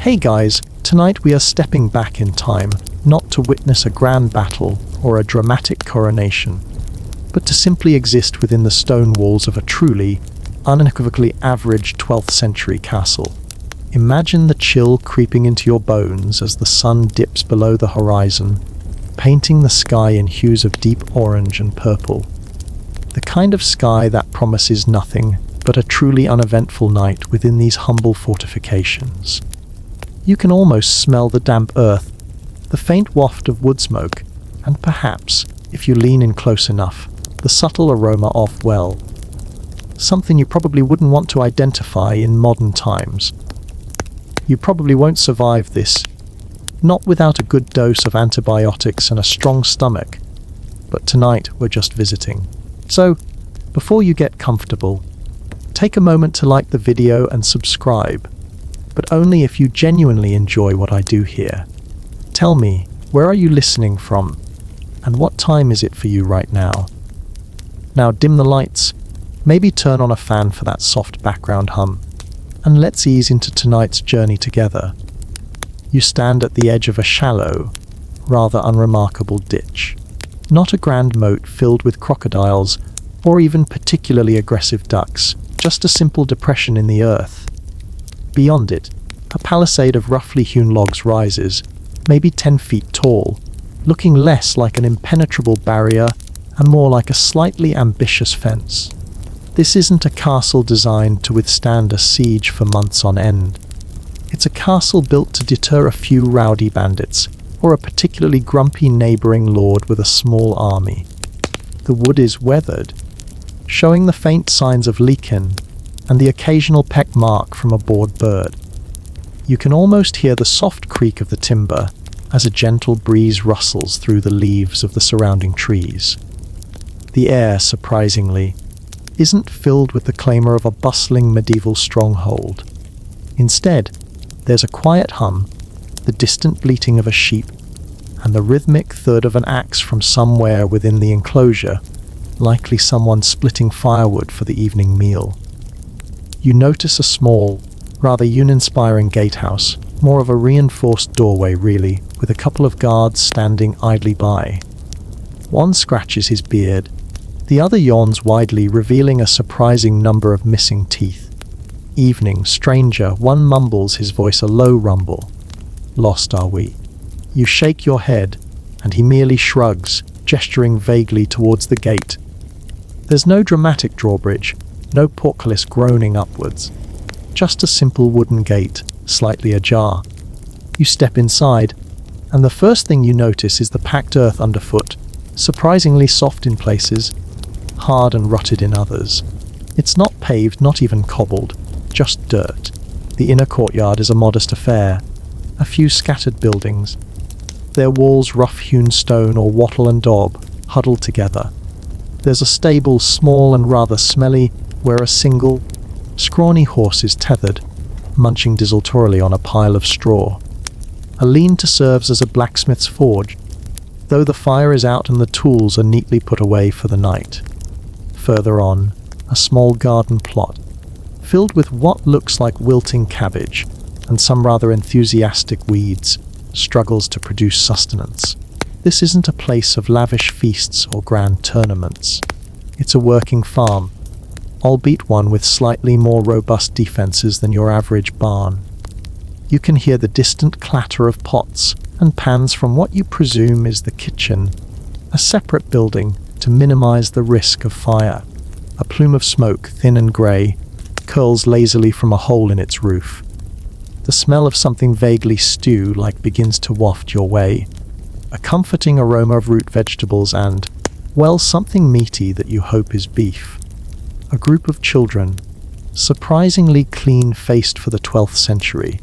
Hey guys, tonight we are stepping back in time, not to witness a grand battle or a dramatic coronation, but to simply exist within the stone walls of a truly, unequivocally average 12th century castle. Imagine the chill creeping into your bones as the sun dips below the horizon, painting the sky in hues of deep orange and purple. The kind of sky that promises nothing but a truly uneventful night within these humble fortifications. You can almost smell the damp earth, the faint waft of wood smoke, and perhaps, if you lean in close enough, the subtle aroma of, well, something you probably wouldn't want to identify in modern times. You probably won't survive this, not without a good dose of antibiotics and a strong stomach. But tonight we're just visiting. So, before you get comfortable, take a moment to like the video and subscribe, but only if you genuinely enjoy what I do here. Tell me, where are you listening from? And what time is it for you right now? Now dim the lights, maybe turn on a fan for that soft background hum, and let's ease into tonight's journey together. You stand at the edge of a shallow, rather unremarkable ditch. Not a grand moat filled with crocodiles, or even particularly aggressive ducks, just a simple depression in the earth. Beyond it, a palisade of roughly hewn logs rises, maybe 10 feet tall, looking less like an impenetrable barrier and more like a slightly ambitious fence. This isn't a castle designed to withstand a siege for months on end. It's a castle built to deter a few rowdy bandits, or a particularly grumpy neighboring lord with a small army. The wood is weathered, showing the faint signs of lichen and the occasional peck mark from a bored bird. You can almost hear the soft creak of the timber as a gentle breeze rustles through the leaves of the surrounding trees. The air, surprisingly, isn't filled with the clamour of a bustling medieval stronghold. Instead, there's a quiet hum, the distant bleating of a sheep, and the rhythmic thud of an axe from somewhere within the enclosure, likely someone splitting firewood for the evening meal. You notice a small, rather uninspiring gatehouse, more of a reinforced doorway really, with a couple of guards standing idly by. One scratches his beard, the other yawns widely, revealing a surprising number of missing teeth. "Evening, stranger," one mumbles, his voice a low rumble. "Lost are we?" You shake your head, and he merely shrugs, gesturing vaguely towards the gate. There's no dramatic drawbridge, no portcullis groaning upwards. Just a simple wooden gate, slightly ajar. You step inside, and the first thing you notice is the packed earth underfoot, surprisingly soft in places, hard and rutted in others. It's not paved, not even cobbled, just dirt. The inner courtyard is a modest affair, a few scattered buildings, their walls rough-hewn stone or wattle and daub, huddled together. There's a stable, small and rather smelly, where a single, scrawny horse is tethered, munching desultorily on a pile of straw. A lean-to serves as a blacksmith's forge, though the fire is out and the tools are neatly put away for the night. Further on, a small garden plot, filled with what looks like wilting cabbage and some rather enthusiastic weeds, struggles to produce sustenance. This isn't a place of lavish feasts or grand tournaments. It's a working farm, albeit one with slightly more robust defenses than your average barn. You can hear the distant clatter of pots and pans from what you presume is the kitchen, a separate building to minimize the risk of fire. A plume of smoke, thin and grey, curls lazily from a hole in its roof. The smell of something vaguely stew-like begins to waft your way, a comforting aroma of root vegetables and, well, something meaty that you hope is beef. A group of children, surprisingly clean-faced for the 12th century,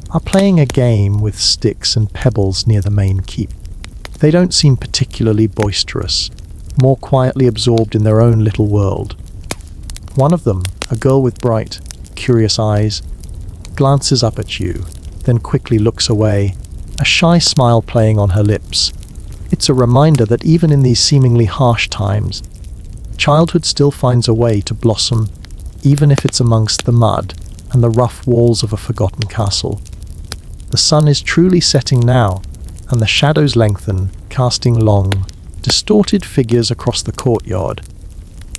are playing a game with sticks and pebbles near the main keep. They don't seem particularly boisterous, more quietly absorbed in their own little world. One of them, a girl with bright, curious eyes, glances up at you, then quickly looks away, a shy smile playing on her lips. It's a reminder that even in these seemingly harsh times, childhood still finds a way to blossom, even if it's amongst the mud and the rough walls of a forgotten castle. The sun is truly setting now, and the shadows lengthen, casting long, distorted figures across the courtyard.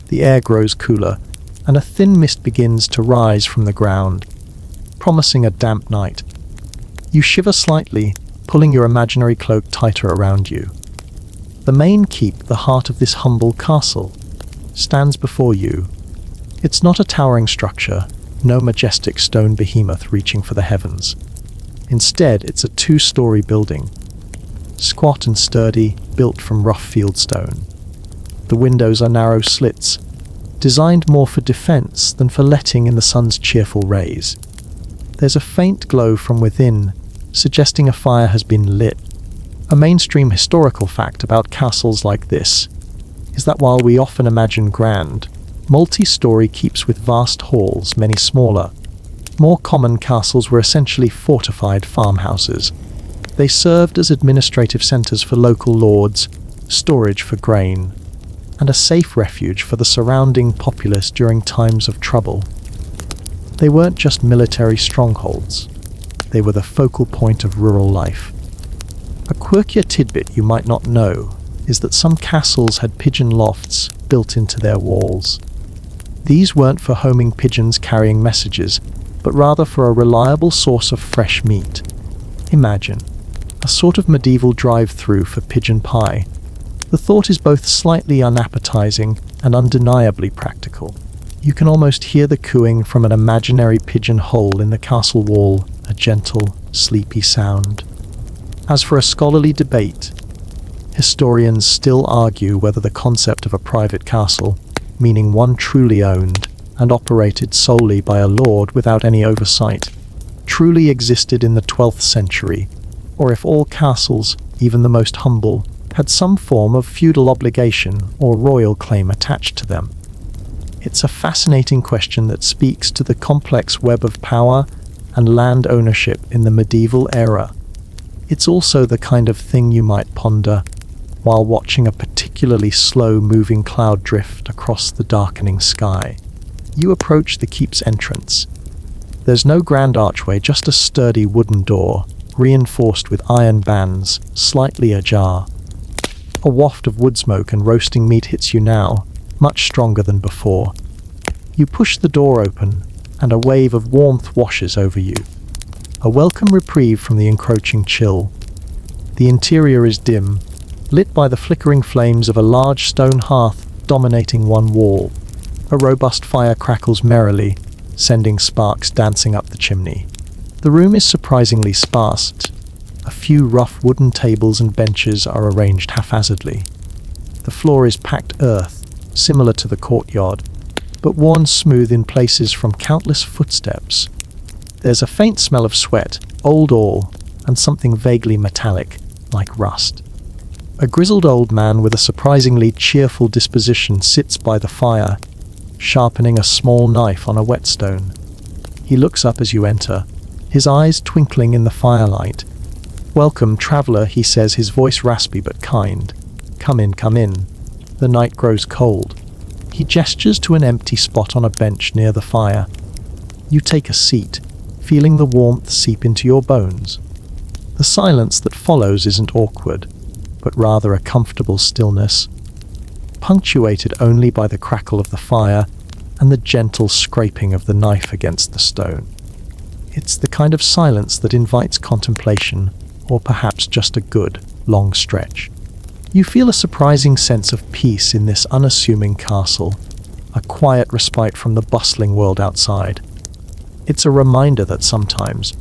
The air grows cooler, and a thin mist begins to rise from the ground, promising a damp night. You shiver slightly, pulling your imaginary cloak tighter around you. The main keep, the heart of this humble castle, stands before you. It's not a towering structure, no majestic stone behemoth reaching for the heavens. Instead, it's a 2-story building, squat and sturdy, built from rough field stone. The windows are narrow slits, designed more for defense than for letting in the sun's cheerful rays. There's a faint glow from within, suggesting a fire has been lit. A mainstream historical fact about castles like this is that while we often imagine grand, multi-story keeps with vast halls, many smaller, more common castles were essentially fortified farmhouses. They served as administrative centers for local lords, storage for grain, and a safe refuge for the surrounding populace during times of trouble. They weren't just military strongholds. They were the focal point of rural life. A quirkier tidbit you might not know is that some castles had pigeon lofts built into their walls. These weren't for homing pigeons carrying messages, but rather for a reliable source of fresh meat. Imagine a sort of medieval drive-through for pigeon pie. The thought is both slightly unappetizing and undeniably practical. You can almost hear the cooing from an imaginary pigeon hole in the castle wall, a gentle, sleepy sound. As for a scholarly debate, historians still argue whether the concept of a private castle, meaning one truly owned and operated solely by a lord without any oversight, truly existed in the 12th century, or if all castles, even the most humble, had some form of feudal obligation or royal claim attached to them. It's a fascinating question that speaks to the complex web of power and land ownership in the medieval era. It's also the kind of thing you might ponder while watching a particularly slow-moving cloud drift across the darkening sky. You approach the keep's entrance. There's no grand archway, just a sturdy wooden door, reinforced with iron bands, slightly ajar. A waft of wood smoke and roasting meat hits you now, much stronger than before. You push the door open, and a wave of warmth washes over you. A welcome reprieve from the encroaching chill. The interior is dim, lit by the flickering flames of a large stone hearth dominating one wall. A robust fire crackles merrily, sending sparks dancing up the chimney. The room is surprisingly sparse. A few rough wooden tables and benches are arranged haphazardly. The floor is packed earth, similar to the courtyard, but worn smooth in places from countless footsteps. There's a faint smell of sweat, old oil, and something vaguely metallic, like rust. A grizzled old man with a surprisingly cheerful disposition sits by the fire, sharpening a small knife on a whetstone. He looks up as you enter, his eyes twinkling in the firelight. "Welcome, traveler," he says, his voice raspy but kind. Come in, come in." The night grows cold. He gestures to an empty spot on a bench near the fire. You take a seat, feeling the warmth seep into your bones. The silence that follows isn't awkward, but rather a comfortable stillness, punctuated only by the crackle of the fire and the gentle scraping of the knife against the stone. It's the kind of silence that invites contemplation, or perhaps just a good, long stretch. You feel a surprising sense of peace in this unassuming castle, a quiet respite from the bustling world outside. It's a reminder that sometimes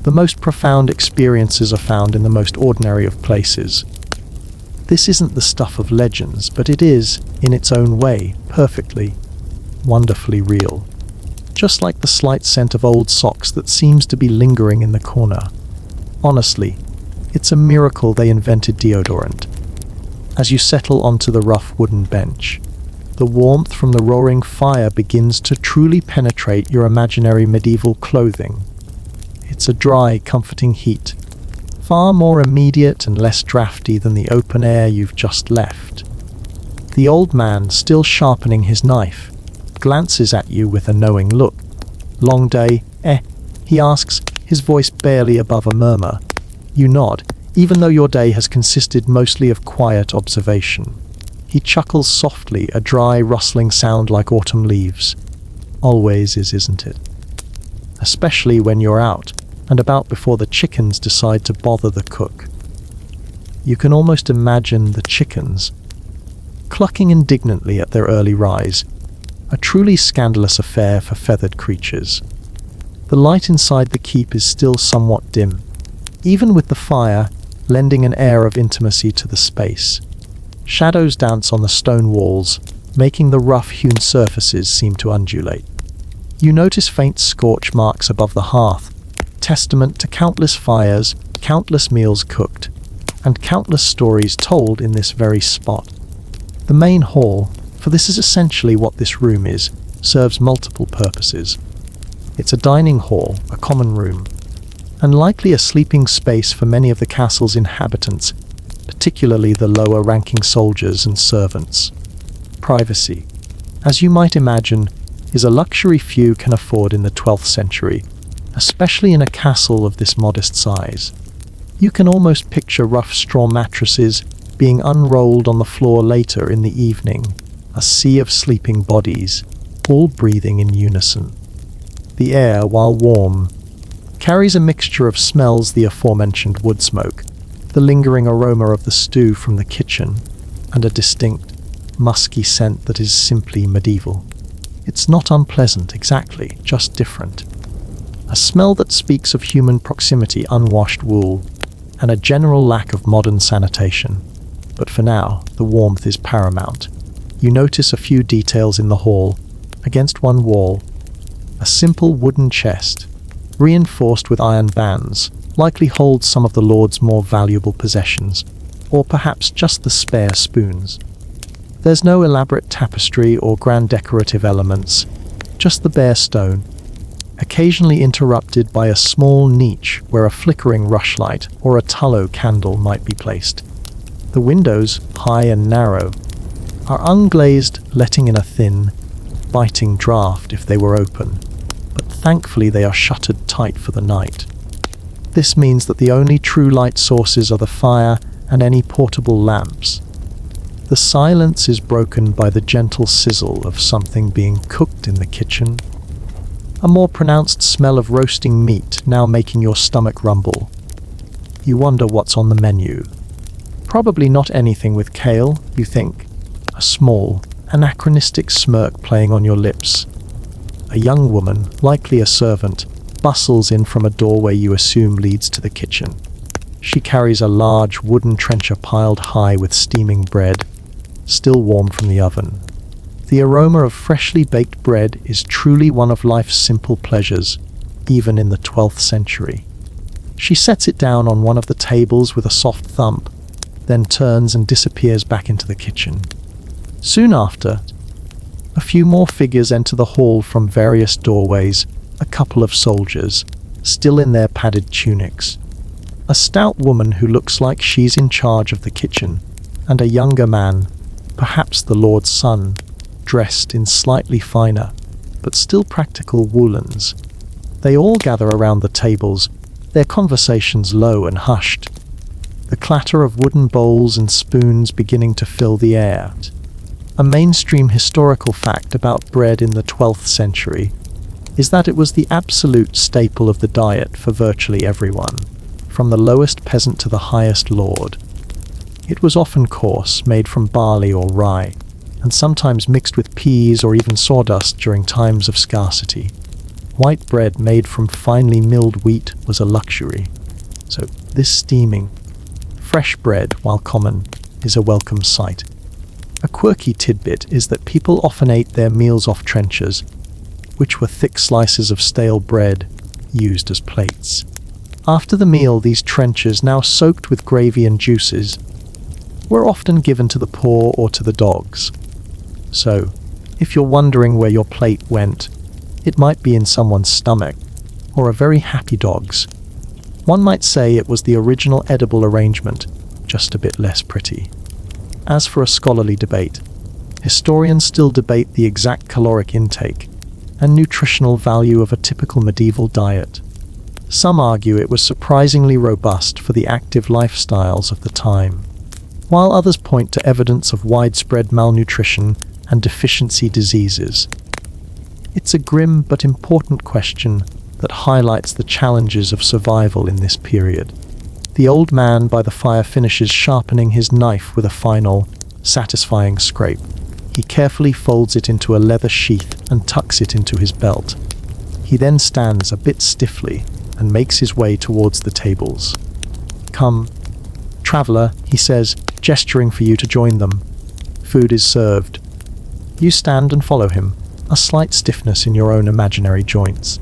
the most profound experiences are found in the most ordinary of places. This isn't the stuff of legends, but it is, in its own way, perfectly, wonderfully real. Just like the slight scent of old socks that seems to be lingering in the corner. Honestly, it's a miracle they invented deodorant. As you settle onto the rough wooden bench, the warmth from the roaring fire begins to truly penetrate your imaginary medieval clothing. It's a dry, comforting heat, far more immediate and less drafty than the open air you've just left. The old man, still sharpening his knife, glances at you with a knowing look. "Long day, eh?" he asks, his voice barely above a murmur. You nod, even though your day has consisted mostly of quiet observation. He chuckles softly, a dry, rustling sound like autumn leaves. Always is, isn't it? Especially when you're out and about before the chickens decide to bother the cook. You can almost imagine the chickens clucking indignantly at their early rise, a truly scandalous affair for feathered creatures. The light inside the keep is still somewhat dim, even with the fire lending an air of intimacy to the space. Shadows dance on the stone walls, making the rough-hewn surfaces seem to undulate. You notice faint scorch marks above the hearth, testament to countless fires, countless meals cooked, and countless stories told in this very spot. The main hall, for this is essentially what this room is, serves multiple purposes. It's a dining hall, a common room, and likely a sleeping space for many of the castle's inhabitants, particularly the lower-ranking soldiers and servants. Privacy, as you might imagine, is a luxury few can afford in the 12th century, especially in a castle of this modest size. You can almost picture rough straw mattresses being unrolled on the floor later in the evening, a sea of sleeping bodies, all breathing in unison. The air, while warm, carries a mixture of smells, the aforementioned wood smoke, the lingering aroma of the stew from the kitchen, and a distinct, musky scent that is simply medieval. It's not unpleasant exactly, just different. A smell that speaks of human proximity, unwashed wool, and a general lack of modern sanitation. But for now, the warmth is paramount. You notice a few details in the hall. Against one wall, a simple wooden chest, reinforced with iron bands, likely holds some of the lord's more valuable possessions, or perhaps just the spare spoons. There's no elaborate tapestry or grand decorative elements, just the bare stone, occasionally interrupted by a small niche where a flickering rushlight or a tallow candle might be placed. The windows, high and narrow, are unglazed, letting in a thin, biting draught if they were open, but thankfully they are shuttered tight for the night. This means that the only true light sources are the fire and any portable lamps. The silence is broken by the gentle sizzle of something being cooked in the kitchen, a more pronounced smell of roasting meat now making your stomach rumble. You wonder what's on the menu. Probably not anything with kale, you think, a small, anachronistic smirk playing on your lips. A young woman, likely a servant, bustles in from a doorway you assume leads to the kitchen. She carries a large wooden trencher piled high with steaming bread, still warm from the oven. The aroma of freshly baked bread is truly one of life's simple pleasures, even in the 12th century. She sets it down on one of the tables with a soft thump, then turns and disappears back into the kitchen. Soon after, a few more figures enter the hall from various doorways, a couple of soldiers, still in their padded tunics. A stout woman who looks like she's in charge of the kitchen, and a younger man, perhaps the lord's son, dressed in slightly finer, but still practical woolens. They all gather around the tables, their conversations low and hushed, the clatter of wooden bowls and spoons beginning to fill the air. A mainstream historical fact about bread in the 12th century is that it was the absolute staple of the diet for virtually everyone, from the lowest peasant to the highest lord. It was often coarse, made from barley or rye, and sometimes mixed with peas or even sawdust during times of scarcity. White bread made from finely milled wheat was a luxury, so this steaming, fresh bread, while common, is a welcome sight. A quirky tidbit is that people often ate their meals off trenchers, which were thick slices of stale bread used as plates. After the meal, these trenchers, now soaked with gravy and juices, were often given to the poor or to the dogs. So, if you're wondering where your plate went, it might be in someone's stomach, or a very happy dog's. One might say it was the original edible arrangement, just a bit less pretty. As for a scholarly debate, historians still debate the exact caloric intake and nutritional value of a typical medieval diet. Some argue it was surprisingly robust for the active lifestyles of the time, while others point to evidence of widespread malnutrition and deficiency diseases. It's a grim but important question that highlights the challenges of survival in this period. The old man by the fire finishes sharpening his knife with a final, satisfying scrape. He carefully folds it into a leather sheath and tucks it into his belt. He then stands a bit stiffly and makes his way towards the tables. "Come, traveler," he says, gesturing for you to join them. Food is served. You stand and follow him, a slight stiffness in your own imaginary joints.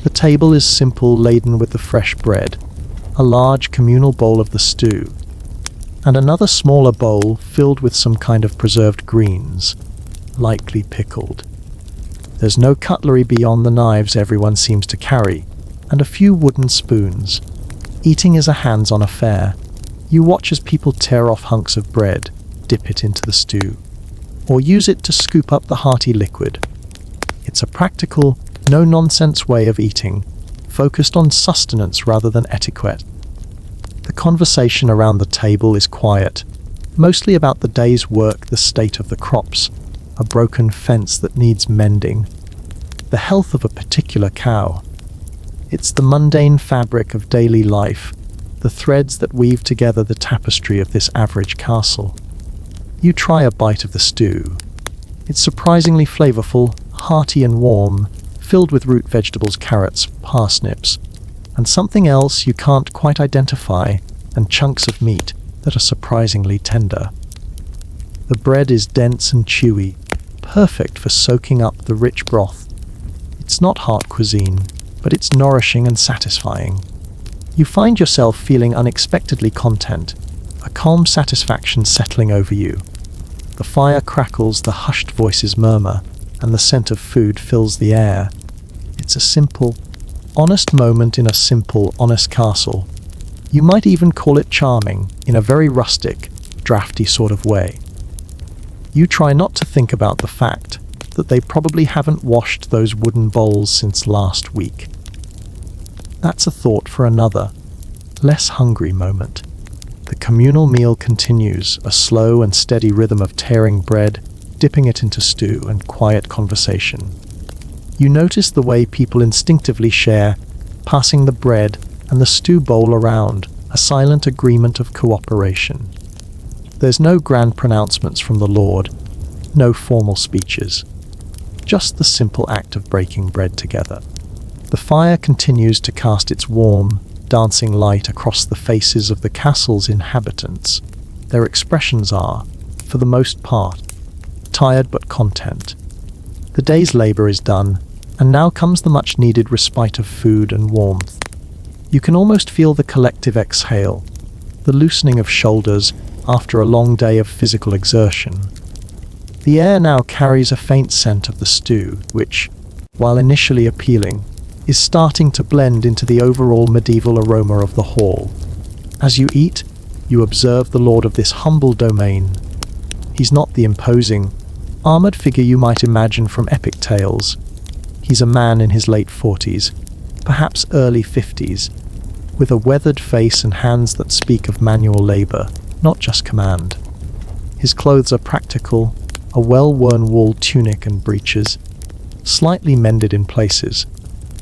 The table is simple, laden with the fresh bread, a large communal bowl of the stew, and another smaller bowl filled with some kind of preserved greens, lightly pickled. There's no cutlery beyond the knives everyone seems to carry, and a few wooden spoons. Eating is a hands-on affair. You watch as people tear off hunks of bread, dip it into the stew, or use it to scoop up the hearty liquid. It's a practical, no-nonsense way of eating, focused on sustenance rather than etiquette. The conversation around the table is quiet, mostly about the day's work, the state of the crops, a broken fence that needs mending, the health of a particular cow. It's the mundane fabric of daily life, the threads that weave together the tapestry of this average castle. You try a bite of the stew. It's surprisingly flavorful, hearty and warm, filled with root vegetables, carrots, parsnips, and something else you can't quite identify, and chunks of meat that are surprisingly tender. The bread is dense and chewy, perfect for soaking up the rich broth. It's not heart cuisine, but it's nourishing and satisfying. You find yourself feeling unexpectedly content, a calm satisfaction settling over you. The fire crackles, the hushed voices murmur, and the scent of food fills the air. It's a simple, honest moment in a simple, honest castle. You might even call it charming, in a very rustic, drafty sort of way. You try not to think about the fact that they probably haven't washed those wooden bowls since last week. That's a thought for another, less hungry moment. The communal meal continues, a slow and steady rhythm of tearing bread, dipping it into stew, and quiet conversation. You notice the way people instinctively share, passing the bread and the stew bowl around, a silent agreement of cooperation. There's no grand pronouncements from the Lord, no formal speeches, just the simple act of breaking bread together. The fire continues to cast its warm, dancing light across the faces of the castle's inhabitants. Their expressions are, for the most part, tired but content. The day's labor is done, and now comes the much-needed respite of food and warmth. You can almost feel the collective exhale, the loosening of shoulders after a long day of physical exertion. The air now carries a faint scent of the stew, which, while initially appealing, is starting to blend into the overall medieval aroma of the hall. As you eat, you observe the lord of this humble domain. He's not the imposing, armored figure you might imagine from epic tales. He's a man in his late 40s, perhaps early 50s, with a weathered face and hands that speak of manual labor, not just command. His clothes are practical, a well-worn wool tunic and breeches, slightly mended in places.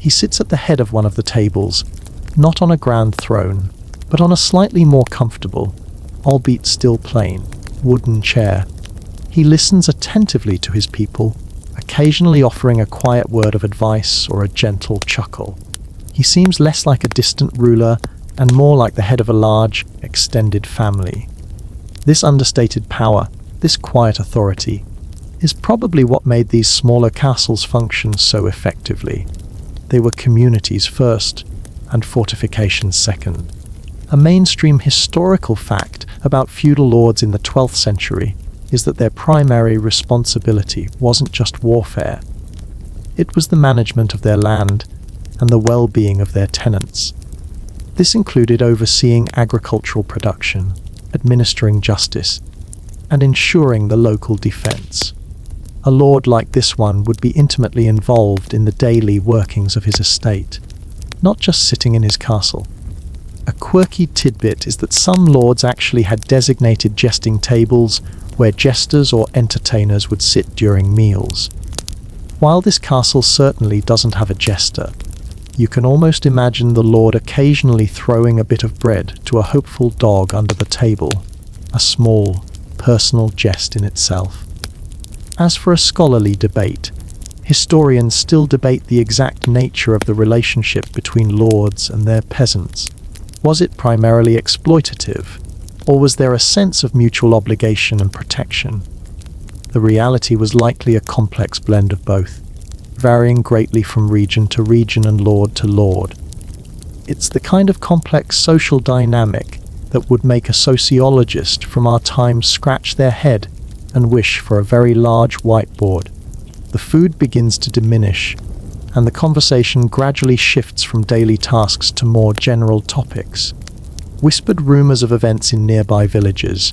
He sits at the head of one of the tables, not on a grand throne, but on a slightly more comfortable, albeit still plain, wooden chair. He listens attentively to his people, occasionally offering a quiet word of advice or a gentle chuckle. He seems less like a distant ruler and more like the head of a large, extended family. This understated power, this quiet authority, is probably what made these smaller castles function so effectively. They were communities first, and fortifications second. A mainstream historical fact about feudal lords in the 12th century is that their primary responsibility wasn't just warfare. It was the management of their land and the well-being of their tenants. This included overseeing agricultural production, administering justice, and ensuring the local defense. A lord like this one would be intimately involved in the daily workings of his estate. not just sitting in his castle. A quirky tidbit is that some lords actually had designated jesting tables where jesters or entertainers would sit during meals. While this castle certainly doesn't have a jester, you can almost imagine the lord occasionally throwing a bit of bread to a hopeful dog under the table, a small, personal jest in itself. As for a scholarly debate, historians still debate the exact nature of the relationship between lords and their peasants. Was it primarily exploitative, or was there a sense of mutual obligation and protection? The reality was likely a complex blend of both, varying greatly from region to region and lord to lord. It's the kind of complex social dynamic that would make a sociologist from our time scratch their head and wish for a very large whiteboard. The food begins to diminish, and the conversation gradually shifts from daily tasks to more general topics. Whispered rumors of events in nearby villages,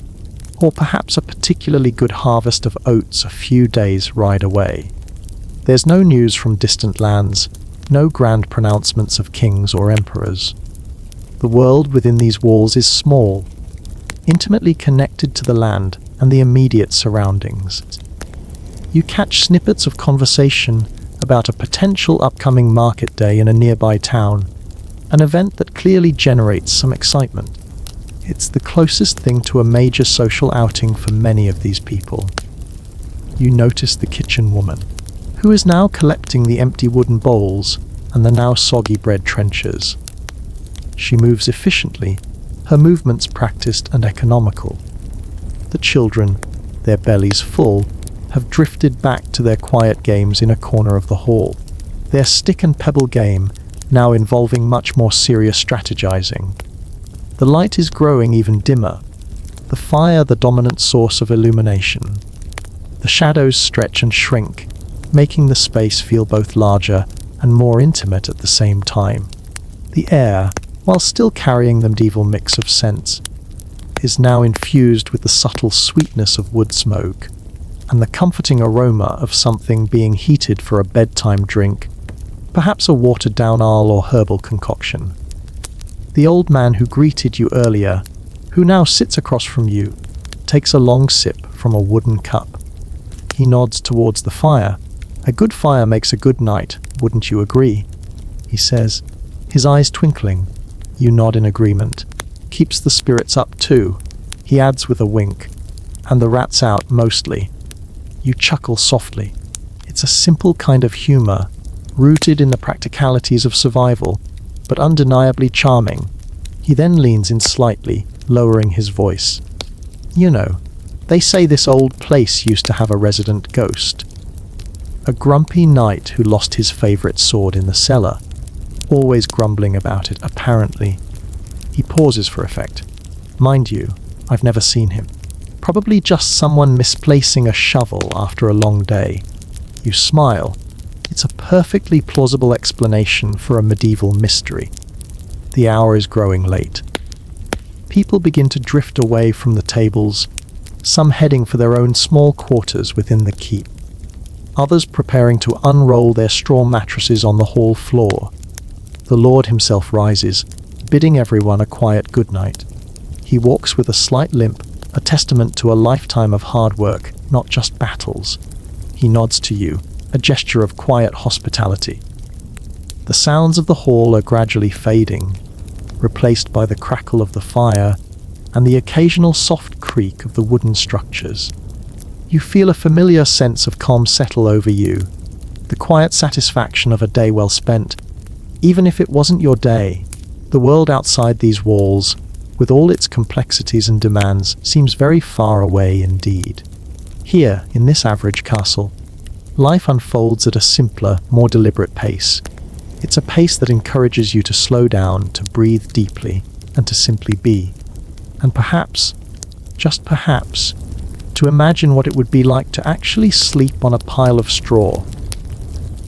or perhaps a particularly good harvest of oats a few days' ride away. There's no news from distant lands, no grand pronouncements of kings or emperors. The world within these walls is small, intimately connected to the land and the immediate surroundings. You catch snippets of conversation about a potential upcoming market day in a nearby town, an event that clearly generates some excitement. It's the closest thing to a major social outing for many of these people. You notice the kitchen woman, who is now collecting the empty wooden bowls and the now soggy bread trenchers. She moves efficiently, her movements practiced and economical. The children, their bellies full, have drifted back to their quiet games in a corner of the hall, their stick and pebble game now involving much more serious strategizing. The light is growing even dimmer, the fire the dominant source of illumination. The shadows stretch and shrink, making the space feel both larger and more intimate at the same time. The air, while still carrying the medieval mix of scents, is now infused with the subtle sweetness of wood smoke and the comforting aroma of something being heated for a bedtime drink, perhaps a watered-down ale or herbal concoction. The old man who greeted you earlier, who now sits across from you, takes a long sip from a wooden cup. He nods towards the fire. "A good fire makes a good night, wouldn't you agree?" he says, his eyes twinkling. You nod in agreement. "Keeps the spirits up too," he adds with a wink. "And the rat's out, mostly." You chuckle softly. It's a simple kind of humor, rooted in the practicalities of survival, but undeniably charming. He then leans in slightly, lowering his voice. "You know, they say this old place used to have a resident ghost. A grumpy knight who lost his favorite sword in the cellar, always grumbling about it, apparently." He pauses for effect. "Mind you, I've never seen him. Probably just someone misplacing a shovel after a long day." You smile. It's a perfectly plausible explanation for a medieval mystery. The hour is growing late. People begin to drift away from the tables, some heading for their own small quarters within the keep, others preparing to unroll their straw mattresses on the hall floor. The lord himself rises, bidding everyone a quiet good night. He walks with a slight limp, a testament to a lifetime of hard work, not just battles. He nods to you, a gesture of quiet hospitality. The sounds of the hall are gradually fading, replaced by the crackle of the fire and the occasional soft creak of the wooden structures. You feel a familiar sense of calm settle over you, the quiet satisfaction of a day well spent. Even if it wasn't your day, the world outside these walls, with all its complexities and demands, seems very far away indeed. Here, in this average castle, life unfolds at a simpler, more deliberate pace. It's a pace that encourages you to slow down, to breathe deeply, and to simply be. And perhaps, just perhaps, to imagine what it would be like to actually sleep on a pile of straw.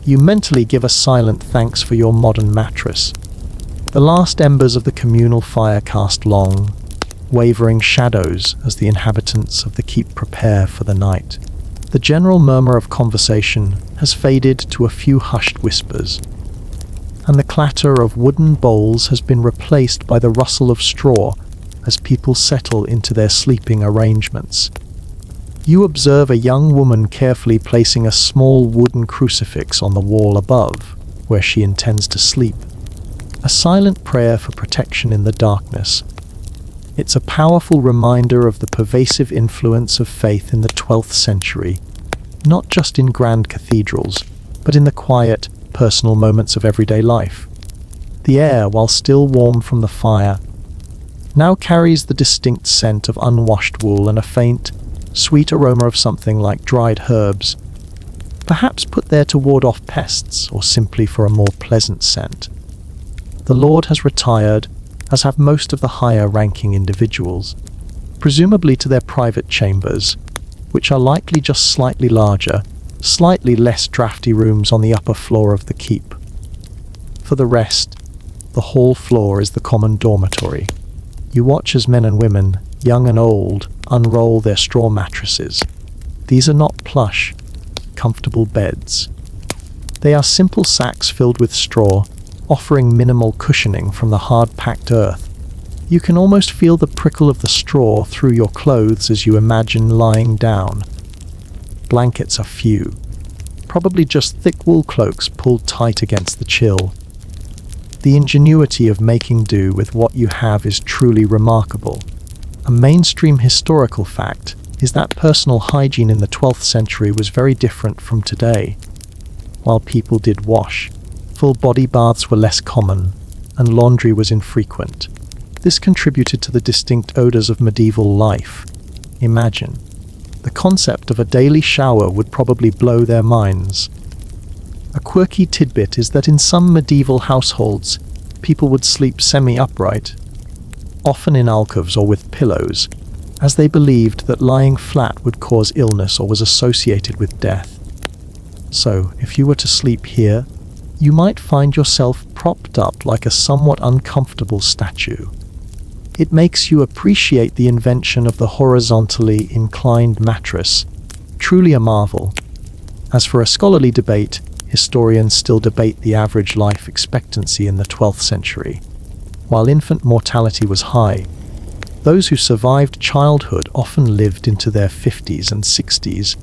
You mentally give a silent thanks for your modern mattress. The last embers of the communal fire cast long, wavering shadows as the inhabitants of the keep prepare for the night. The general murmur of conversation has faded to a few hushed whispers, and the clatter of wooden bowls has been replaced by the rustle of straw as people settle into their sleeping arrangements. You observe a young woman carefully placing a small wooden crucifix on the wall above, where she intends to sleep. A silent prayer for protection in the darkness. It's a powerful reminder of the pervasive influence of faith in the 12th century, not just in grand cathedrals, but in the quiet, personal moments of everyday life. The air, while still warm from the fire, now carries the distinct scent of unwashed wool and a faint, sweet aroma of something like dried herbs, perhaps put there to ward off pests or simply for a more pleasant scent. The Lord has retired, as have most of the higher-ranking individuals, presumably to their private chambers, which are likely just slightly larger, slightly less drafty rooms on the upper floor of the keep. For the rest, the hall floor is the common dormitory. You watch as men and women, young and old, unroll their straw mattresses. These are not plush, comfortable beds. They are simple sacks filled with straw, offering minimal cushioning from the hard-packed earth. You can almost feel the prickle of the straw through your clothes as you imagine lying down. Blankets are few, probably just thick wool cloaks pulled tight against the chill. The ingenuity of making do with what you have is truly remarkable. A mainstream historical fact is that personal hygiene in the 12th century was very different from today. While people did wash, full body baths were less common, and laundry was infrequent. This contributed to the distinct odors of medieval life. Imagine. The concept of a daily shower would probably blow their minds. A quirky tidbit is that in some medieval households, people would sleep semi-upright, often in alcoves or with pillows, as they believed that lying flat would cause illness or was associated with death. So, if you were to sleep here, you might find yourself propped up like a somewhat uncomfortable statue. It makes you appreciate the invention of the horizontally inclined mattress, truly a marvel. As for a scholarly debate, historians still debate the average life expectancy in the 12th century. While infant mortality was high, those who survived childhood often lived into their 50s and 60s,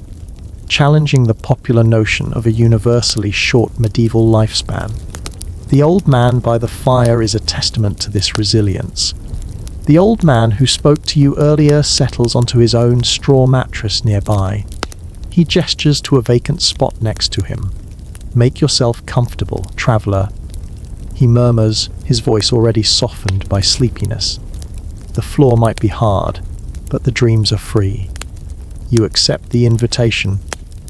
challenging the popular notion of a universally short medieval lifespan. The old man by the fire is a testament to this resilience. The old man who spoke to you earlier settles onto his own straw mattress nearby. He gestures to a vacant spot next to him. "Make yourself comfortable, traveler," he murmurs, his voice already softened by sleepiness. The floor might be hard, but the dreams are free. You accept the invitation,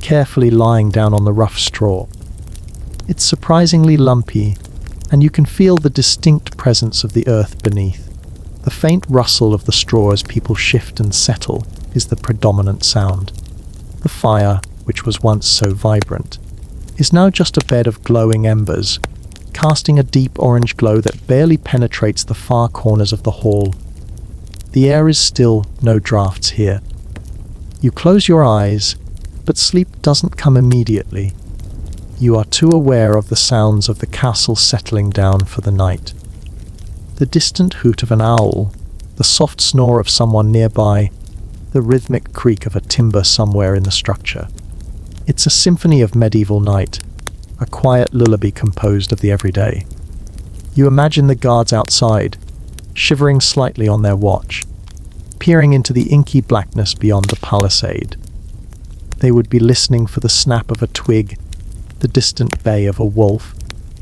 carefully lying down on the rough straw. It's surprisingly lumpy, and you can feel the distinct presence of the earth beneath. The faint rustle of the straw as people shift and settle is the predominant sound. The fire, which was once so vibrant, is now just a bed of glowing embers, casting a deep orange glow that barely penetrates the far corners of the hall. The air is still, no drafts here. You close your eyes, but sleep doesn't come immediately. You are too aware of the sounds of the castle settling down for the night. The distant hoot of an owl, the soft snore of someone nearby, the rhythmic creak of a timber somewhere in the structure. It's a symphony of medieval night, a quiet lullaby composed of the everyday. You imagine the guards outside, shivering slightly on their watch, peering into the inky blackness beyond the palisade. They would be listening for the snap of a twig, the distant bay of a wolf,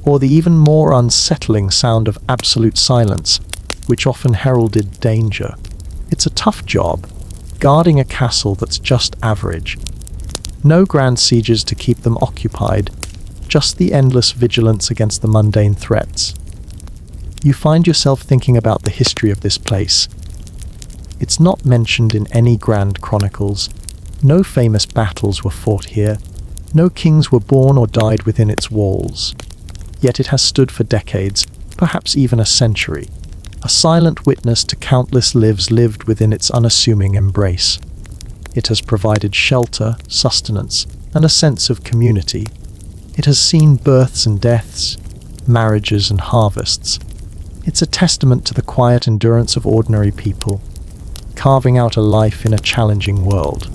or the even more unsettling sound of absolute silence, which often heralded danger. It's a tough job, guarding a castle that's just average. No grand sieges to keep them occupied, just the endless vigilance against the mundane threats. You find yourself thinking about the history of this place. It's not mentioned in any grand chronicles. No famous battles were fought here. No kings were born or died within its walls. Yet it has stood for decades, perhaps even a century, a silent witness to countless lives lived within its unassuming embrace. It has provided shelter, sustenance, and a sense of community. It has seen births and deaths, marriages, and harvests. It's a testament to the quiet endurance of ordinary people, carving out a life in a challenging world.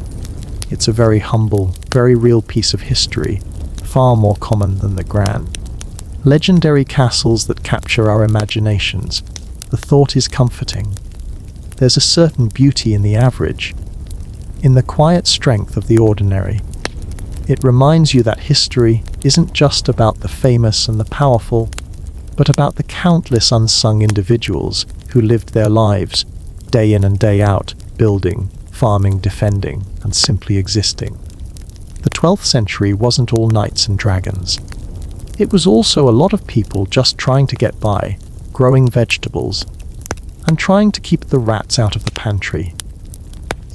It's a very humble, very real piece of history, far more common than the grand, legendary castles that capture our imaginations. The thought is comforting. There's a certain beauty in the average, in the quiet strength of the ordinary. It reminds you that history isn't just about the famous and the powerful, but about the countless unsung individuals who lived their lives, day in and day out, building, farming, defending, and simply existing. The 12th century wasn't all knights and dragons. It was also a lot of people just trying to get by, growing vegetables, and trying to keep the rats out of the pantry.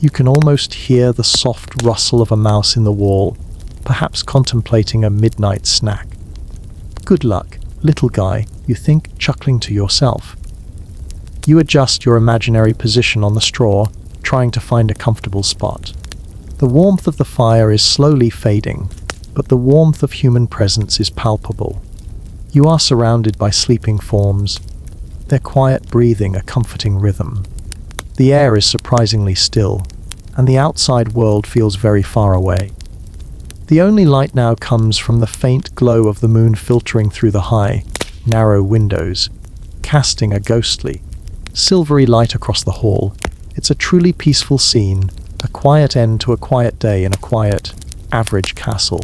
You can almost hear the soft rustle of a mouse in the wall, perhaps contemplating a midnight snack. Good luck, little guy, you think, chuckling to yourself. You adjust your imaginary position on the straw, trying to find a comfortable spot. The warmth of the fire is slowly fading, but the warmth of human presence is palpable. You are surrounded by sleeping forms, their quiet breathing a comforting rhythm. The air is surprisingly still, and the outside world feels very far away. The only light now comes from the faint glow of the moon filtering through the high, narrow windows, casting a ghostly, silvery light across the hall. It's a truly peaceful scene, a quiet end to a quiet day in a quiet, average castle.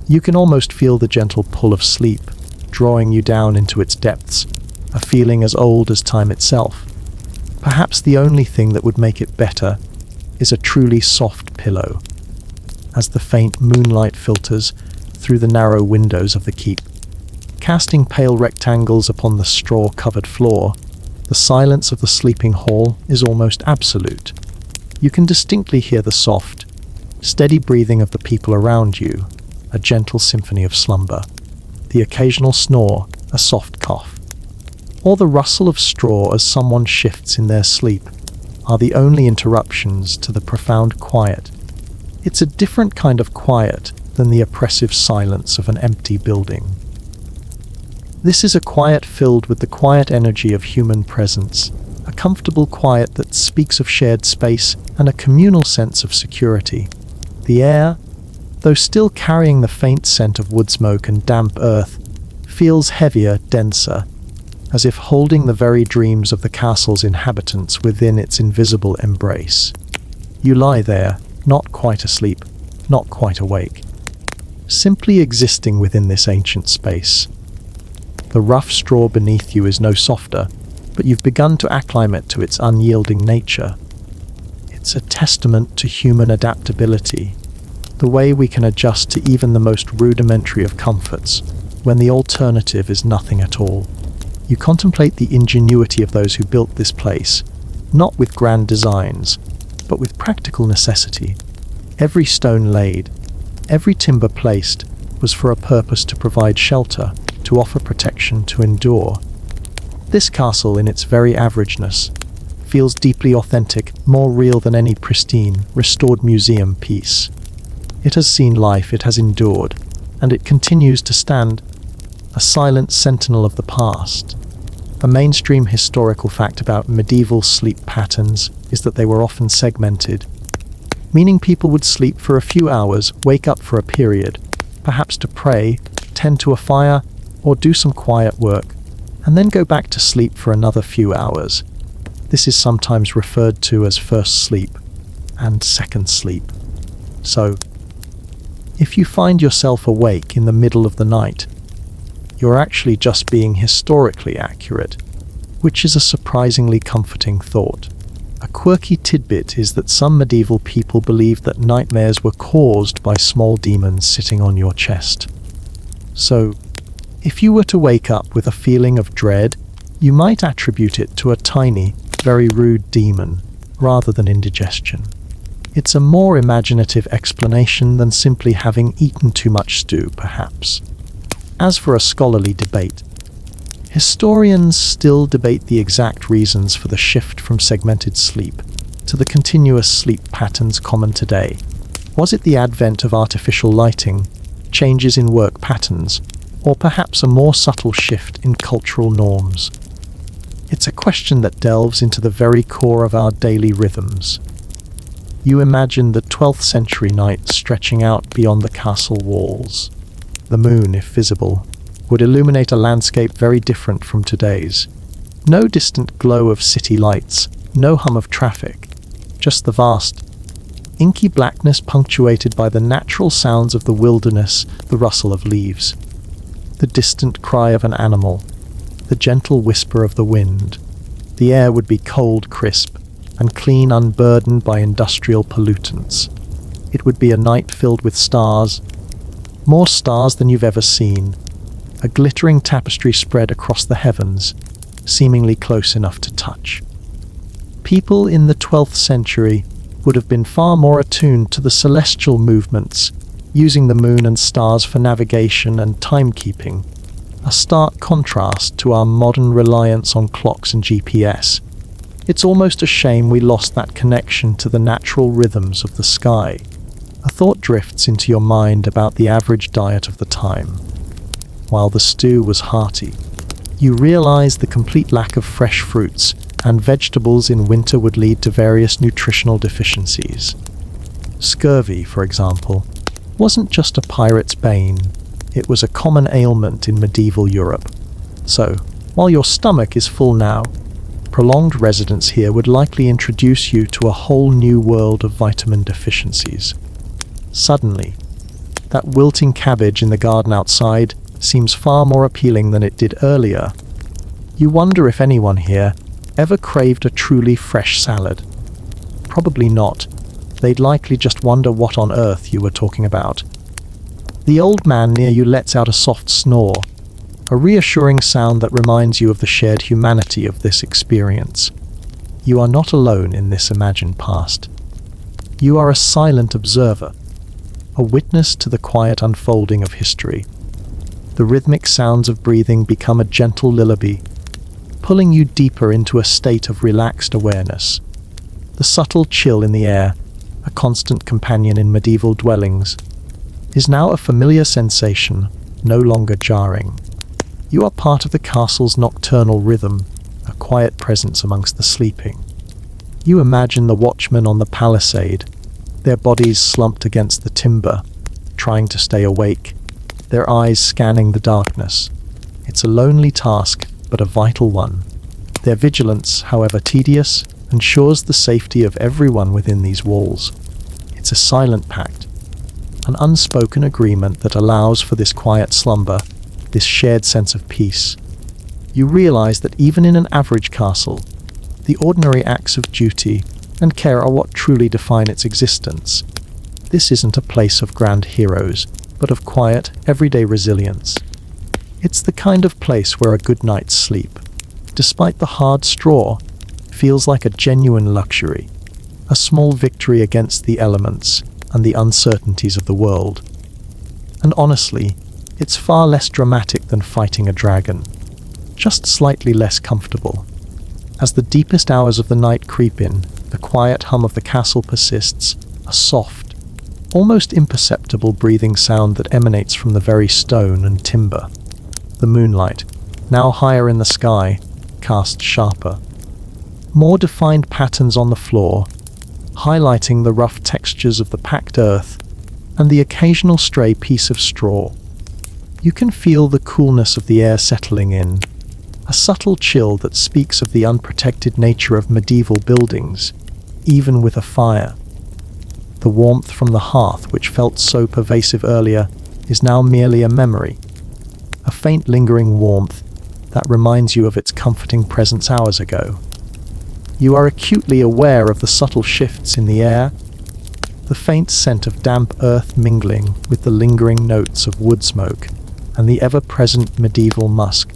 You can almost feel the gentle pull of sleep, drawing you down into its depths, a feeling as old as time itself. Perhaps the only thing that would make it better is a truly soft pillow. As the faint moonlight filters through the narrow windows of the keep, casting pale rectangles upon the straw-covered floor, the silence of the sleeping hall is almost absolute. You can distinctly hear the soft, steady breathing of the people around you, a gentle symphony of slumber. The occasional snore, a soft cough, or the rustle of straw as someone shifts in their sleep, are the only interruptions to the profound quiet. It's a different kind of quiet than the oppressive silence of an empty building. This is a quiet filled with the quiet energy of human presence, a comfortable quiet that speaks of shared space and a communal sense of security. The air, though still carrying the faint scent of wood smoke and damp earth, feels heavier, denser, as if holding the very dreams of the castle's inhabitants within its invisible embrace. You lie there, not quite asleep, not quite awake, simply existing within this ancient space. The rough straw beneath you is no softer, but you've begun to acclimate to its unyielding nature. It's a testament to human adaptability, the way we can adjust to even the most rudimentary of comforts, when the alternative is nothing at all. You contemplate the ingenuity of those who built this place, not with grand designs, but with practical necessity. Every stone laid, every timber placed, was for a purpose: to provide shelter, to offer protection, to endure. This castle, in its very averageness, feels deeply authentic, more real than any pristine, restored museum piece. It has seen life, it has endured, and it continues to stand, a silent sentinel of the past. A mainstream historical fact about medieval sleep patterns is that they were often segmented, meaning people would sleep for a few hours, wake up for a period, perhaps to pray, tend to a fire, or do some quiet work, and then go back to sleep for another few hours. This is sometimes referred to as first sleep and second sleep. So, if you find yourself awake in the middle of the night, you're actually just being historically accurate, which is a surprisingly comforting thought. A quirky tidbit is that some medieval people believed that nightmares were caused by small demons sitting on your chest. So, if you were to wake up with a feeling of dread, you might attribute it to a tiny, very rude demon, rather than indigestion. It's a more imaginative explanation than simply having eaten too much stew, perhaps. As for a scholarly debate, historians still debate the exact reasons for the shift from segmented sleep to the continuous sleep patterns common today. Was it the advent of artificial lighting, changes in work patterns, or perhaps a more subtle shift in cultural norms? It's a question that delves into the very core of our daily rhythms. You imagine the 12th century night stretching out beyond the castle walls. The moon, if visible, would illuminate a landscape very different from today's. No distant glow of city lights, no hum of traffic, just the vast, inky blackness punctuated by the natural sounds of the wilderness, the rustle of leaves, the distant cry of an animal, the gentle whisper of the wind. The air would be cold, crisp, and clean, unburdened by industrial pollutants. It would be a night filled with stars, more stars than you've ever seen, a glittering tapestry spread across the heavens, seemingly close enough to touch. People in the 12th century would have been far more attuned to the celestial movements, using the moon and stars for navigation and timekeeping, a stark contrast to our modern reliance on clocks and GPS. It's almost a shame we lost that connection to the natural rhythms of the sky. A thought drifts into your mind about the average diet of the time. While the stew was hearty, you realize the complete lack of fresh fruits and vegetables in winter would lead to various nutritional deficiencies. Scurvy, for example, wasn't just a pirate's bane. It was a common ailment in medieval Europe. So, while your stomach is full now, prolonged residence here would likely introduce you to a whole new world of vitamin deficiencies. Suddenly, that wilting cabbage in the garden outside seems far more appealing than it did earlier. You wonder if anyone here ever craved a truly fresh salad. Probably not. They'd likely just wonder what on earth you were talking about. The old man near you lets out a soft snore, a reassuring sound that reminds you of the shared humanity of this experience. You are not alone in this imagined past. You are a silent observer, a witness to the quiet unfolding of history. The rhythmic sounds of breathing become a gentle lullaby, pulling you deeper into a state of relaxed awareness. The subtle chill in the air, a constant companion in medieval dwellings, is now a familiar sensation, no longer jarring. You are part of the castle's nocturnal rhythm, a quiet presence amongst the sleeping. You imagine the watchmen on the palisade, their bodies slumped against the timber, trying to stay awake, their eyes scanning the darkness. It's a lonely task, but a vital one. Their vigilance, however tedious, ensures the safety of everyone within these walls. It's a silent pact, an unspoken agreement that allows for this quiet slumber, this shared sense of peace. You realize that even in an average castle, the ordinary acts of duty and care are what truly define its existence. This isn't a place of grand heroes, but of quiet, everyday resilience. It's the kind of place where a good night's sleep, despite the hard straw, feels like a genuine luxury, a small victory against the elements and the uncertainties of the world. And honestly, it's far less dramatic than fighting a dragon, just slightly less comfortable. As the deepest hours of the night creep in, the quiet hum of the castle persists, a soft, almost imperceptible breathing sound that emanates from the very stone and timber. The moonlight, now higher in the sky, casts sharper, more defined patterns on the floor, highlighting the rough textures of the packed earth and the occasional stray piece of straw. You can feel the coolness of the air settling in, a subtle chill that speaks of the unprotected nature of medieval buildings, even with a fire. The warmth from the hearth, which felt so pervasive earlier, is now merely a memory, a faint lingering warmth that reminds you of its comforting presence hours ago. You are acutely aware of the subtle shifts in the air, the faint scent of damp earth mingling with the lingering notes of wood smoke and the ever-present medieval musk.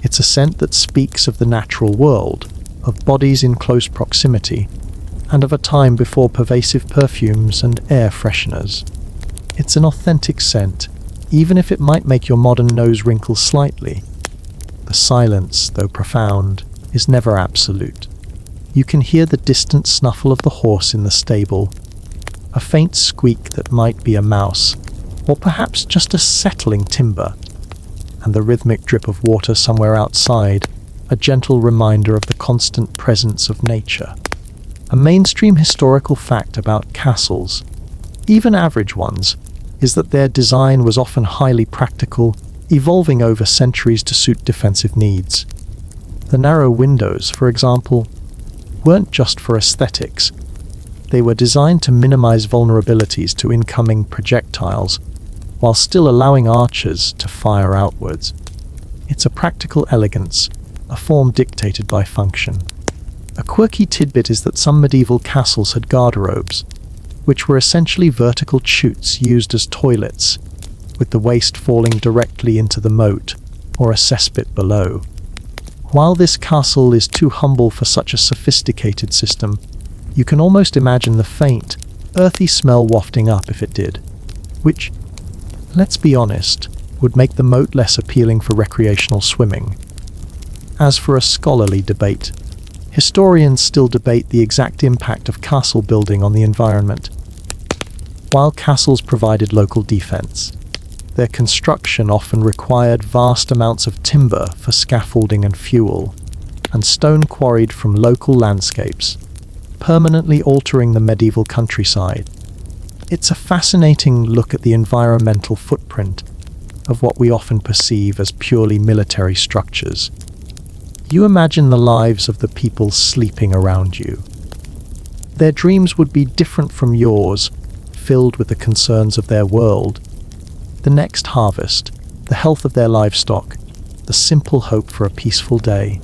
It's a scent that speaks of the natural world, of bodies in close proximity, and of a time before pervasive perfumes and air fresheners. It's an authentic scent, even if it might make your modern nose wrinkle slightly. The silence, though profound, is never absolute. You can hear the distant snuffle of the horse in the stable, a faint squeak that might be a mouse, or perhaps just a settling timber. and the rhythmic drip of water somewhere outside, a gentle reminder of the constant presence of nature. A mainstream historical fact about castles, even average ones, is that their design was often highly practical, evolving over centuries to suit defensive needs. The narrow windows, for example, weren't just for aesthetics. They were designed to minimize vulnerabilities to incoming projectiles, while still allowing archers to fire outwards. It's a practical elegance, a form dictated by function. A quirky tidbit is that some medieval castles had garderobes, which were essentially vertical chutes used as toilets, with the waste falling directly into the moat or a cesspit below. While this castle is too humble for such a sophisticated system, you can almost imagine the faint, earthy smell wafting up if it did, which, let's be honest, would make the moat less appealing for recreational swimming. As for a scholarly debate, historians still debate the exact impact of castle building on the environment. While castles provided local defense, their construction often required vast amounts of timber for scaffolding and fuel, and stone quarried from local landscapes, permanently altering the medieval countryside. It's a fascinating look at the environmental footprint of what we often perceive as purely military structures. You imagine the lives of the people sleeping around you. Their dreams would be different from yours, filled with the concerns of their world. The next harvest, the health of their livestock, the simple hope for a peaceful day.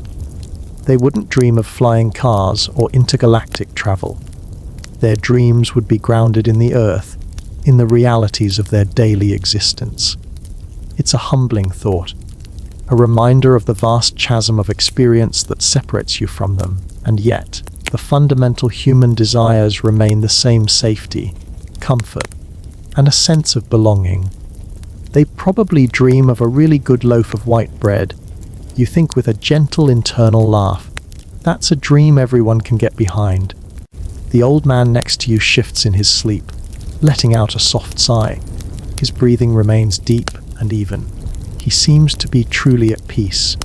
They wouldn't dream of flying cars or intergalactic travel. Their dreams would be grounded in the earth, in the realities of their daily existence. It's a humbling thought, a reminder of the vast chasm of experience that separates you from them, and yet, the fundamental human desires remain the same: safety, comfort, and a sense of belonging. They probably dream of a really good loaf of white bread. You think with a gentle internal laugh, that's a dream everyone can get behind. The old man next to you shifts in his sleep, letting out a soft sigh. His breathing remains deep and even. He seems to be truly at peace.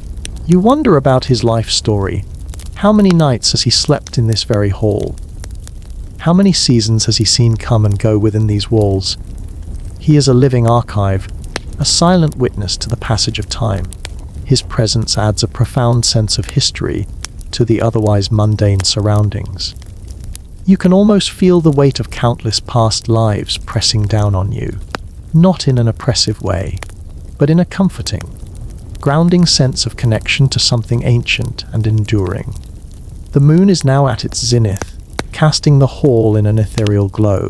You wonder about his life story. How many nights has he slept in this very hall? How many seasons has he seen come and go within these walls? He is a living archive, a silent witness to the passage of time. His presence adds a profound sense of history to the otherwise mundane surroundings. You can almost feel the weight of countless past lives pressing down on you, not in an oppressive way, but in a comforting, grounding sense of connection to something ancient and enduring. The moon is now at its zenith, casting the hall in an ethereal glow.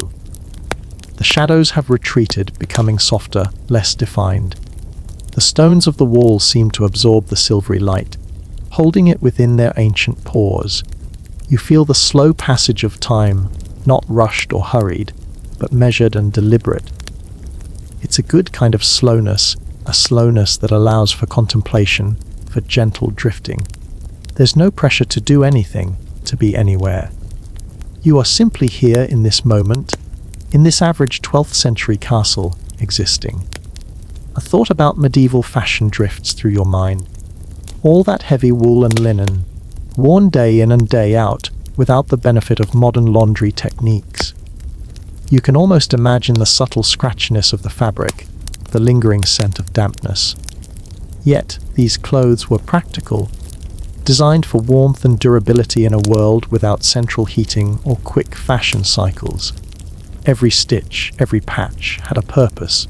The shadows have retreated, becoming softer, less defined. The stones of the wall seem to absorb the silvery light, holding it within their ancient pores. You feel the slow passage of time, not rushed or hurried, but measured and deliberate. It's a good kind of slowness, a slowness that allows for contemplation, for gentle drifting. There's no pressure to do anything, to be anywhere. You are simply here in this moment, in this average 12th century castle, existing. A thought about medieval fashion drifts through your mind. All that heavy wool and linen, worn day in and day out, without the benefit of modern laundry techniques. You can almost imagine the subtle scratchiness of the fabric, the lingering scent of dampness. Yet, these clothes were practical, designed for warmth and durability in a world without central heating or quick fashion cycles. Every stitch, every patch had a purpose.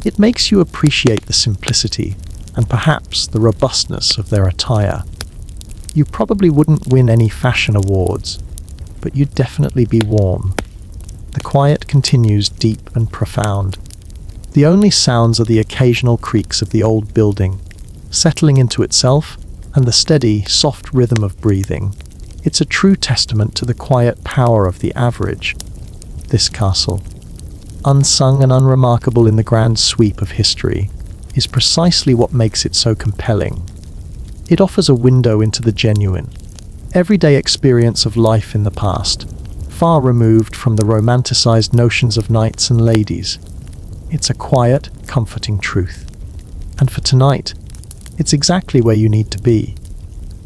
It makes you appreciate the simplicity and perhaps the robustness of their attire. You probably wouldn't win any fashion awards, but you'd definitely be warm. The quiet continues deep and profound. The only sounds are the occasional creaks of the old building, settling into itself, and the steady, soft rhythm of breathing. It's a true testament to the quiet power of the average. This castle, unsung and unremarkable in the grand sweep of history, is precisely what makes it so compelling. It offers a window into the genuine, everyday experience of life in the past, far removed from the romanticized notions of knights and ladies. It's a quiet, comforting truth. And for tonight, it's exactly where you need to be.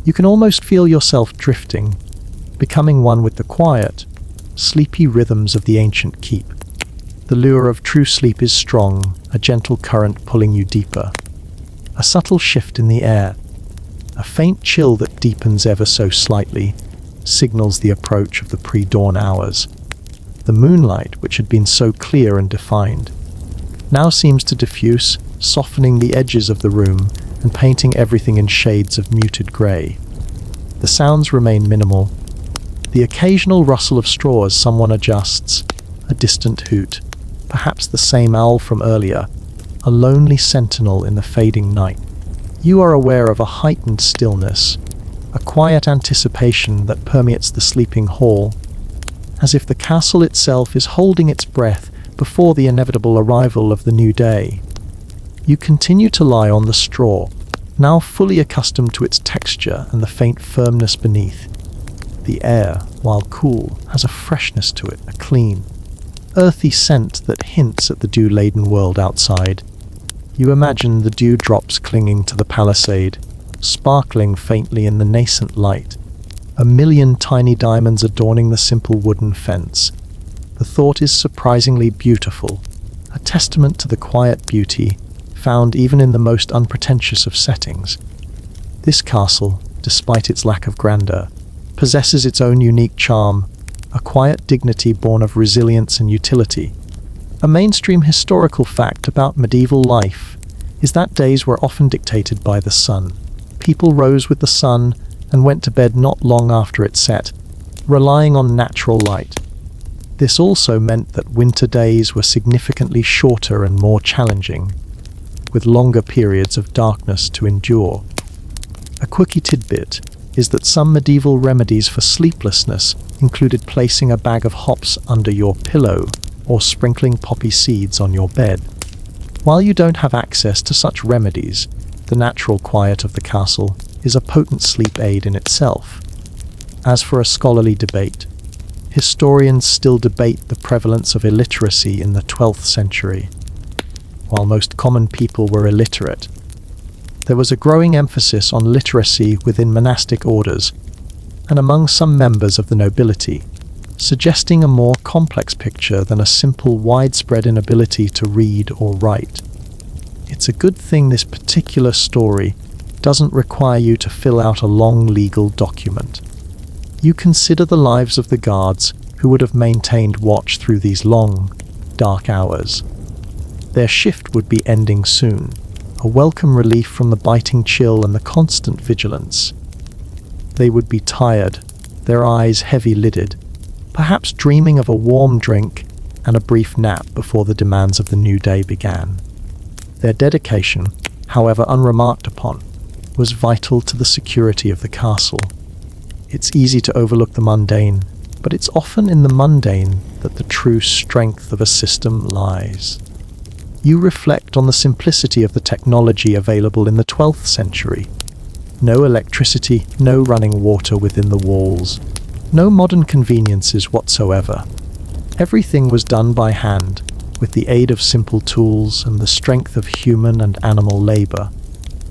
You can almost feel yourself drifting, becoming one with the quiet, sleepy rhythms of the ancient keep. The lure of true sleep is strong, a gentle current pulling you deeper. A subtle shift in the air, a faint chill that deepens ever so slightly, signals the approach of the pre-dawn hours. The moonlight, which had been so clear and defined, now seems to diffuse, softening the edges of the room and painting everything in shades of muted grey. The sounds remain minimal. The occasional rustle of straw as someone adjusts, a distant hoot, perhaps the same owl from earlier, a lonely sentinel in the fading night. You are aware of a heightened stillness, a quiet anticipation that permeates the sleeping hall, as if the castle itself is holding its breath before the inevitable arrival of the new day. You continue to lie on the straw, now fully accustomed to its texture and the faint firmness beneath. The air, while cool, has a freshness to it, a clean, earthy scent that hints at the dew-laden world outside. You imagine the dewdrops clinging to the palisade, sparkling faintly in the nascent light, a million tiny diamonds adorning the simple wooden fence. The thought is surprisingly beautiful, a testament to the quiet beauty found even in the most unpretentious of settings. This castle, despite its lack of grandeur, possesses its own unique charm, a quiet dignity born of resilience and utility. A mainstream historical fact about medieval life is that days were often dictated by the sun. People rose with the sun and went to bed not long after it set, relying on natural light. This also meant that winter days were significantly shorter and more challenging, with longer periods of darkness to endure. A quirky tidbit is that some medieval remedies for sleeplessness included placing a bag of hops under your pillow or sprinkling poppy seeds on your bed. While you don't have access to such remedies, the natural quiet of the castle is a potent sleep aid in itself. As for a scholarly debate, historians still debate the prevalence of illiteracy in the 12th century. While most common people were illiterate, there was a growing emphasis on literacy within monastic orders and among some members of the nobility, suggesting a more complex picture than a simple widespread inability to read or write. It's a good thing this particular story doesn't require you to fill out a long legal document. You consider the lives of the guards who would have maintained watch through these long, dark hours. Their shift would be ending soon, a welcome relief from the biting chill and the constant vigilance. They would be tired, their eyes heavy-lidded, perhaps dreaming of a warm drink and a brief nap before the demands of the new day began. Their dedication, however unremarked upon, was vital to the security of the castle. It's easy to overlook the mundane, but it's often in the mundane that the true strength of a system lies. You reflect on the simplicity of the technology available in the 12th century. No electricity, no running water within the walls, no modern conveniences whatsoever. Everything was done by hand, with the aid of simple tools and the strength of human and animal labor.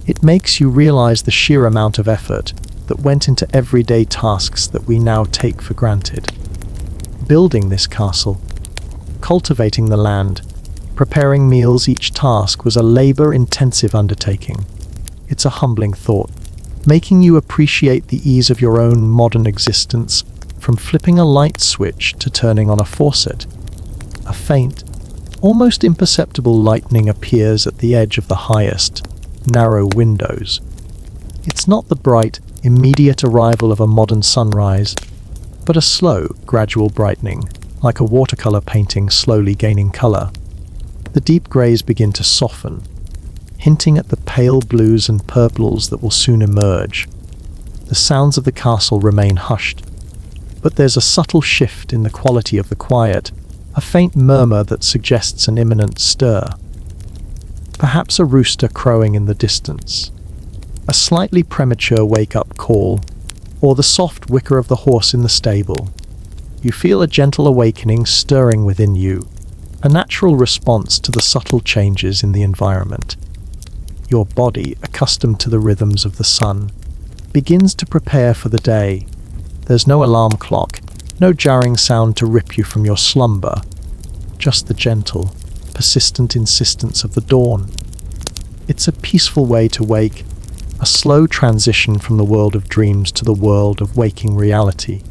It makes you realize the sheer amount of effort that went into everyday tasks that we now take for granted. Building this castle, cultivating the land, preparing meals, each task was a labor-intensive undertaking. It's a humbling thought, making you appreciate the ease of your own modern existence, from flipping a light switch to turning on a faucet. A faint, almost imperceptible lightning appears at the edge of the highest, narrow windows. It's not the bright, immediate arrival of a modern sunrise, but a slow, gradual brightening, like a watercolor painting slowly gaining color. The deep grays begin to soften, hinting at the pale blues and purples that will soon emerge. The sounds of the castle remain hushed, but there's a subtle shift in the quality of the quiet, a faint murmur that suggests an imminent stir. Perhaps a rooster crowing in the distance, a slightly premature wake-up call, or the soft whicker of the horse in the stable. You feel a gentle awakening stirring within you, a natural response to the subtle changes in the environment. Your body, accustomed to the rhythms of the sun, begins to prepare for the day. There's no alarm clock, no jarring sound to rip you from your slumber, just the gentle, persistent insistence of the dawn. It's a peaceful way to wake, a slow transition from the world of dreams to the world of waking reality.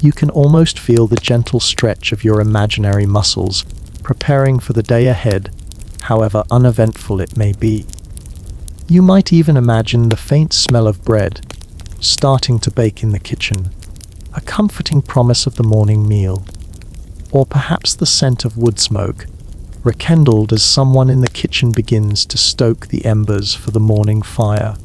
You can almost feel the gentle stretch of your imaginary muscles, preparing for the day ahead, however uneventful it may be. You might even imagine the faint smell of bread starting to bake in the kitchen, a comforting promise of the morning meal. Or perhaps the scent of wood smoke, rekindled as someone in the kitchen begins to stoke the embers for the morning fire.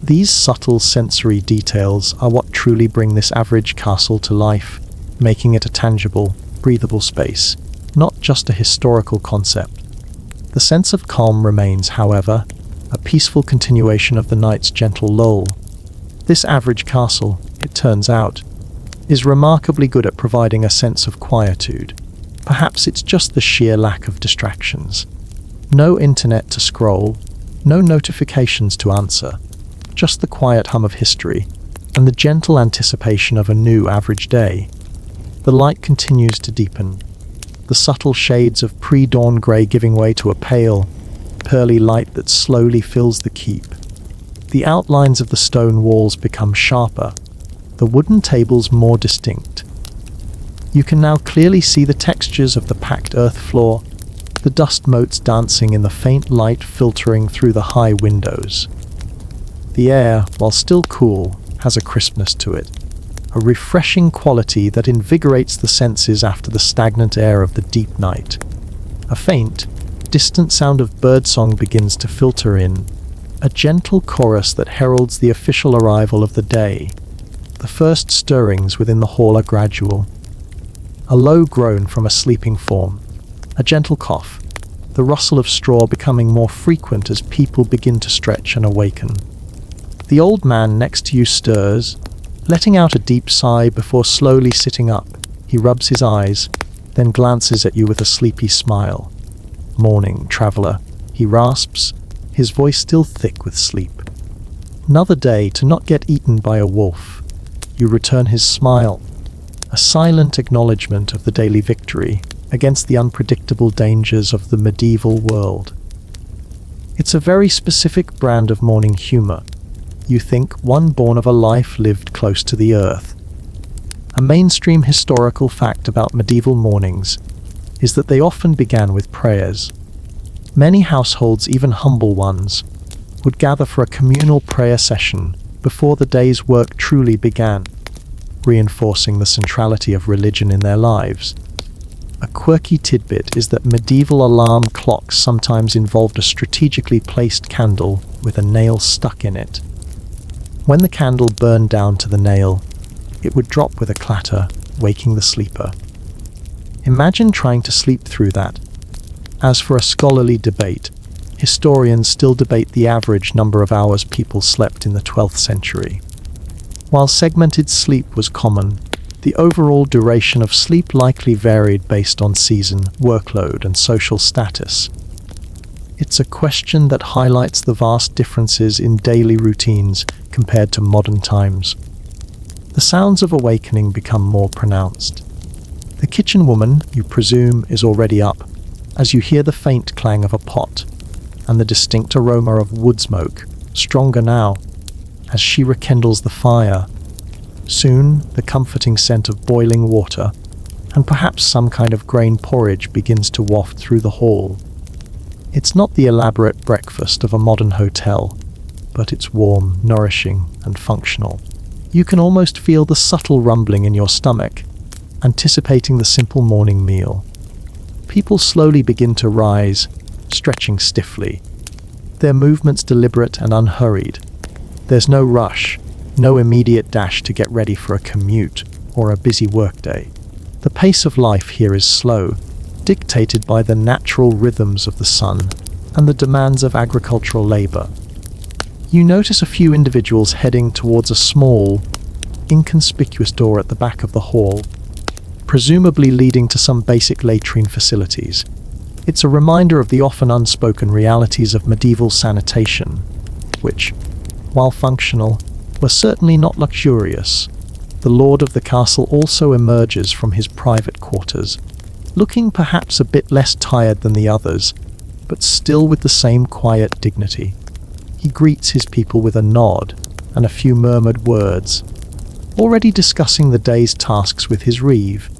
These subtle sensory details are what truly bring this average castle to life, making it a tangible, breathable space, not just a historical concept. The sense of calm remains, however, a peaceful continuation of the night's gentle lull. This average castle, it turns out, is remarkably good at providing a sense of quietude. Perhaps it's just the sheer lack of distractions. No internet to scroll, no notifications to answer, just the quiet hum of history and the gentle anticipation of a new average day. The light continues to deepen, the subtle shades of pre-dawn grey giving way to a pale, pearly light that slowly fills the keep. The outlines of the stone walls become sharper, the wooden tables more distinct. You can now clearly see the textures of the packed earth floor, the dust motes dancing in the faint light filtering through the high windows. The air, while still cool, has a crispness to it, a refreshing quality that invigorates the senses after the stagnant air of the deep night. A faint, distant sound of birdsong begins to filter in, a gentle chorus that heralds the official arrival of the day. The first stirrings within the hall are gradual. A low groan from a sleeping form, a gentle cough, the rustle of straw becoming more frequent as people begin to stretch and awaken. The old man next to you stirs, letting out a deep sigh before slowly sitting up. He rubs his eyes, then glances at you with a sleepy smile. "Morning, traveller," he rasps, his voice still thick with sleep. "Another day to not get eaten by a wolf." You return his smile, a silent acknowledgement of the daily victory against the unpredictable dangers of the medieval world. It's a very specific brand of morning humour. You think, one born of a life lived close to the earth. A mainstream historical fact about medieval mornings is that they often began with prayers. Many households, even humble ones, would gather for a communal prayer session before the day's work truly began, reinforcing the centrality of religion in their lives. A quirky tidbit is that medieval alarm clocks sometimes involved a strategically placed candle with a nail stuck in it. When the candle burned down to the nail, it would drop with a clatter, waking the sleeper. Imagine trying to sleep through that. As for a scholarly debate, historians still debate the average number of hours people slept in the 12th century. While segmented sleep was common, the overall duration of sleep likely varied based on season, workload, and social status. It's a question that highlights the vast differences in daily routines compared to modern times. The sounds of awakening become more pronounced. The kitchen woman, you presume, is already up, as you hear the faint clang of a pot, and the distinct aroma of wood smoke, stronger now, as she rekindles the fire. Soon, the comforting scent of boiling water, and perhaps some kind of grain porridge begins to waft through the hall. It's not the elaborate breakfast of a modern hotel, but it's warm, nourishing, and functional. You can almost feel the subtle rumbling in your stomach, anticipating the simple morning meal. People slowly begin to rise, stretching stiffly, their movements deliberate and unhurried. There's no rush, no immediate dash to get ready for a commute or a busy workday. The pace of life here is slow, dictated by the natural rhythms of the sun and the demands of agricultural labor. You notice a few individuals heading towards a small, inconspicuous door at the back of the hall, presumably leading to some basic latrine facilities. It's a reminder of the often unspoken realities of medieval sanitation, which, while functional, were certainly not luxurious. The lord of the castle also emerges from his private quarters, looking perhaps a bit less tired than the others, but still with the same quiet dignity. He greets his people with a nod and a few murmured words, already discussing the day's tasks with his reeve,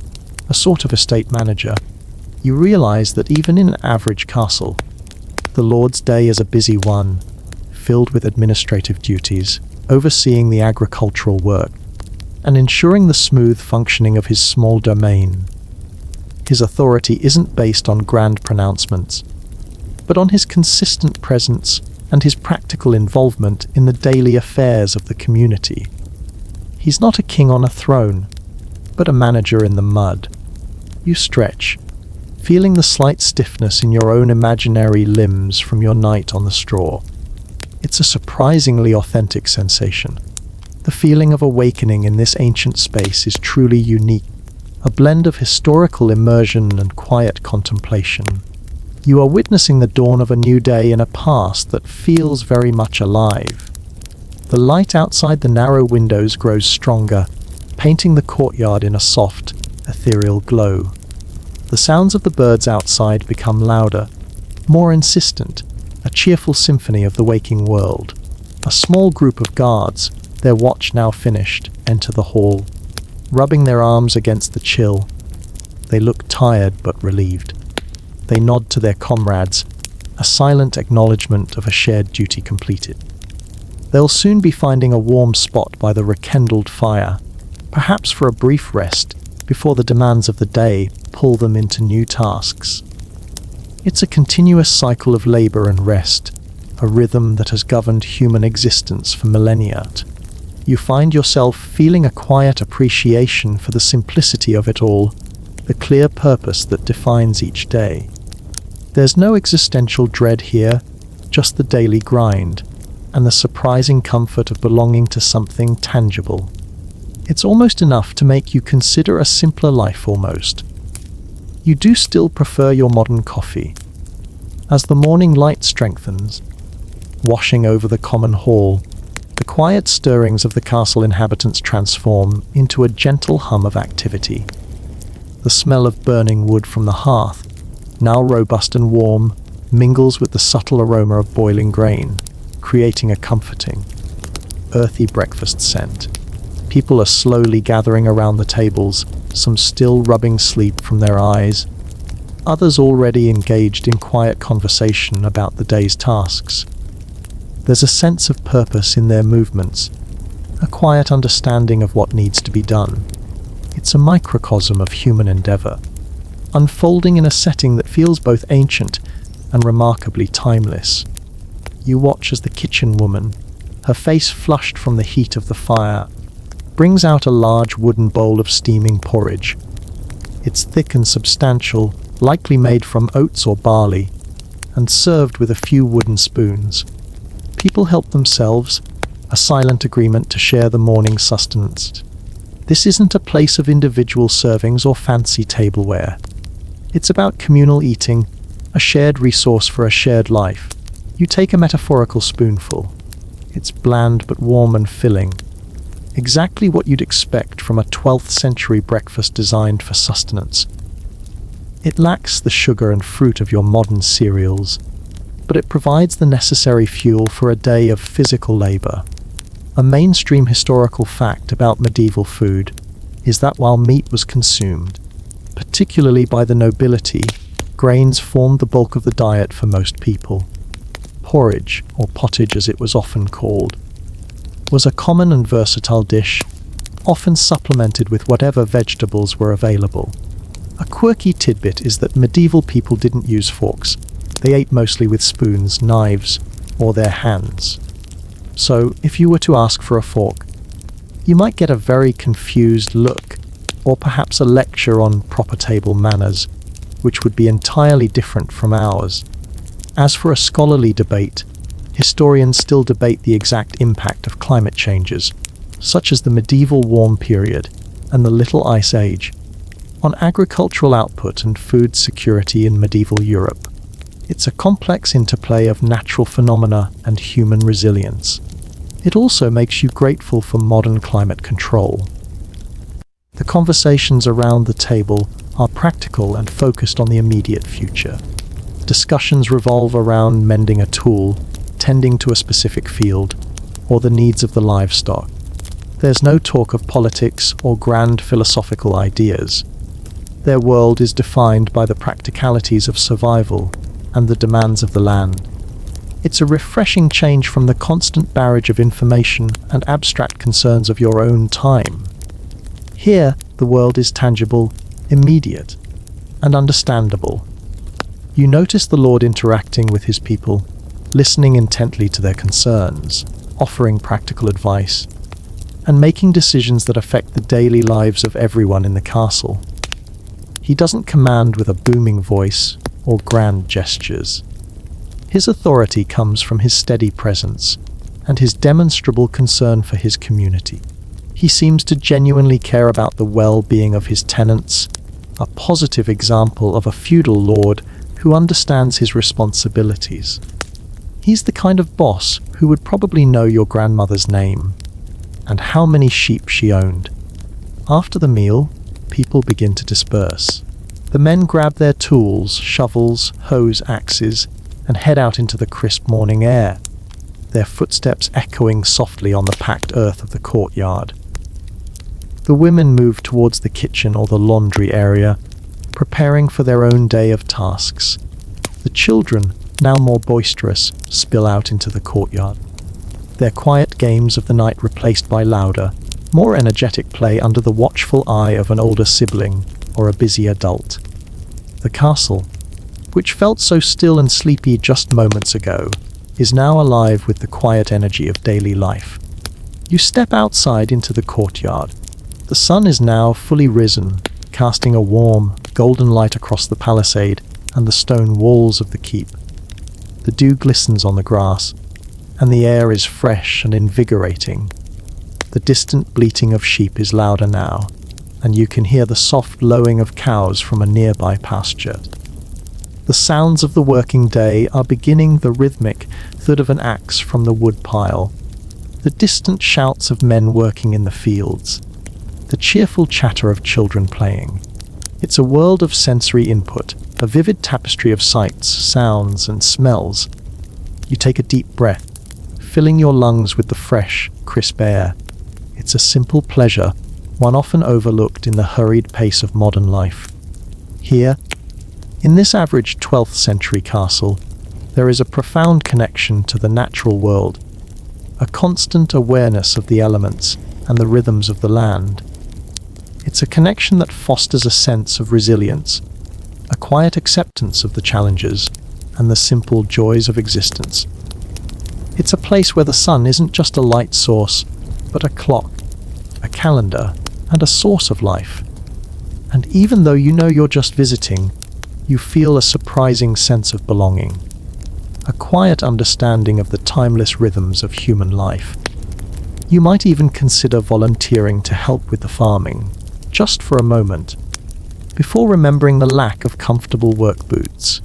a sort of estate manager. You realize that even in an average castle, the lord's day is a busy one, filled with administrative duties, overseeing the agricultural work, and ensuring the smooth functioning of his small domain. His authority isn't based on grand pronouncements, but on his consistent presence and his practical involvement in the daily affairs of the community. He's not a king on a throne, but a manager in the mud. You stretch, feeling the slight stiffness in your own imaginary limbs from your night on the straw. It's a surprisingly authentic sensation. The feeling of awakening in this ancient space is truly unique, a blend of historical immersion and quiet contemplation. You are witnessing the dawn of a new day in a past that feels very much alive. The light outside the narrow windows grows stronger, painting the courtyard in a soft, ethereal glow. The sounds of the birds outside become louder, more insistent, a cheerful symphony of the waking world. A small group of guards, their watch now finished, enter the hall, rubbing their arms against the chill. They look tired but relieved. They nod to their comrades, a silent acknowledgement of a shared duty completed. They'll soon be finding a warm spot by the rekindled fire, perhaps for a brief rest before the demands of the day pull them into new tasks. It's a continuous cycle of labor and rest, a rhythm that has governed human existence for millennia. You find yourself feeling a quiet appreciation for the simplicity of it all, the clear purpose that defines each day. There's no existential dread here, just the daily grind, and the surprising comfort of belonging to something tangible. It's almost enough to make you consider a simpler life almost. You do still prefer your modern coffee. As the morning light strengthens, washing over the common hall, the quiet stirrings of the castle inhabitants transform into a gentle hum of activity. The smell of burning wood from the hearth, now robust and warm, mingles with the subtle aroma of boiling grain, creating a comforting, earthy breakfast scent. People are slowly gathering around the tables, some still rubbing sleep from their eyes, others already engaged in quiet conversation about the day's tasks. There's a sense of purpose in their movements, a quiet understanding of what needs to be done. It's a microcosm of human endeavor, unfolding in a setting that feels both ancient and remarkably timeless. You watch as the kitchen woman, her face flushed from the heat of the fire, brings out a large wooden bowl of steaming porridge. It's thick and substantial, likely made from oats or barley, and served with a few wooden spoons. People help themselves, a silent agreement to share the morning sustenance. This isn't a place of individual servings or fancy tableware. It's about communal eating, a shared resource for a shared life. You take a metaphorical spoonful. It's bland but warm and filling. Exactly what you'd expect from a 12th century breakfast designed for sustenance. It lacks the sugar and fruit of your modern cereals, but it provides the necessary fuel for a day of physical labor. A mainstream historical fact about medieval food is that while meat was consumed, particularly by the nobility, grains formed the bulk of the diet for most people. Porridge, or pottage as it was often called, was a common and versatile dish, often supplemented with whatever vegetables were available. A quirky tidbit is that medieval people didn't use forks. They ate mostly with spoons, knives, or their hands. So, if you were to ask for a fork, you might get a very confused look, or perhaps a lecture on proper table manners, which would be entirely different from ours. As for a scholarly debate, historians still debate the exact impact of climate changes, such as the medieval warm period and the Little Ice Age, on agricultural output and food security in medieval Europe. It's a complex interplay of natural phenomena and human resilience. It also makes you grateful for modern climate control. The conversations around the table are practical and focused on the immediate future. Discussions revolve around mending a tool, tending to a specific field, or the needs of the livestock. There's no talk of politics or grand philosophical ideas. Their world is defined by the practicalities of survival and the demands of the land. It's a refreshing change from the constant barrage of information and abstract concerns of your own time. Here, the world is tangible, immediate, and understandable. You notice the Lord interacting with his people, listening intently to their concerns, offering practical advice, and making decisions that affect the daily lives of everyone in the castle. He doesn't command with a booming voice or grand gestures. His authority comes from his steady presence and his demonstrable concern for his community. He seems to genuinely care about the well-being of his tenants, a positive example of a feudal lord who understands his responsibilities. He's the kind of boss who would probably know your grandmother's name and how many sheep she owned. After the meal, people begin to disperse. The men grab their tools, shovels, hoes, axes, and head out into the crisp morning air, their footsteps echoing softly on the packed earth of the courtyard. The women move towards the kitchen or the laundry area, preparing for their own day of tasks. The children, now more boisterous, spill out into the courtyard. Their quiet games of the night replaced by louder, more energetic play under the watchful eye of an older sibling or a busy adult. The castle, which felt so still and sleepy just moments ago, is now alive with the quiet energy of daily life. You step outside into the courtyard. The sun is now fully risen, casting a warm, golden light across the palisade and the stone walls of the keep. The dew glistens on the grass, and the air is fresh and invigorating. The distant bleating of sheep is louder now, and you can hear the soft lowing of cows from a nearby pasture. The sounds of the working day are beginning, the rhythmic thud of an axe from the wood pile, the distant shouts of men working in the fields, the cheerful chatter of children playing. It's a world of sensory input, a vivid tapestry of sights, sounds, and smells. You take a deep breath, filling your lungs with the fresh, crisp air. It's a simple pleasure, one often overlooked in the hurried pace of modern life. Here, in this average 12th century castle, there is a profound connection to the natural world, a constant awareness of the elements and the rhythms of the land. It's a connection that fosters a sense of resilience, a quiet acceptance of the challenges and the simple joys of existence. It's a place where the sun isn't just a light source, but a clock, a calendar, and a source of life. And even though you know you're just visiting, you feel a surprising sense of belonging, a quiet understanding of the timeless rhythms of human life. You might even consider volunteering to help with the farming, just for a moment, before remembering the lack of comfortable work boots.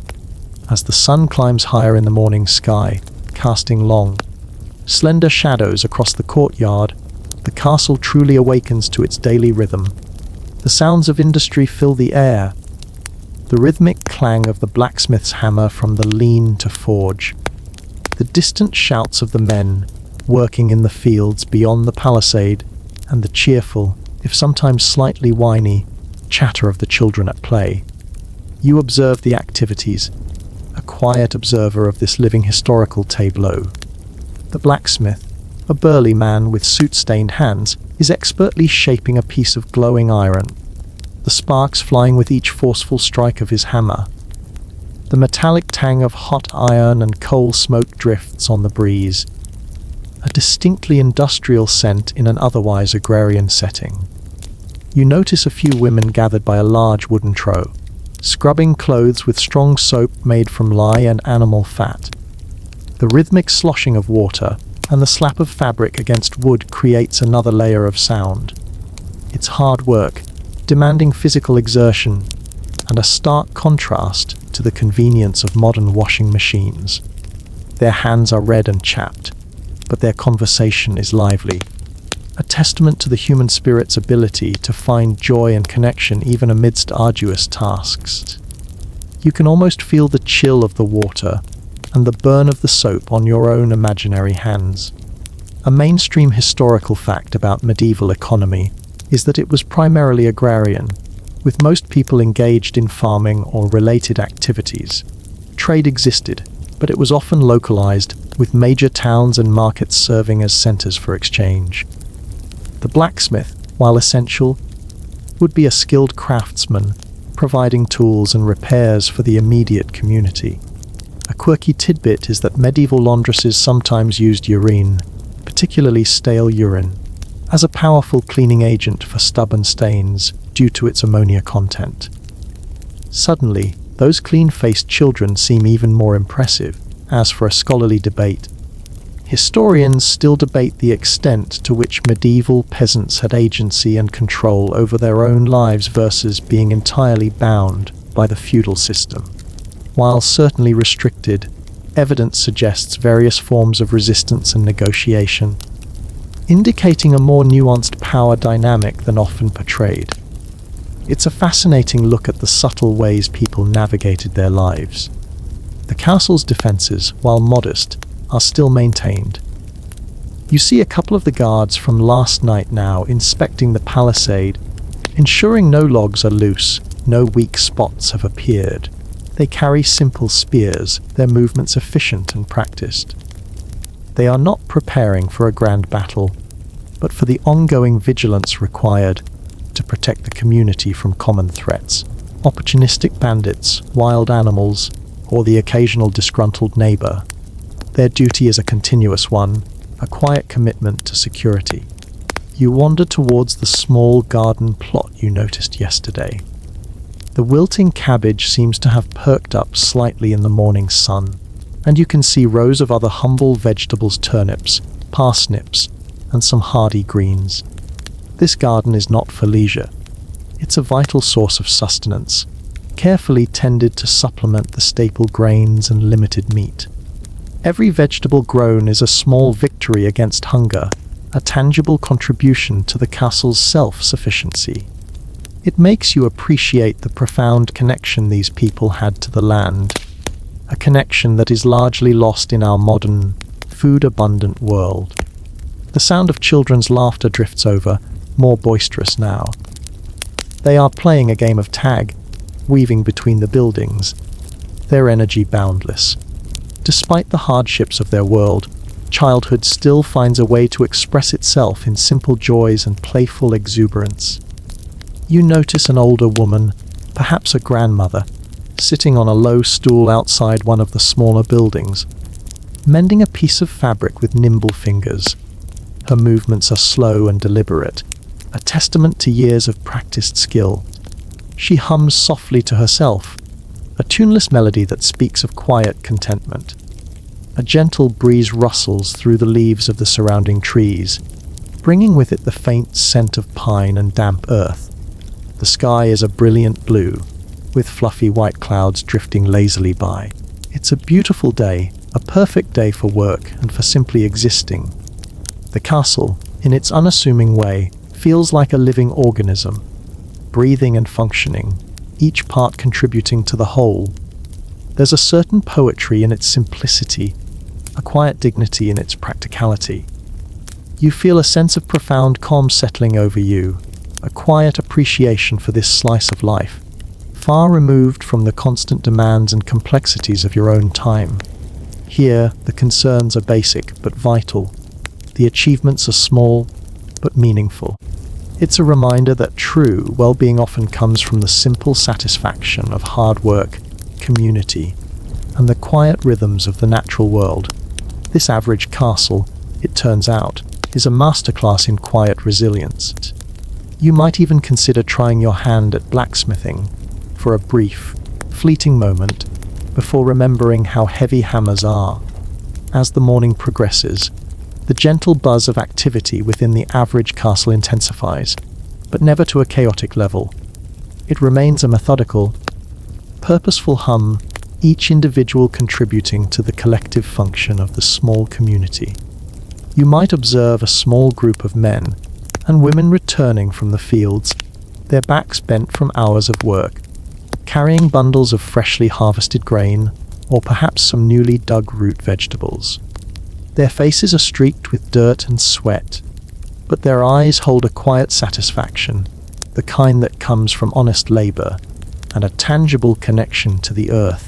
As the sun climbs higher in the morning sky, casting long, slender shadows across the courtyard, the castle truly awakens to its daily rhythm. The sounds of industry fill the air, the rhythmic clang of the blacksmith's hammer from the lean to forge, the distant shouts of the men working in the fields beyond the palisade, and the cheerful, if sometimes slightly whiny, chatter of the children at play. You observe the activities, a quiet observer of this living historical tableau. The blacksmith, a burly man with soot-stained hands, is expertly shaping a piece of glowing iron, the sparks flying with each forceful strike of his hammer. The metallic tang of hot iron and coal smoke drifts on the breeze, a distinctly industrial scent in an otherwise agrarian setting. You notice a few women gathered by a large wooden trough, scrubbing clothes with strong soap made from lye and animal fat. The rhythmic sloshing of water and the slap of fabric against wood creates another layer of sound. It's hard work, demanding physical exertion and a stark contrast to the convenience of modern washing machines. Their hands are red and chapped, but their conversation is lively, a testament to the human spirit's ability to find joy and connection even amidst arduous tasks. You can almost feel the chill of the water and the burn of the soap on your own imaginary hands. A mainstream historical fact about medieval economy is that it was primarily agrarian, with most people engaged in farming or related activities. Trade existed, but it was often localized, with major towns and markets serving as centers for exchange. The blacksmith, while essential, would be a skilled craftsman, providing tools and repairs for the immediate community. A quirky tidbit is that medieval laundresses sometimes used urine, particularly stale urine, as a powerful cleaning agent for stubborn stains due to its ammonia content. Suddenly, those clean-faced children seem even more impressive. As for a scholarly debate, historians still debate the extent to which medieval peasants had agency and control over their own lives versus being entirely bound by the feudal system. While certainly restricted, evidence suggests various forms of resistance and negotiation, indicating a more nuanced power dynamic than often portrayed. It's a fascinating look at the subtle ways people navigated their lives. The castle's defenses, while modest, are still maintained. You see a couple of the guards from last night now inspecting the palisade, ensuring no logs are loose, no weak spots have appeared. They carry simple spears, their movements efficient and practiced. They are not preparing for a grand battle, but for the ongoing vigilance required to protect the community from common threats. Opportunistic bandits, wild animals, or the occasional disgruntled neighbor. Their duty is a continuous one, a quiet commitment to security. You wander towards the small garden plot you noticed yesterday. The wilting cabbage seems to have perked up slightly in the morning sun, and you can see rows of other humble vegetables: turnips, parsnips, and some hardy greens. This garden is not for leisure. It's a vital source of sustenance, carefully tended to supplement the staple grains and limited meat. Every vegetable grown is a small victory against hunger, a tangible contribution to the castle's self-sufficiency. It makes you appreciate the profound connection these people had to the land, a connection that is largely lost in our modern, food-abundant world. The sound of children's laughter drifts over, more boisterous now. They are playing a game of tag, weaving between the buildings, their energy boundless. Despite the hardships of their world, childhood still finds a way to express itself in simple joys and playful exuberance. You notice an older woman, perhaps a grandmother, sitting on a low stool outside one of the smaller buildings, mending a piece of fabric with nimble fingers. Her movements are slow and deliberate, a testament to years of practiced skill. She hums softly to herself, a tuneless melody that speaks of quiet contentment. A gentle breeze rustles through the leaves of the surrounding trees, bringing with it the faint scent of pine and damp earth. The sky is a brilliant blue, with fluffy white clouds drifting lazily by. It's a beautiful day, a perfect day for work and for simply existing. The castle, in its unassuming way, feels like a living organism, breathing and functioning, each part contributing to the whole. There's a certain poetry in its simplicity, a quiet dignity in its practicality. You feel a sense of profound calm settling over you, a quiet appreciation for this slice of life, far removed from the constant demands and complexities of your own time. Here, the concerns are basic but vital. The achievements are small but meaningful. It's a reminder that true well-being often comes from the simple satisfaction of hard work, community, and the quiet rhythms of the natural world. This average castle, it turns out, is a masterclass in quiet resilience. You might even consider trying your hand at blacksmithing for a brief, fleeting moment before remembering how heavy hammers are. As the morning progresses, the gentle buzz of activity within the average castle intensifies, but never to a chaotic level. It remains a methodical, purposeful hum, each individual contributing to the collective function of the small community. You might observe a small group of men and women returning from the fields, their backs bent from hours of work, carrying bundles of freshly harvested grain or perhaps some newly dug root vegetables. Their faces are streaked with dirt and sweat, but their eyes hold a quiet satisfaction, the kind that comes from honest labor and a tangible connection to the earth.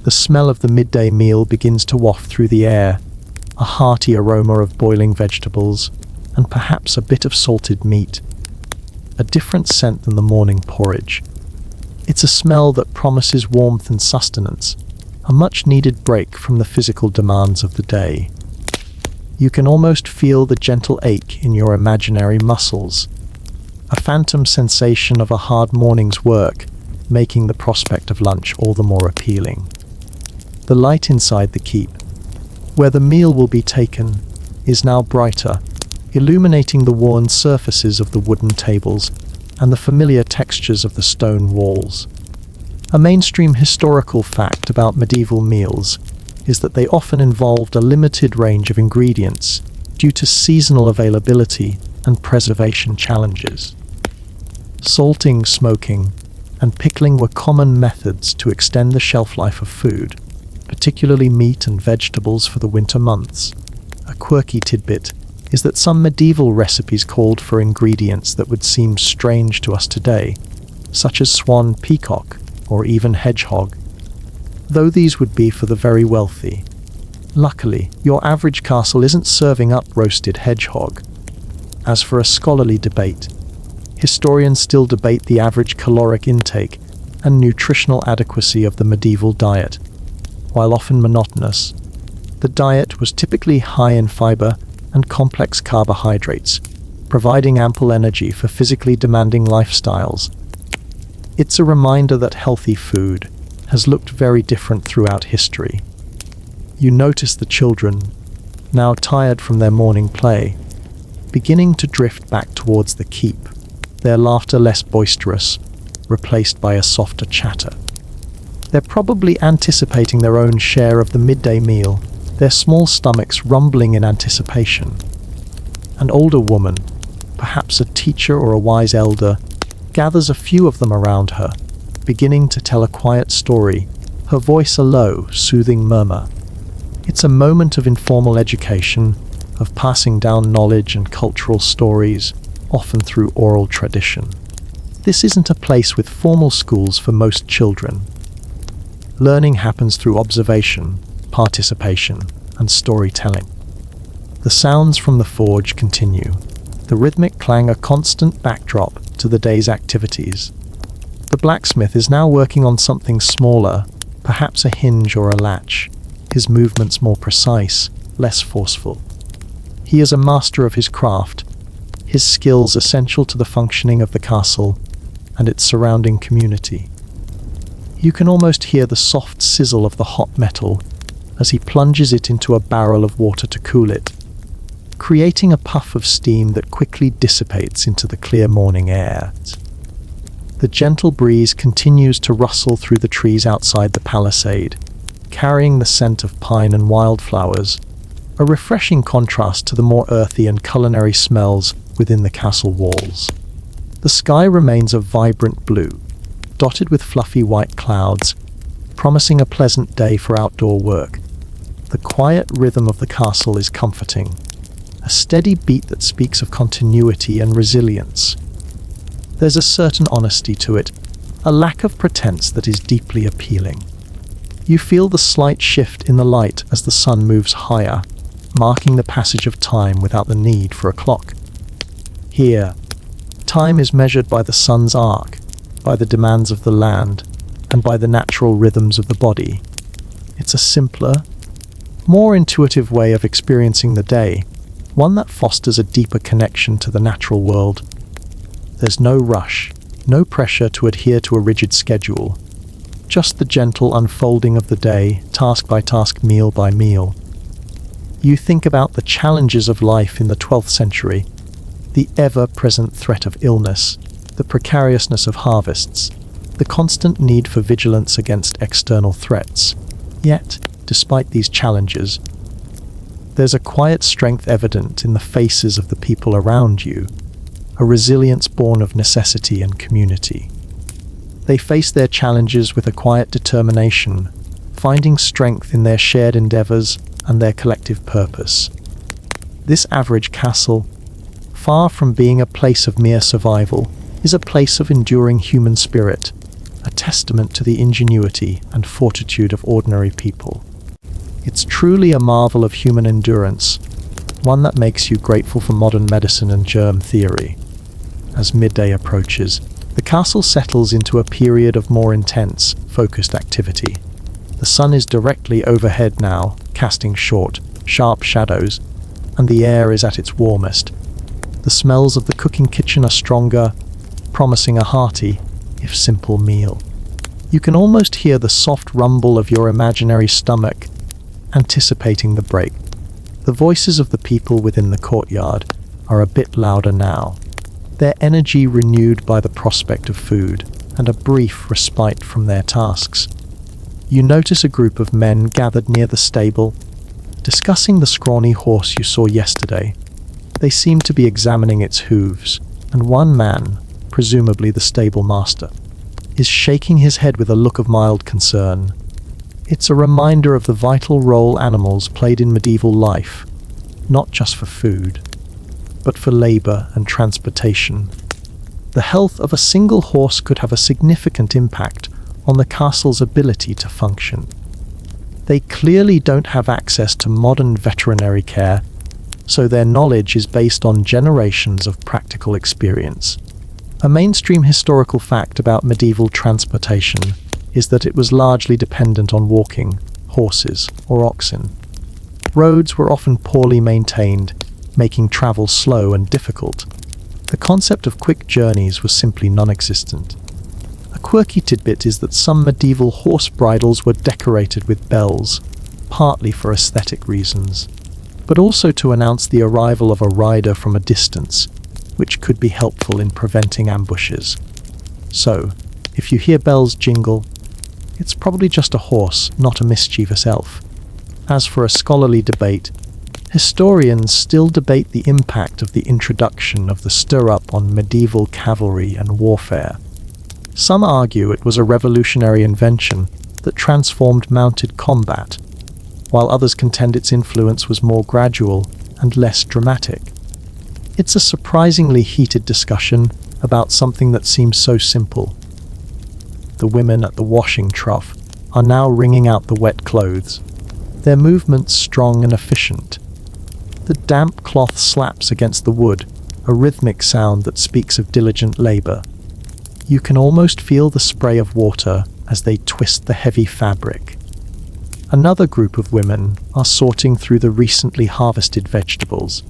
The smell of the midday meal begins to waft through the air, a hearty aroma of boiling vegetables and perhaps a bit of salted meat, a different scent than the morning porridge. It's a smell that promises warmth and sustenance, a much-needed break from the physical demands of the day. You can almost feel the gentle ache in your imaginary muscles, a phantom sensation of a hard morning's work, making the prospect of lunch all the more appealing. The light inside the keep, where the meal will be taken, is now brighter, illuminating the worn surfaces of the wooden tables and the familiar textures of the stone walls. A mainstream historical fact about medieval meals is that they often involved a limited range of ingredients due to seasonal availability and preservation challenges. Salting, smoking, and pickling were common methods to extend the shelf life of food, particularly meat and vegetables for the winter months. A quirky tidbit is that some medieval recipes called for ingredients that would seem strange to us today, such as swan, peacock, or even hedgehog, though these would be for the very wealthy. Luckily, your average castle isn't serving up roasted hedgehog. As for a scholarly debate, historians still debate the average caloric intake and nutritional adequacy of the medieval diet. While often monotonous, the diet was typically high in fiber and complex carbohydrates, providing ample energy for physically demanding lifestyles. It's a reminder that healthy food has looked very different throughout history. You notice the children, now tired from their morning play, beginning to drift back towards the keep, their laughter less boisterous, replaced by a softer chatter. They're probably anticipating their own share of the midday meal, their small stomachs rumbling in anticipation. An older woman, perhaps a teacher or a wise elder, gathers a few of them around her, beginning to tell a quiet story, her voice a low, soothing murmur. It's a moment of informal education, of passing down knowledge and cultural stories, often through oral tradition. This isn't a place with formal schools for most children. Learning happens through observation, participation, and storytelling. The sounds from the forge continue, the rhythmic clang a constant backdrop to the day's activities. The blacksmith is now working on something smaller, perhaps a hinge or a latch, his movements more precise, less forceful. He is a master of his craft, his skills essential to the functioning of the castle and its surrounding community. You can almost hear the soft sizzle of the hot metal as he plunges it into a barrel of water to cool it, creating a puff of steam that quickly dissipates into the clear morning air. The gentle breeze continues to rustle through the trees outside the palisade, carrying the scent of pine and wildflowers, a refreshing contrast to the more earthy and culinary smells within the castle walls. The sky remains a vibrant blue, dotted with fluffy white clouds, promising a pleasant day for outdoor work. The quiet rhythm of the castle is comforting, a steady beat that speaks of continuity and resilience. There's a certain honesty to it, a lack of pretense that is deeply appealing. You feel the slight shift in the light as the sun moves higher, marking the passage of time without the need for a clock. Here, time is measured by the sun's arc, by the demands of the land, and by the natural rhythms of the body. It's a simpler, more intuitive way of experiencing the day, one that fosters a deeper connection to the natural world. There's no rush, no pressure to adhere to a rigid schedule, just the gentle unfolding of the day, task by task, meal by meal. You think about the challenges of life in the 12th century, the ever-present threat of illness, the precariousness of harvests, the constant need for vigilance against external threats. Yet, despite these challenges, there's a quiet strength evident in the faces of the people around you, a resilience born of necessity and community. They face their challenges with a quiet determination, finding strength in their shared endeavors and their collective purpose. This average castle, far from being a place of mere survival, is a place of enduring human spirit, a testament to the ingenuity and fortitude of ordinary people. It's truly a marvel of human endurance, one that makes you grateful for modern medicine and germ theory. As midday approaches, the castle settles into a period of more intense, focused activity. The sun is directly overhead now, casting short, sharp shadows, and the air is at its warmest. The smells of the cooking kitchen are stronger, promising a hearty, if simple, meal. You can almost hear the soft rumble of your imaginary stomach, anticipating the break. The voices of the people within the courtyard are a bit louder now, their energy renewed by the prospect of food and a brief respite from their tasks. You notice a group of men gathered near the stable, discussing the scrawny horse you saw yesterday. They seem to be examining its hooves, and one man, presumably the stable master, is shaking his head with a look of mild concern. It's a reminder of the vital role animals played in medieval life, not just for food, but for labor and transportation. The health of a single horse could have a significant impact on the castle's ability to function. They clearly don't have access to modern veterinary care, so their knowledge is based on generations of practical experience. A mainstream historical fact about medieval transportation is that it was largely dependent on walking, horses, or oxen. Roads were often poorly maintained, making travel slow and difficult. The concept of quick journeys was simply non-existent. A quirky tidbit is that some medieval horse bridles were decorated with bells, partly for aesthetic reasons, but also to announce the arrival of a rider from a distance, which could be helpful in preventing ambushes. So, if you hear bells jingle, it's probably just a horse, not a mischievous elf. As for a scholarly debate, historians still debate the impact of the introduction of the stirrup on medieval cavalry and warfare. Some argue it was a revolutionary invention that transformed mounted combat, while others contend its influence was more gradual and less dramatic. It's a surprisingly heated discussion about something that seems so simple. The women at the washing trough are now wringing out the wet clothes, their movements strong and efficient. The damp cloth slaps against the wood, a rhythmic sound that speaks of diligent labor. You can almost feel the spray of water as they twist the heavy fabric. Another group of women are sorting through the recently harvested vegetables,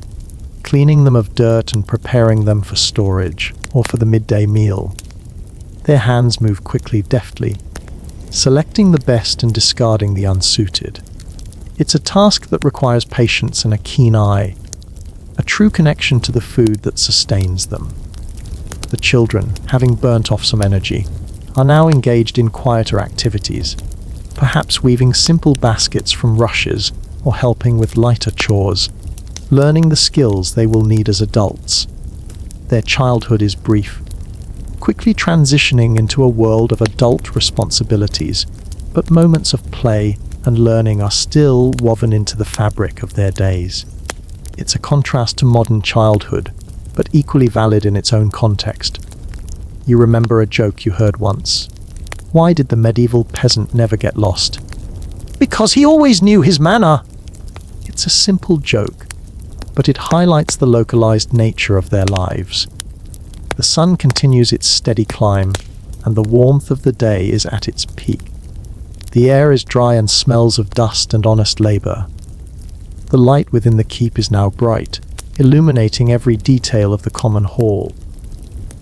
cleaning them of dirt and preparing them for storage or for the midday meal. Their hands move quickly, deftly, selecting the best and discarding the unsuited. It's a task that requires patience and a keen eye, a true connection to the food that sustains them. The children, having burnt off some energy, are now engaged in quieter activities, perhaps weaving simple baskets from rushes or helping with lighter chores, learning the skills they will need as adults. Their childhood is brief, quickly transitioning into a world of adult responsibilities, but moments of play and learning are still woven into the fabric of their days. It's a contrast to modern childhood, but equally valid in its own context. You remember a joke you heard once. Why did the medieval peasant never get lost? Because he always knew his manner! It's a simple joke, but it highlights the localized nature of their lives. The sun continues its steady climb, and the warmth of the day is at its peak. The air is dry and smells of dust and honest labor. The light within the keep is now bright, illuminating every detail of the common hall.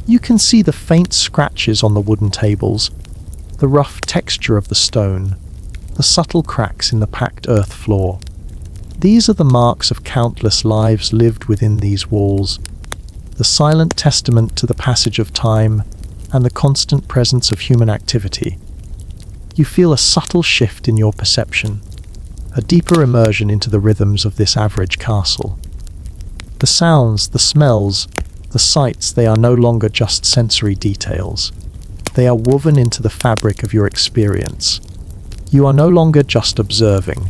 You can see the faint scratches on the wooden tables, the rough texture of the stone, the subtle cracks in the packed earth floor. These are the marks of countless lives lived within these walls. the silent testament to the passage of time and the constant presence of human activity. You feel a subtle shift in your perception, a deeper immersion into the rhythms of this average castle. The sounds, the smells, the sights, they are no longer just sensory details. They are woven into the fabric of your experience. You are no longer just observing.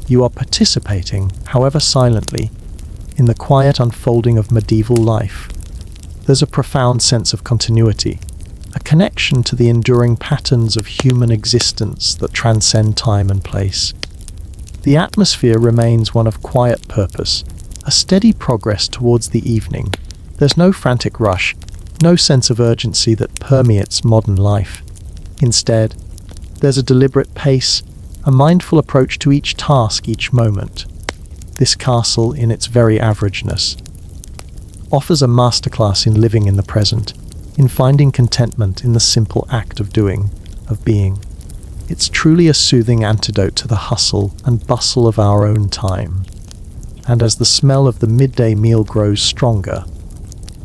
You are participating, however silently, in the quiet unfolding of medieval life. There's a profound sense of continuity, a connection to the enduring patterns of human existence that transcend time and place. The atmosphere remains one of quiet purpose, a steady progress towards the evening. There's no frantic rush, no sense of urgency that permeates modern life. Instead, there's a deliberate pace, a mindful approach to each task, each moment. This castle, in its very averageness, offers a masterclass in living in the present, in finding contentment in the simple act of doing, of being. It's truly a soothing antidote to the hustle and bustle of our own time. And as the smell of the midday meal grows stronger,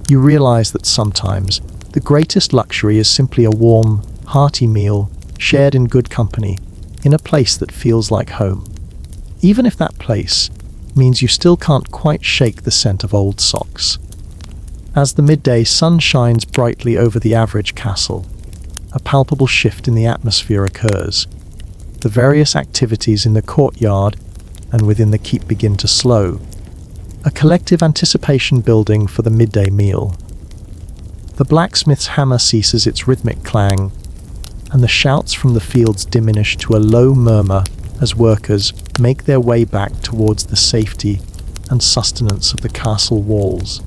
you realize that sometimes the greatest luxury is simply a warm, hearty meal shared in good company, in a place that feels like home. Even if that place means you still can't quite shake the scent of old socks. As the midday sun shines brightly over the average castle, a palpable shift in the atmosphere occurs. The various activities in the courtyard and within the keep begin to slow, a collective anticipation building for the midday meal. The blacksmith's hammer ceases its rhythmic clang, and the shouts from the fields diminish to a low murmur as workers make their way back towards the safety and sustenance of the castle walls.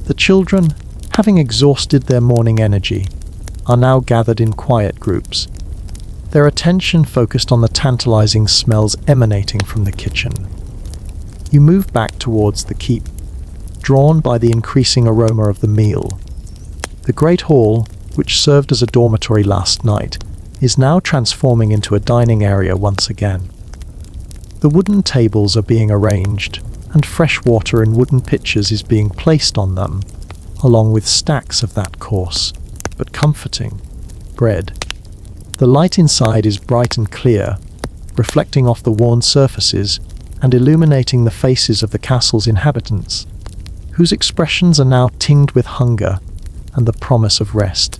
The children, having exhausted their morning energy, are now gathered in quiet groups, their attention focused on the tantalizing smells emanating from the kitchen. You move back towards the keep, drawn by the increasing aroma of the meal. The great hall, which served as a dormitory last night, is now transforming into a dining area once again. The wooden tables are being arranged, and fresh water in wooden pitchers is being placed on them, along with stacks of that coarse, but comforting, bread. The light inside is bright and clear, reflecting off the worn surfaces and illuminating the faces of the castle's inhabitants, whose expressions are now tinged with hunger and the promise of rest.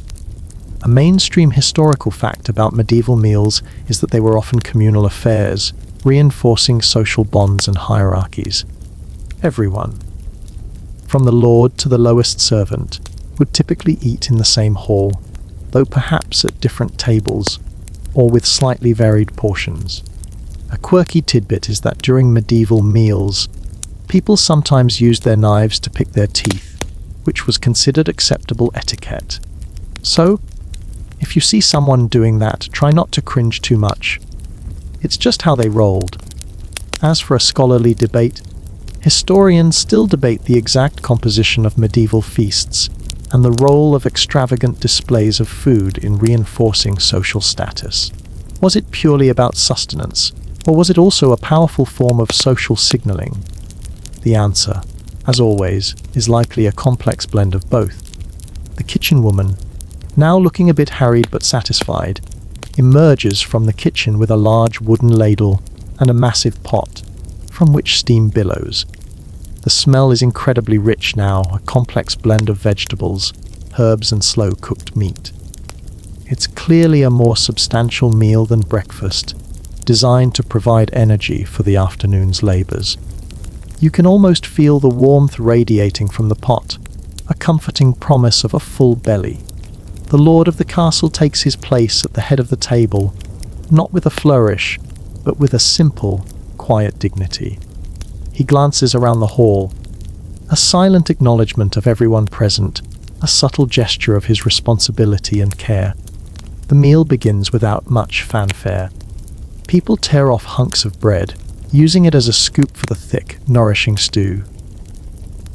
A mainstream historical fact about medieval meals is that they were often communal affairs, reinforcing social bonds and hierarchies. Everyone, from the lord to the lowest servant, would typically eat in the same hall, though perhaps at different tables or with slightly varied portions. A quirky tidbit is that during medieval meals, people sometimes used their knives to pick their teeth, which was considered acceptable etiquette. So, if you see someone doing that, try not to cringe too much. It's just how they rolled. As for a scholarly debate, historians still debate the exact composition of medieval feasts and the role of extravagant displays of food in reinforcing social status. Was it purely about sustenance, or was it also a powerful form of social signaling? The answer, as always, is likely a complex blend of both. The kitchen woman, now looking a bit harried but satisfied, emerges from the kitchen with a large wooden ladle and a massive pot, from which steam billows. The smell is incredibly rich now, a complex blend of vegetables, herbs and slow-cooked meat. It's clearly a more substantial meal than breakfast, designed to provide energy for the afternoon's labors. You can almost feel the warmth radiating from the pot, a comforting promise of a full belly. The lord of the castle takes his place at the head of the table, not with a flourish, but with a simple, quiet dignity. He glances around the hall, a silent acknowledgement of everyone present, a subtle gesture of his responsibility and care. The meal begins without much fanfare. People tear off hunks of bread, using it as a scoop for the thick, nourishing stew.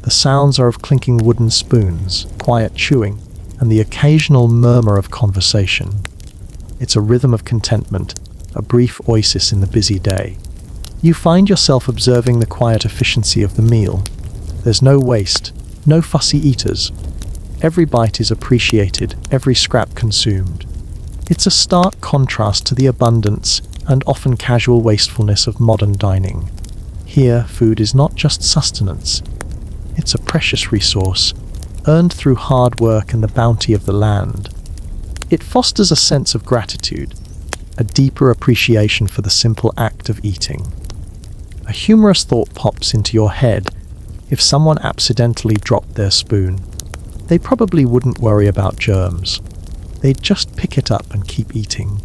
The sounds are of clinking wooden spoons, quiet chewing, and the occasional murmur of conversation. It's a rhythm of contentment, a brief oasis in the busy day. You find yourself observing the quiet efficiency of the meal. There's no waste, No fussy eaters. Every bite is appreciated, every scrap consumed. It's a stark contrast to the abundance and often casual wastefulness of modern dining. Here, food is not just sustenance. It's a precious resource, earned through hard work and the bounty of the land. It fosters a sense of gratitude, a deeper appreciation for the simple act of eating. A humorous thought pops into your head. If someone accidentally dropped their spoon, they probably wouldn't worry about germs. They'd just pick it up and keep eating.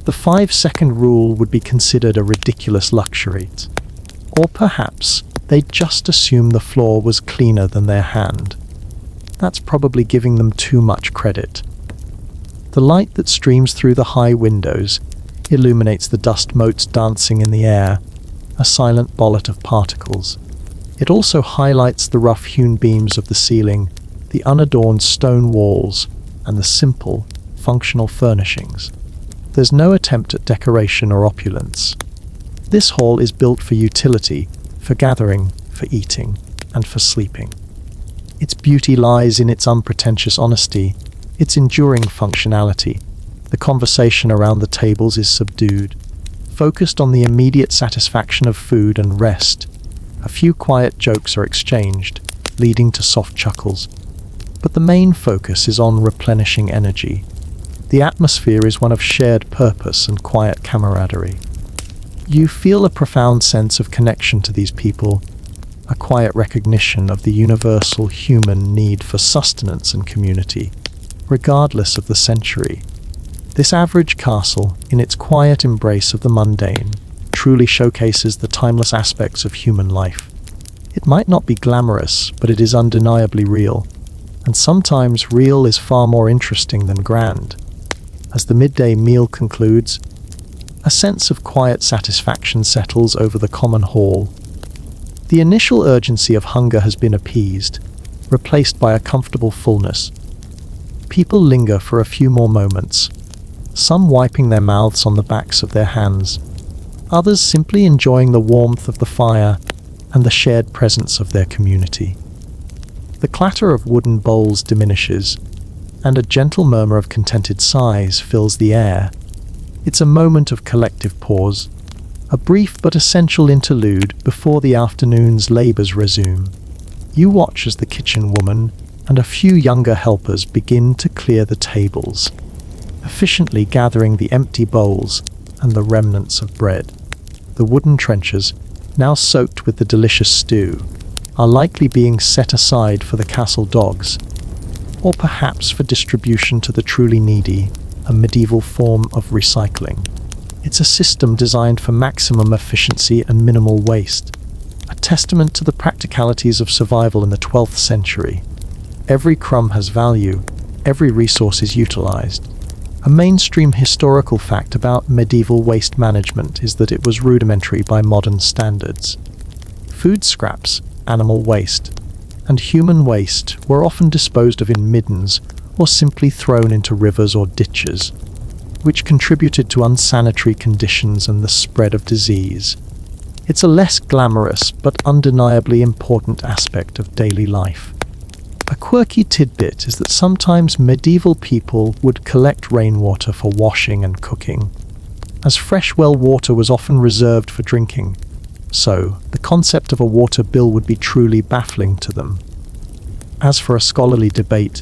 The 5-second rule would be considered a ridiculous luxury. Or perhaps they'd just assume the floor was cleaner than their hand. That's probably giving them too much credit. The light that streams through the high windows illuminates the dust motes dancing in the air, a silent bollet of particles. It also highlights the rough-hewn beams of the ceiling, the unadorned stone walls, and the simple, functional furnishings. There's no attempt at decoration or opulence. This hall is built for utility, for gathering, for eating, and for sleeping. Its beauty lies in its unpretentious honesty, its enduring functionality. The conversation around the tables is subdued, focused on the immediate satisfaction of food and rest. A few quiet jokes are exchanged, leading to soft chuckles. But the main focus is on replenishing energy. The atmosphere is one of shared purpose and quiet camaraderie. You feel a profound sense of connection to these people, a quiet recognition of the universal human need for sustenance and community, regardless of the century. This average castle, in its quiet embrace of the mundane, truly showcases the timeless aspects of human life. It might not be glamorous, but it is undeniably real. And sometimes real is far more interesting than grand. As the midday meal concludes, a sense of quiet satisfaction settles over the common hall. The initial urgency of hunger has been appeased, replaced by a comfortable fullness. People linger for a few more moments, some wiping their mouths on the backs of their hands, others simply enjoying the warmth of the fire and the shared presence of their community. The clatter of wooden bowls diminishes, and a gentle murmur of contented sighs fills the air. It's a moment of collective pause, a brief but essential interlude before the afternoon's labors resume. You watch as the kitchen woman and a few younger helpers begin to clear the tables, efficiently gathering the empty bowls and the remnants of bread. The wooden trenchers, now soaked with the delicious stew, are likely being set aside for the castle dogs, or perhaps for distribution to the truly needy, a medieval form of recycling. It's a system designed for maximum efficiency and minimal waste, a testament to the practicalities of survival in the 12th century. Every crumb has value, every resource is utilized. A mainstream historical fact about medieval waste management is that it was rudimentary by modern standards. Food scraps, animal waste, and human waste were often disposed of in middens or simply thrown into rivers or ditches, which contributed to unsanitary conditions and the spread of disease. It's a less glamorous but undeniably important aspect of daily life. A quirky tidbit is that sometimes medieval people would collect rainwater for washing and cooking, as fresh well water was often reserved for drinking. So, the concept of a water bill would be truly baffling to them. As for a scholarly debate,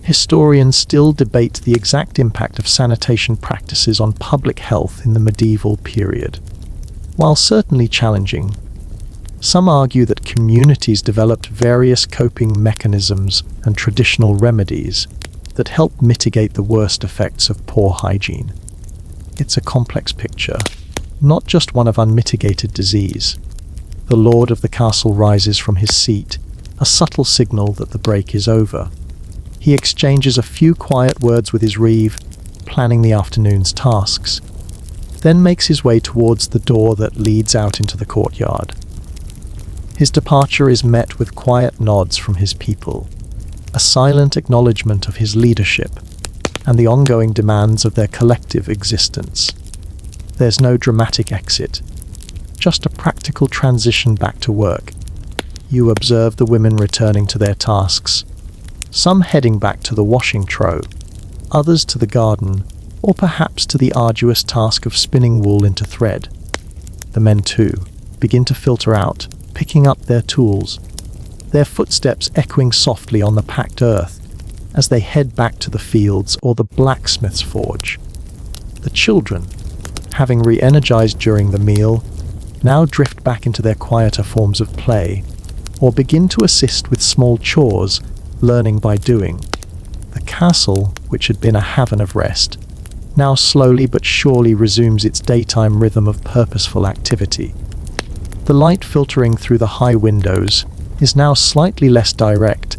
historians still debate the exact impact of sanitation practices on public health in the medieval period. While certainly challenging, some argue that communities developed various coping mechanisms and traditional remedies that helped mitigate the worst effects of poor hygiene. It's a complex picture, not just one of unmitigated disease. The lord of the castle rises from his seat, a subtle signal that the break is over. He exchanges a few quiet words with his reeve, planning the afternoon's tasks, then makes his way towards the door that leads out into the courtyard. His departure is met with quiet nods from his people, a silent acknowledgement of his leadership and the ongoing demands of their collective existence. There's no dramatic exit, just a practical transition back to work. You observe the women returning to their tasks, some heading back to the washing trough, others to the garden, or perhaps to the arduous task of spinning wool into thread. The men, too, begin to filter out, picking up their tools, their footsteps echoing softly on the packed earth as they head back to the fields or the blacksmith's forge. The children, having re-energized during the meal, now drift back into their quieter forms of play, or begin to assist with small chores, learning by doing. The castle, which had been a haven of rest, now slowly but surely resumes its daytime rhythm of purposeful activity. The light filtering through the high windows is now slightly less direct,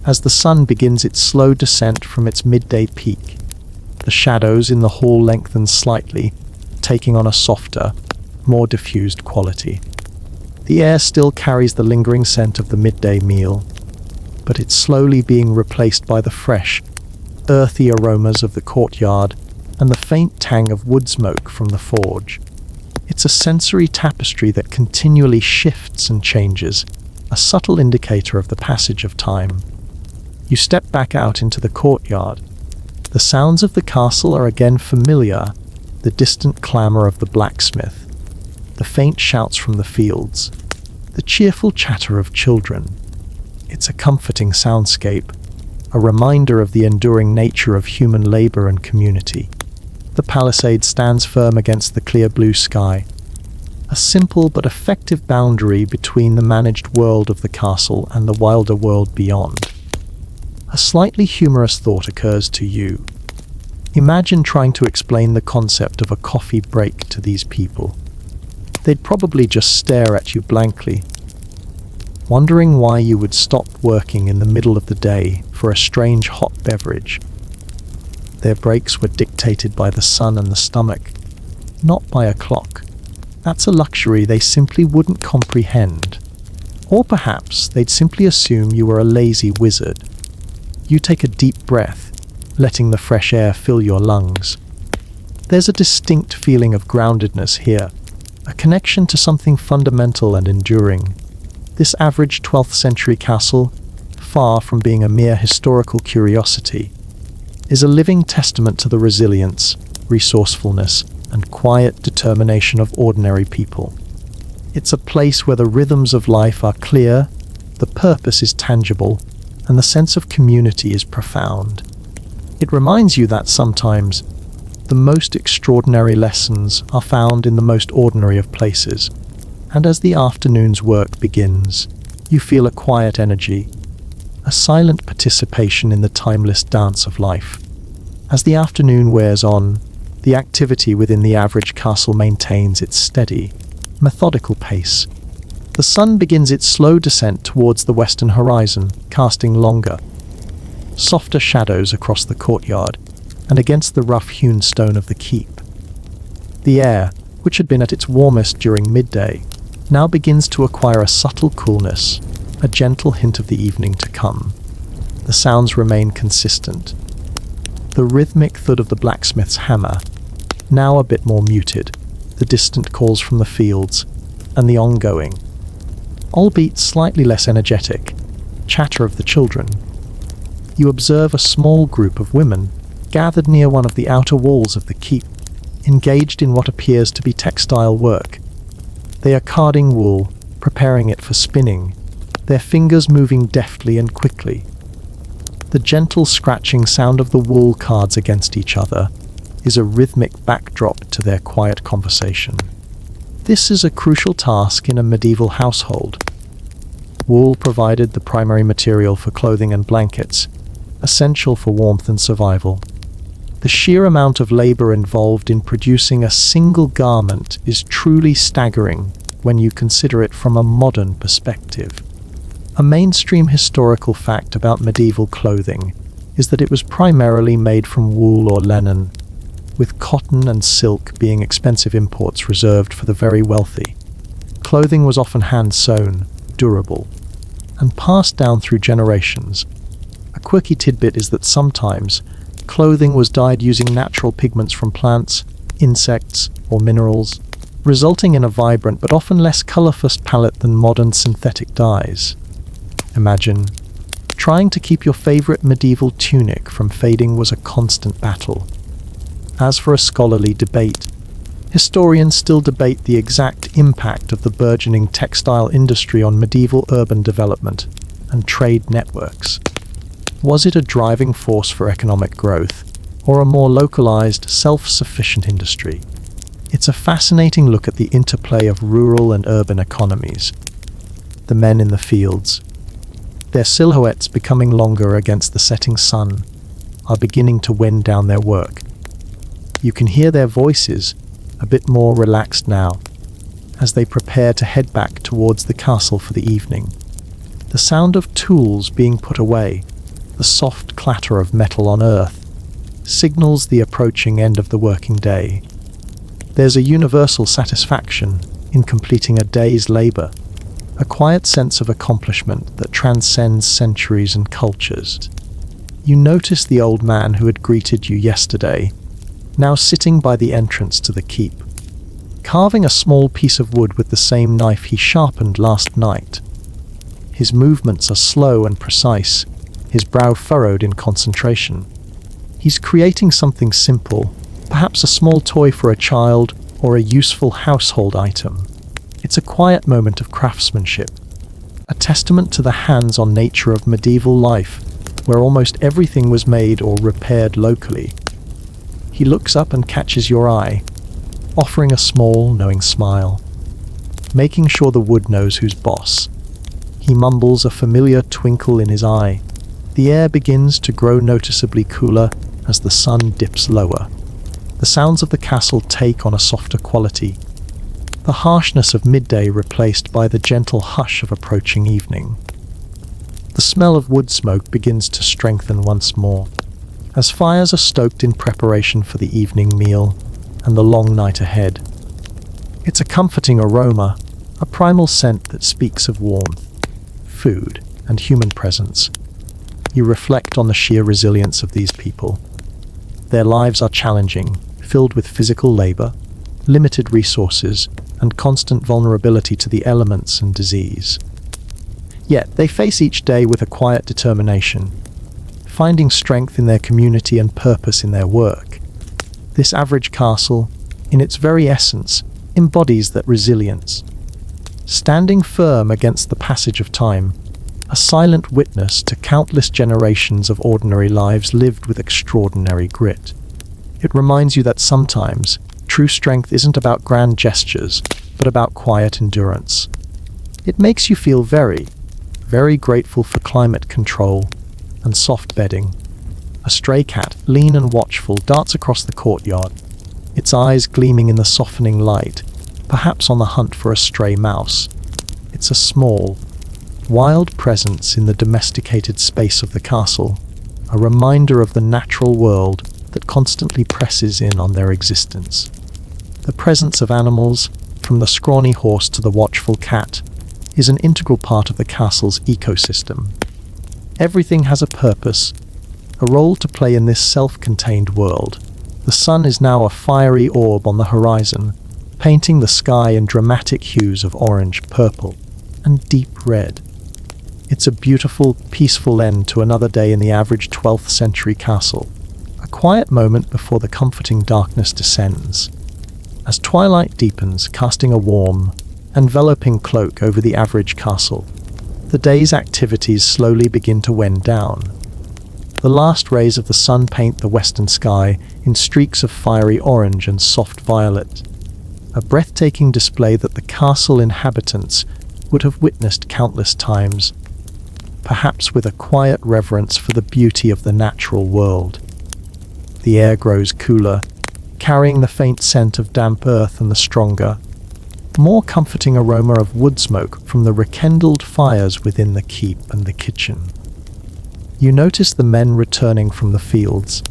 as the sun begins its slow descent from its midday peak. The shadows in the hall lengthen slightly, taking on a softer, more diffused quality. The air still carries the lingering scent of the midday meal, but it's slowly being replaced by the fresh, earthy aromas of the courtyard and the faint tang of wood smoke from the forge. It's a sensory tapestry that continually shifts and changes, a subtle indicator of the passage of time. You step back out into the courtyard. The sounds of the castle are again familiar, the distant clamor of the blacksmith, the faint shouts from the fields, the cheerful chatter of children. It's a comforting soundscape, a reminder of the enduring nature of human labor and community. The palisade stands firm against the clear blue sky, a simple but effective boundary between the managed world of the castle and the wilder world beyond. A slightly humorous thought occurs to you. Imagine trying to explain the concept of a coffee break to these people. They'd probably just stare at you blankly, wondering why you would stop working in the middle of the day for a strange hot beverage. Their breaks were dictated by the sun and the stomach, not by a clock. That's a luxury they simply wouldn't comprehend. Or perhaps they'd simply assume you were a lazy wizard. You take a deep breath, letting the fresh air fill your lungs. There's a distinct feeling of groundedness here, a connection to something fundamental and enduring. This average 12th century castle, far from being a mere historical curiosity, is a living testament to the resilience, resourcefulness, and quiet determination of ordinary people. It's a place where the rhythms of life are clear, the purpose is tangible, and the sense of community is profound. It reminds you that sometimes the most extraordinary lessons are found in the most ordinary of places. And as the afternoon's work begins, you feel a quiet energy, a silent participation in the timeless dance of life. As the afternoon wears on, the activity within the average castle maintains its steady, methodical pace. The sun begins its slow descent towards the western horizon, casting longer, softer shadows across the courtyard and against the rough-hewn stone of the keep. The air, which had been at its warmest during midday, now begins to acquire a subtle coolness, a gentle hint of the evening to come. The sounds remain consistent. The rhythmic thud of the blacksmith's hammer, now a bit more muted, the distant calls from the fields, and the ongoing, albeit slightly less energetic, chatter of the children. You observe a small group of women gathered near one of the outer walls of the keep, engaged in what appears to be textile work. They are carding wool, preparing it for spinning, their fingers moving deftly and quickly. The gentle scratching sound of the wool cards against each other is a rhythmic backdrop to their quiet conversation. This is a crucial task in a medieval household. Wool provided the primary material for clothing and blankets, essential for warmth and survival. The sheer amount of labor involved in producing a single garment is truly staggering when you consider it from a modern perspective. A mainstream historical fact about medieval clothing is that it was primarily made from wool or linen, with cotton and silk being expensive imports reserved for the very wealthy. Clothing was often hand-sewn, durable, and passed down through generations. A quirky tidbit is that sometimes clothing was dyed using natural pigments from plants, insects, or minerals. resulting in a vibrant but often less colorful palette than modern synthetic dyes. Imagine trying to keep your favorite medieval tunic from fading was a constant battle. As for a scholarly debate, historians still debate the exact impact of the burgeoning textile industry on medieval urban development and trade networks. Was it a driving force for economic growth, or a more localized, self-sufficient industry? It's a fascinating look at the interplay of rural and urban economies. The men in the fields, their silhouettes becoming longer against the setting sun, are beginning to wind down their work. You can hear their voices, a bit more relaxed now, as they prepare to head back towards the castle for the evening. The sound of tools being put away, the soft clatter of metal on earth, signals the approaching end of the working day. There's a universal satisfaction in completing a day's labor, a quiet sense of accomplishment that transcends centuries and cultures. You notice the old man who had greeted you yesterday, now sitting by the entrance to the keep, carving a small piece of wood with the same knife he sharpened last night. His movements are slow and precise, his brow furrowed in concentration. He's creating something simple, perhaps a small toy for a child or a useful household item. It's a quiet moment of craftsmanship, a testament to the hands-on nature of medieval life, where almost everything was made or repaired locally. He looks up and catches your eye, offering a small, knowing smile, making sure the wood knows who's boss. He mumbles, a familiar twinkle in his eye. The air begins to grow noticeably cooler as the sun dips lower. The sounds of the castle take on a softer quality, the harshness of midday replaced by the gentle hush of approaching evening. The smell of wood smoke begins to strengthen once more, as fires are stoked in preparation for the evening meal and the long night ahead. It's a comforting aroma, a primal scent that speaks of warmth, food, and human presence. You reflect on the sheer resilience of these people. Their lives are challenging, filled with physical labor, limited resources, and constant vulnerability to the elements and disease. Yet they face each day with a quiet determination, finding strength in their community and purpose in their work. This average castle, in its very essence, embodies that resilience. Standing firm against the passage of time, a silent witness to countless generations of ordinary lives lived with extraordinary grit. It reminds you that sometimes true strength isn't about grand gestures, but about quiet endurance. It makes you feel very, very grateful for climate control and soft bedding. A stray cat, lean and watchful, darts across the courtyard, its eyes gleaming in the softening light, perhaps on the hunt for a stray mouse. It's a small, wild presence in the domesticated space of the castle, a reminder of the natural world that constantly presses in on their existence. The presence of animals, from the scrawny horse to the watchful cat, is an integral part of the castle's ecosystem. Everything has a purpose, a role to play in this self-contained world. The sun is now a fiery orb on the horizon, painting the sky in dramatic hues of orange, purple, and deep red. It's a beautiful, peaceful end to another day in the average 12th century castle, a quiet moment before the comforting darkness descends. As twilight deepens, casting a warm, enveloping cloak over the average castle, the day's activities slowly begin to wind down. The last rays of the sun paint the western sky in streaks of fiery orange and soft violet, a breathtaking display that the castle inhabitants would have witnessed countless times, perhaps with a quiet reverence for the beauty of the natural world. The air grows cooler, carrying the faint scent of damp earth and the stronger, more comforting aroma of wood smoke from the rekindled fires within the keep and the kitchen. You notice the men returning from the fields,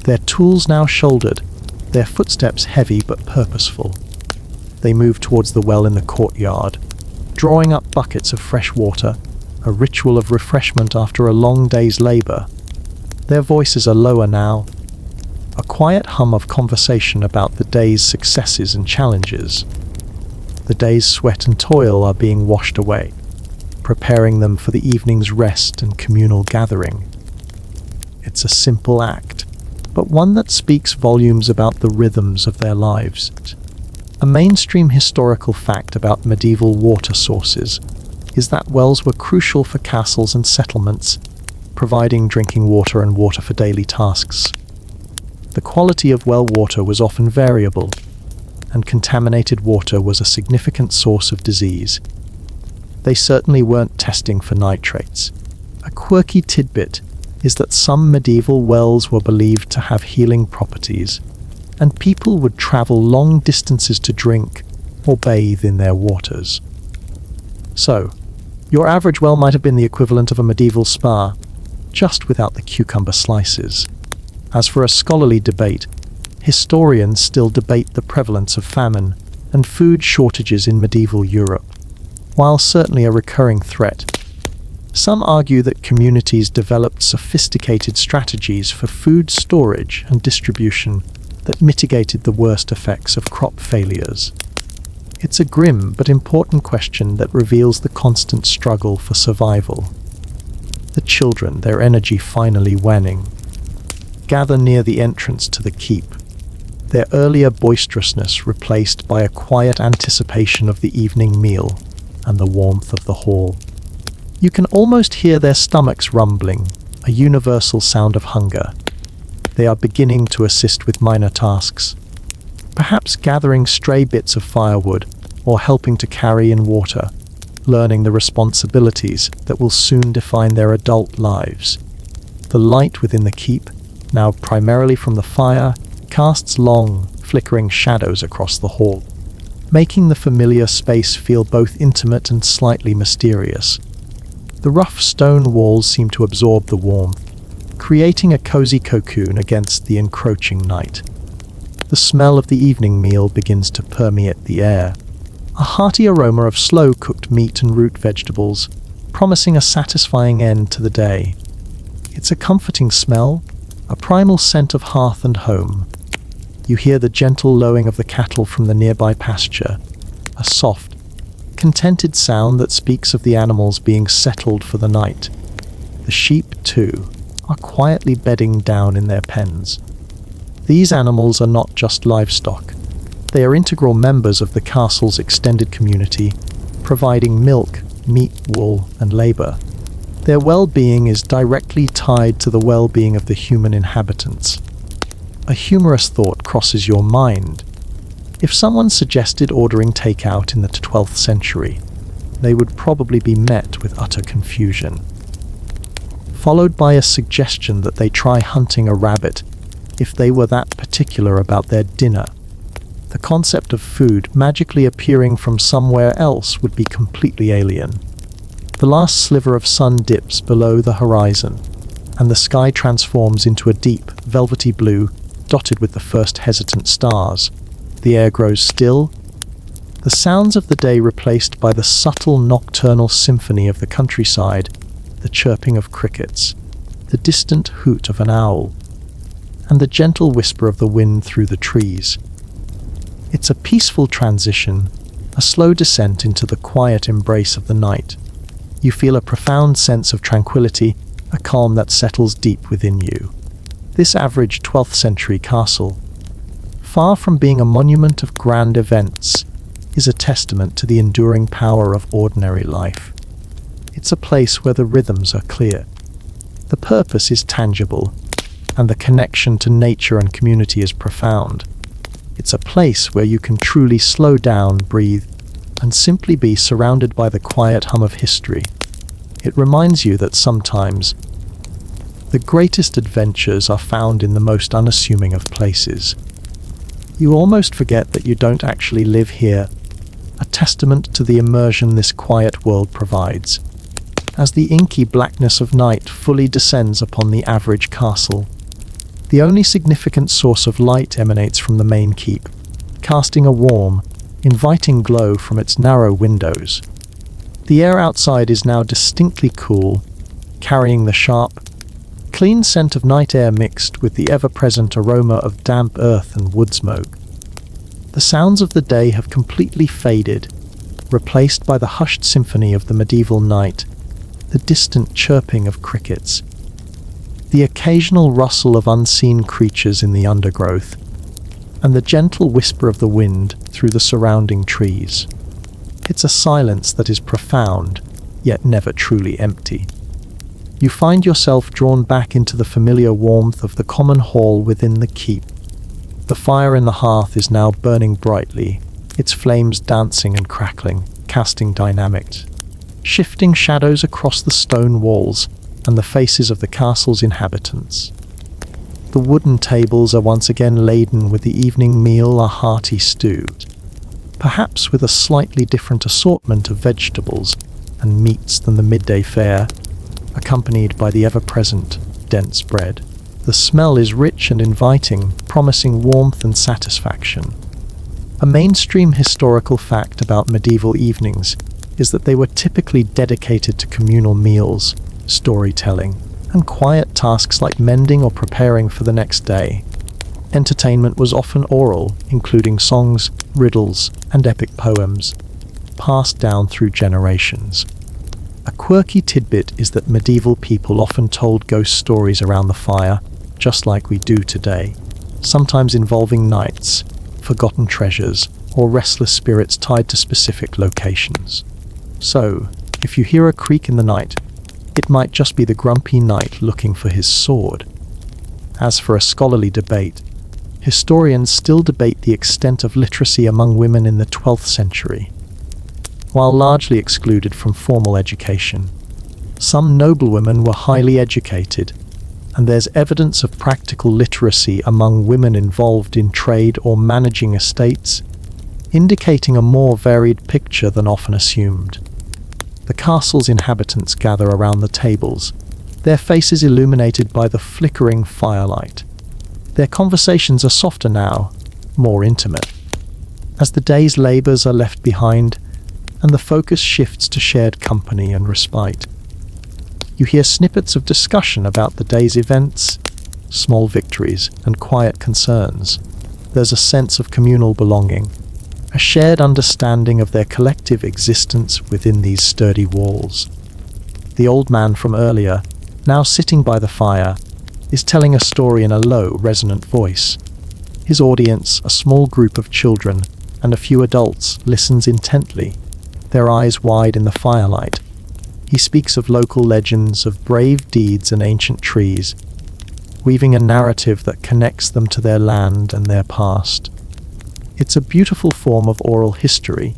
their tools now shouldered, their footsteps heavy but purposeful. They move towards the well in the courtyard, drawing up buckets of fresh water, a ritual of refreshment after a long day's labor. Their voices are lower now, a quiet hum of conversation about the day's successes and challenges. The day's sweat and toil are being washed away, preparing them for the evening's rest and communal gathering. It's a simple act, but one that speaks volumes about the rhythms of their lives. A mainstream historical fact about medieval water sources is that wells were crucial for castles and settlements, providing drinking water and water for daily tasks. The quality of well water was often variable, and contaminated water was a significant source of disease. They certainly weren't testing for nitrates. A quirky tidbit is that some medieval wells were believed to have healing properties, and people would travel long distances to drink or bathe in their waters. So, your average well might have been the equivalent of a medieval spa, just without the cucumber slices. As for a scholarly debate, historians still debate the prevalence of famine and food shortages in medieval Europe. While certainly a recurring threat, some argue that communities developed sophisticated strategies for food storage and distribution that mitigated the worst effects of crop failures. It's a grim but important question that reveals the constant struggle for survival. The children, their energy finally waning, gather near the entrance to the keep, their earlier boisterousness replaced by a quiet anticipation of the evening meal and the warmth of the hall. You can almost hear their stomachs rumbling, a universal sound of hunger. They are beginning to assist with minor tasks, perhaps gathering stray bits of firewood or helping to carry in water, learning the responsibilities that will soon define their adult lives. The light within the keep, now primarily from the fire, casts long, flickering shadows across the hall, making the familiar space feel both intimate and slightly mysterious. The rough stone walls seem to absorb the warmth, creating a cozy cocoon against the encroaching night. The smell of the evening meal begins to permeate the air, a hearty aroma of slow-cooked meat and root vegetables, promising a satisfying end to the day. It's a comforting smell, a primal scent of hearth and home. You hear the gentle lowing of the cattle from the nearby pasture, a soft, contented sound that speaks of the animals being settled for the night. The sheep, too, are quietly bedding down in their pens. These animals are not just livestock. They are integral members of the castle's extended community, providing milk, meat, wool, and labor. Their well-being is directly tied to the well-being of the human inhabitants. A humorous thought crosses your mind. If someone suggested ordering takeout in the 12th century, they would probably be met with utter confusion, followed by a suggestion that they try hunting a rabbit if they were that particular about their dinner. The concept of food magically appearing from somewhere else would be completely alien. The last sliver of sun dips below the horizon, and the sky transforms into a deep, velvety blue, dotted with the first hesitant stars. The air grows still, the sounds of the day replaced by the subtle nocturnal symphony of the countryside, the chirping of crickets, the distant hoot of an owl, and the gentle whisper of the wind through the trees. It's a peaceful transition, a slow descent into the quiet embrace of the night. You feel a profound sense of tranquility, a calm that settles deep within you. This average 12th century castle, far from being a monument of grand events, is a testament to the enduring power of ordinary life. It's a place where the rhythms are clear, the purpose is tangible, and the connection to nature and community is profound. It's a place where you can truly slow down, breathe, and simply be surrounded by the quiet hum of history. It reminds you that sometimes the greatest adventures are found in the most unassuming of places. You almost forget that you don't actually live here, a testament to the immersion this quiet world provides. As the inky blackness of night fully descends upon the average castle, the only significant source of light emanates from the main keep, casting a warm, inviting glow from its narrow windows. The air outside is now distinctly cool, carrying the sharp, clean scent of night air mixed with the ever-present aroma of damp earth and wood smoke. The sounds of the day have completely faded, replaced by the hushed symphony of the medieval night, the distant chirping of crickets, the occasional rustle of unseen creatures in the undergrowth, and the gentle whisper of the wind through the surrounding trees. It's a silence that is profound, yet never truly empty. You find yourself drawn back into the familiar warmth of the common hall within the keep. The fire in the hearth is now burning brightly, its flames dancing and crackling, casting dynamics, shifting shadows across the stone walls and the faces of the castle's inhabitants. The wooden tables are once again laden with the evening meal, a hearty stew, perhaps with a slightly different assortment of vegetables and meats than the midday fare, accompanied by the ever-present dense bread. The smell is rich and inviting, promising warmth and satisfaction. A mainstream historical fact about medieval evenings is that they were typically dedicated to communal meals, storytelling, and quiet tasks like mending or preparing for the next day. Entertainment was often oral, including songs, riddles, and epic poems, passed down through generations. A quirky tidbit is that medieval people often told ghost stories around the fire, just like we do today, sometimes involving knights, forgotten treasures, or restless spirits tied to specific locations. So, if you hear a creak in the night, it might just be the grumpy knight looking for his sword. As for a scholarly debate, historians still debate the extent of literacy among women in the 12th century. While largely excluded from formal education, some noblewomen were highly educated, and there's evidence of practical literacy among women involved in trade or managing estates, indicating a more varied picture than often assumed. The castle's inhabitants gather around the tables, their faces illuminated by the flickering firelight. Their conversations are softer now, more intimate, as the day's labours are left behind and the focus shifts to shared company and respite. You hear snippets of discussion about the day's events, small victories, and quiet concerns. There's a sense of communal belonging, a shared understanding of their collective existence within these sturdy walls. The old man from earlier, now sitting by the fire, is telling a story in a low, resonant voice. His audience, a small group of children and a few adults, listens intently, their eyes wide in the firelight. He speaks of local legends, of brave deeds and ancient trees, weaving a narrative that connects them to their land and their past. It's a beautiful form of oral history,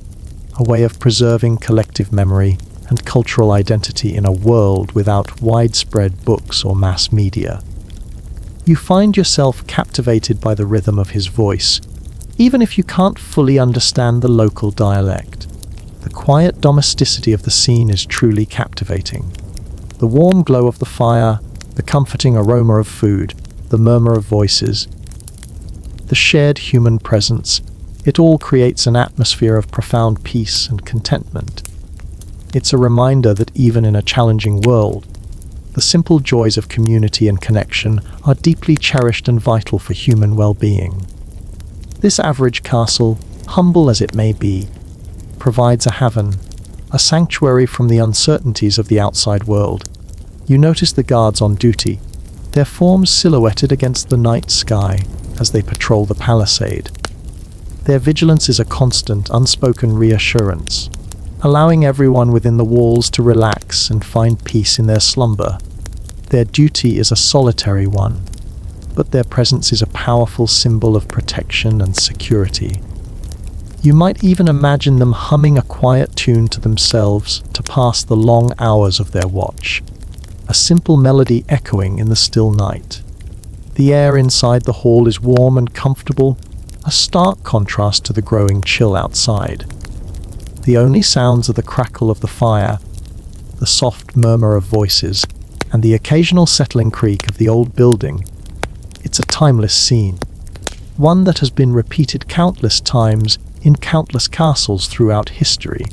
a way of preserving collective memory and cultural identity in a world without widespread books or mass media. You find yourself captivated by the rhythm of his voice, even if you can't fully understand the local dialect. The quiet domesticity of the scene is truly captivating. The warm glow of the fire, the comforting aroma of food, the murmur of voices, the shared human presence, it all creates an atmosphere of profound peace and contentment. It's a reminder that even in a challenging world, the simple joys of community and connection are deeply cherished and vital for human well-being. This average castle, humble as it may be, provides a haven, a sanctuary from the uncertainties of the outside world. You notice the guards on duty, their forms silhouetted against the night sky as they patrol the palisade. Their vigilance is a constant, unspoken reassurance, allowing everyone within the walls to relax and find peace in their slumber. Their duty is a solitary one, but their presence is a powerful symbol of protection and security. You might even imagine them humming a quiet tune to themselves to pass the long hours of their watch, a simple melody echoing in the still night. The air inside the hall is warm and comfortable, a stark contrast to the growing chill outside. The only sounds are the crackle of the fire, the soft murmur of voices, and the occasional settling creak of the old building. It's a timeless scene, one that has been repeated countless times in countless castles throughout history.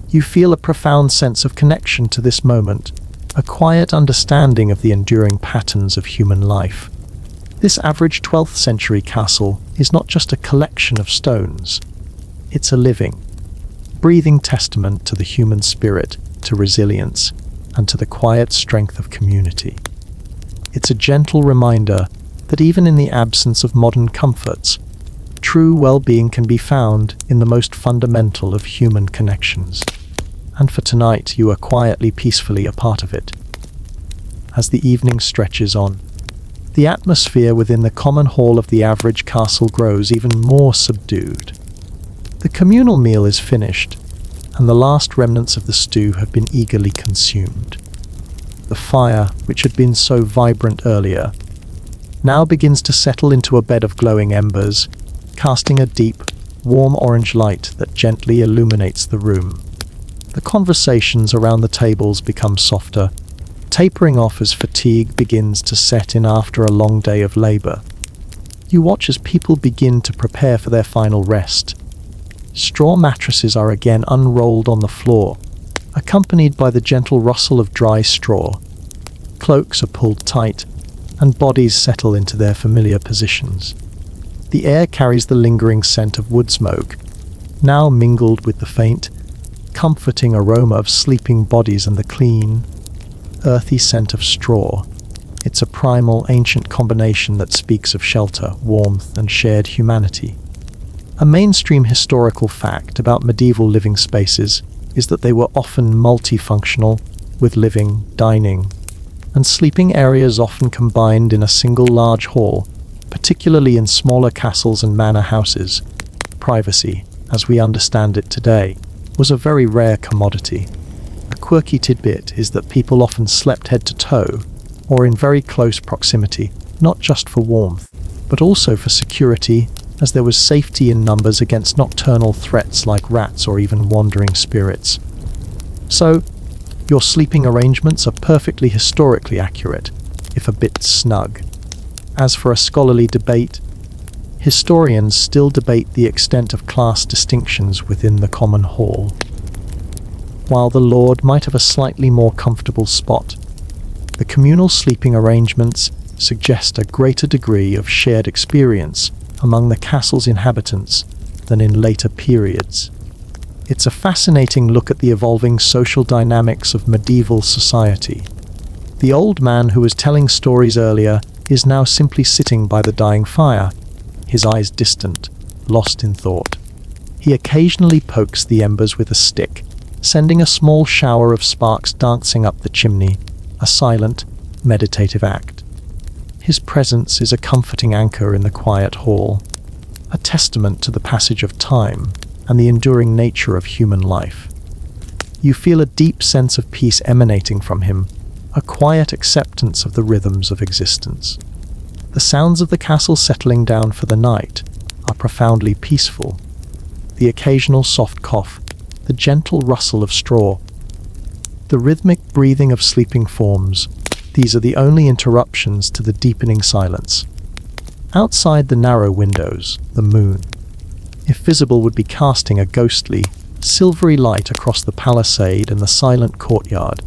You feel a profound sense of connection to this moment, a quiet understanding of the enduring patterns of human life. This average 12th century castle is not just a collection of stones. It's a living, breathing testament to the human spirit, to resilience, and to the quiet strength of community. It's a gentle reminder that even in the absence of modern comforts, true well-being can be found in the most fundamental of human connections. And for tonight, you are quietly, peacefully a part of it. As the evening stretches on, the atmosphere within the common hall of the average castle grows even more subdued. The communal meal is finished, and the last remnants of the stew have been eagerly consumed. The fire, which had been so vibrant earlier, now begins to settle into a bed of glowing embers, casting a deep, warm orange light that gently illuminates the room. The conversations around the tables become softer, tapering off as fatigue begins to set in after a long day of labor. You watch as people begin to prepare for their final rest. Straw mattresses are again unrolled on the floor, accompanied by the gentle rustle of dry straw. Cloaks are pulled tight, and bodies settle into their familiar positions. The air carries the lingering scent of wood smoke, now mingled with the faint, comforting aroma of sleeping bodies and the clean, earthy scent of straw. It's a primal, ancient combination that speaks of shelter, warmth, and shared humanity. A mainstream historical fact about medieval living spaces is that they were often multifunctional, with living, dining, and sleeping areas often combined in a single large hall, particularly in smaller castles and manor houses. Privacy, as we understand it today, was a very rare commodity. A quirky tidbit is that people often slept head to toe, or in very close proximity, not just for warmth, but also for security, as there was safety in numbers against nocturnal threats like rats or even wandering spirits. So, your sleeping arrangements are perfectly historically accurate, if a bit snug. As for a scholarly debate, historians still debate the extent of class distinctions within the common hall. While the lord might have a slightly more comfortable spot, the communal sleeping arrangements suggest a greater degree of shared experience among the castle's inhabitants than in later periods. It's a fascinating look at the evolving social dynamics of medieval society. The old man who was telling stories earlier is now simply sitting by the dying fire, his eyes distant, lost in thought. He occasionally pokes the embers with a stick, sending a small shower of sparks dancing up the chimney, a silent, meditative act. His presence is a comforting anchor in the quiet hall, a testament to the passage of time and the enduring nature of human life. You feel a deep sense of peace emanating from him, a quiet acceptance of the rhythms of existence. The sounds of the castle settling down for the night are profoundly peaceful. The occasional soft cough, the gentle rustle of straw, the rhythmic breathing of sleeping forms, these are the only interruptions to the deepening silence. Outside the narrow windows, the moon, if visible, would be casting a ghostly, silvery light across the palisade and the silent courtyard.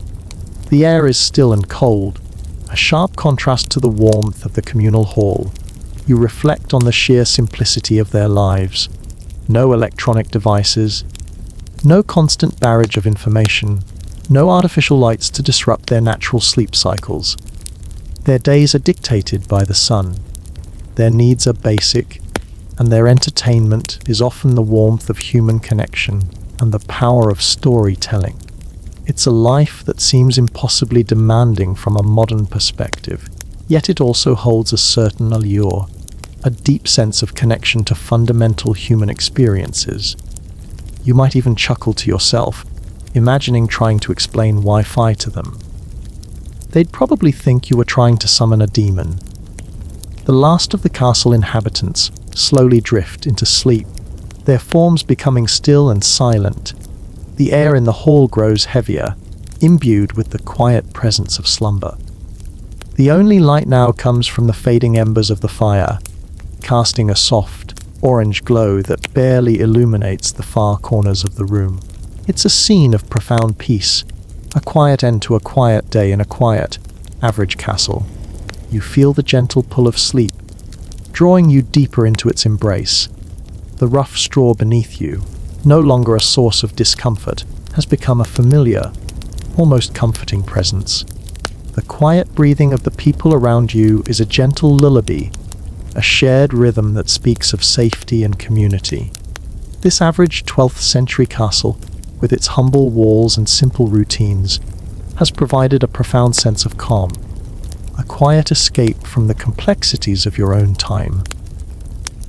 The air is still and cold, a sharp contrast to the warmth of the communal hall. You reflect on the sheer simplicity of their lives. No electronic devices, no constant barrage of information, no artificial lights to disrupt their natural sleep cycles. Their days are dictated by the sun. Their needs are basic, and their entertainment is often the warmth of human connection and the power of storytelling. It's a life that seems impossibly demanding from a modern perspective, yet it also holds a certain allure, a deep sense of connection to fundamental human experiences. You might even chuckle to yourself, imagining trying to explain Wi-Fi to them. They'd probably think you were trying to summon a demon. The last of the castle inhabitants slowly drift into sleep, their forms becoming still and silent. The air in the hall grows heavier, imbued with the quiet presence of slumber. The only light now comes from the fading embers of the fire, casting a soft, orange glow that barely illuminates the far corners of the room. It's a scene of profound peace, A quiet end to a quiet day in a quiet, average castle. You feel the gentle pull of sleep, drawing you deeper into its embrace. The rough straw beneath you, no longer a source of discomfort, has become a familiar, almost comforting presence. The quiet breathing of the people around you is a gentle lullaby, a shared rhythm that speaks of safety and community. This average 12th century castle, with its humble walls and simple routines, has provided a profound sense of calm, a quiet escape from the complexities of your own time.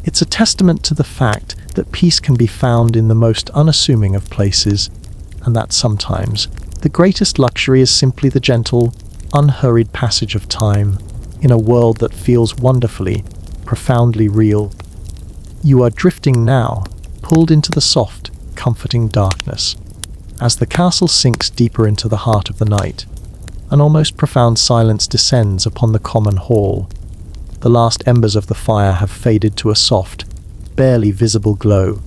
It's a testament to the fact that peace can be found in the most unassuming of places, and that sometimes the greatest luxury is simply the gentle, unhurried passage of time in a world that feels wonderfully, profoundly real. You are drifting now, pulled into the soft, comforting darkness. As the castle sinks deeper into the heart of the night, an almost profound silence descends upon the common hall. The last embers of the fire have faded to a soft, barely visible glow,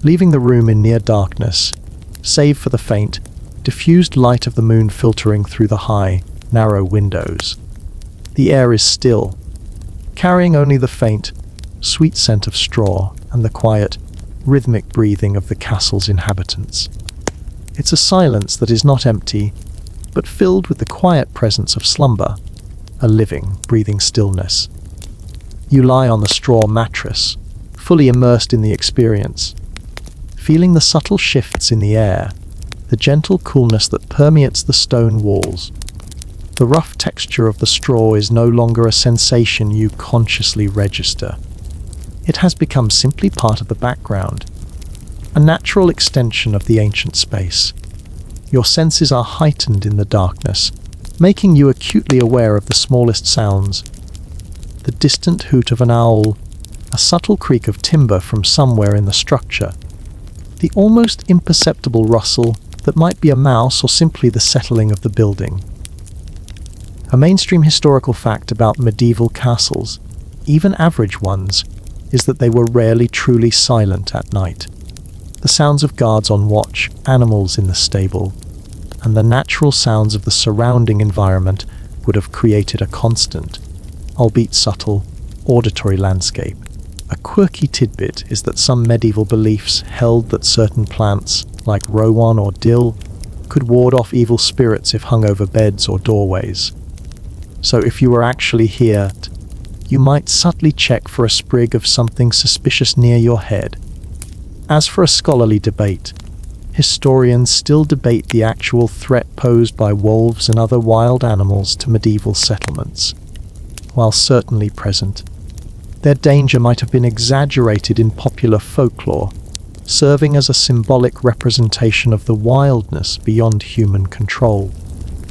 leaving the room in near darkness, save for the faint, diffused light of the moon filtering through the high, narrow windows. The air is still, carrying only the faint, sweet scent of straw and the quiet, rhythmic breathing of the castle's inhabitants. It's a silence that is not empty, but filled with the quiet presence of slumber, a living, breathing stillness. You lie on the straw mattress, fully immersed in the experience, feeling the subtle shifts in the air, the gentle coolness that permeates the stone walls. The rough texture of the straw is no longer a sensation you consciously register. It has become simply part of the background, a natural extension of the ancient space. Your senses are heightened in the darkness, making you acutely aware of the smallest sounds. The distant hoot of an owl, a subtle creak of timber from somewhere in the structure, the almost imperceptible rustle that might be a mouse or simply the settling of the building. A mainstream historical fact about medieval castles, even average ones, is that they were rarely truly silent at night. The sounds of guards on watch, animals in the stable, and the natural sounds of the surrounding environment would have created a constant, albeit subtle, auditory landscape. A quirky tidbit is that some medieval beliefs held that certain plants, like rowan or dill, could ward off evil spirits if hung over beds or doorways. So if you were actually here, you might subtly check for a sprig of something suspicious near your head. As for a scholarly debate, historians still debate the actual threat posed by wolves and other wild animals to medieval settlements. While certainly present, their danger might have been exaggerated in popular folklore, serving as a symbolic representation of the wildness beyond human control.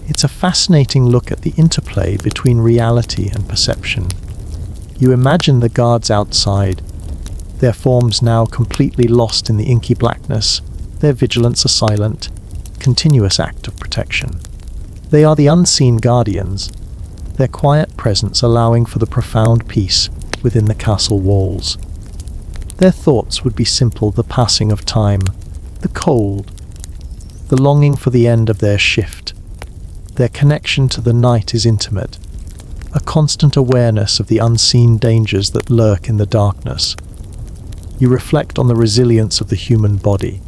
It's a fascinating look at the interplay between reality and perception. You imagine the guards outside, their forms now completely lost in the inky blackness, their vigilance a silent, continuous act of protection. They are the unseen guardians, their quiet presence allowing for the profound peace within the castle walls. Their thoughts would be simple: the passing of time, the cold, the longing for the end of their shift. Their connection to the night is intimate, a constant awareness of the unseen dangers that lurk in the darkness. You reflect on the resilience of the human body,